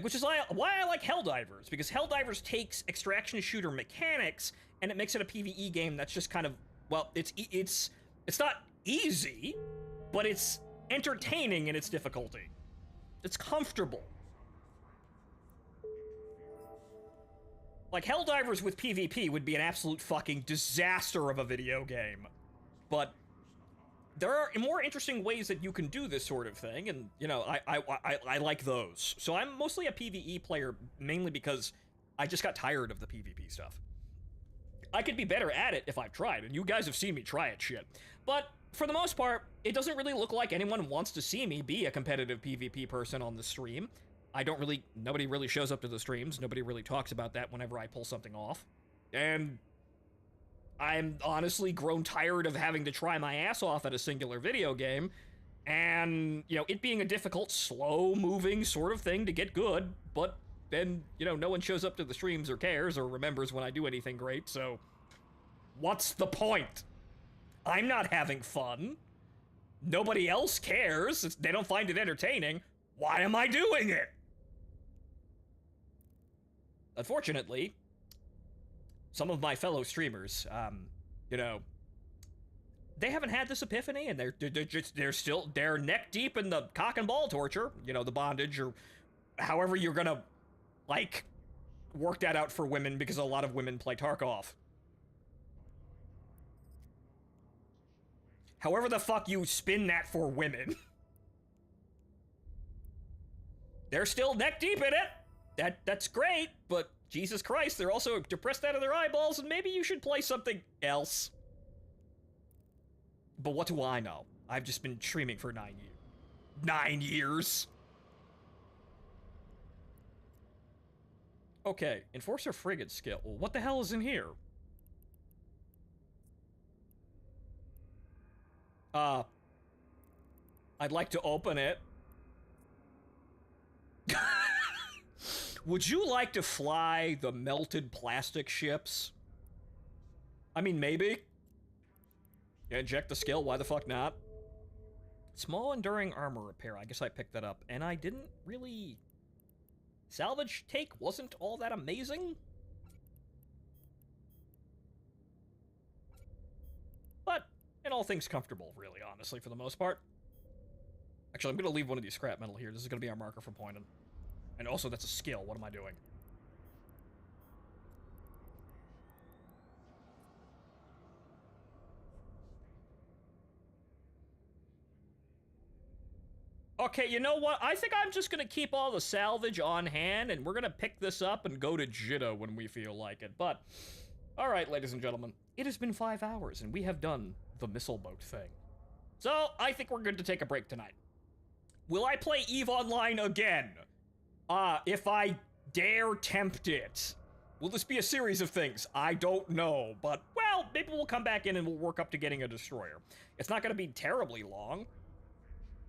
Which is why I like Helldivers, because Helldivers takes extraction shooter mechanics and it makes it a PvE game that's just kind of, well, it's not easy, but it's entertaining in its difficulty. It's comfortable. Helldivers with PvP would be an absolute fucking disaster of a video game. But there are more interesting ways that you can do this sort of thing, and, I like those. So I'm mostly a PvE player, mainly because I just got tired of the PvP stuff. I could be better at it if I tried, and you guys have seen me try it, shit. But for the most part, it doesn't really look like anyone wants to see me be a competitive PvP person on the stream. Nobody really shows up to the streams, nobody really talks about that whenever I pull something off. And I'm honestly grown tired of having to try my ass off at a singular video game, and, it being a difficult, slow-moving sort of thing to get good, but then, no one shows up to the streams or cares or remembers when I do anything great, so what's the point? I'm not having fun. Nobody else cares. They don't find it entertaining. Why am I doing it? Unfortunately, some of my fellow streamers, they haven't had this epiphany, and they're neck deep in the cock and ball torture, the bondage, or however you're gonna, work that out for women, because a lot of women play Tarkov. However the fuck you spin that for women. They're still neck deep in it. That's great, but Jesus Christ, they're also depressed out of their eyeballs, and maybe you should play something else. But what do I know? I've just been streaming for 9 years. 9 years? Okay, Enforcer Frigate skill. Well, what the hell is in here? I'd like to open it. Would you like to fly the melted plastic ships? I mean, maybe. Inject the skill, why the fuck not? Small enduring armor repair, I guess I picked that up. And I didn't really... Salvage take wasn't all that amazing. But, in all things comfortable, really, honestly, for the most part. Actually, I'm gonna leave one of these scrap metal here. This is gonna be our marker for pointing. And also, that's a skill. What am I doing? Okay, you know what? I think I'm just gonna keep all the salvage on hand, and we're gonna pick this up and go to Jidda when we feel like it. But, alright, ladies and gentlemen, it has been 5 hours, and we have done the missile boat thing. So, I think we're good to take a break tonight. Will I play EVE Online again? If I Dare tempt it. Will this be a series of things? I don't know, but, well, maybe we'll come back in and we'll work up to getting a destroyer. It's not going to be terribly long,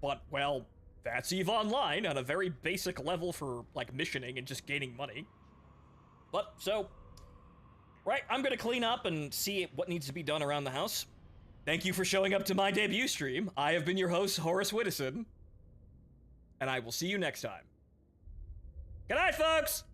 but, well, that's EVE Online on a very basic level for, like, missioning and just gaining money. But, so, right, I'm going to clean up and see what needs to be done around the house. Thank you for showing up to my debut stream. I have been your host, Horace Widdison, and I will see you next time. Good night, folks!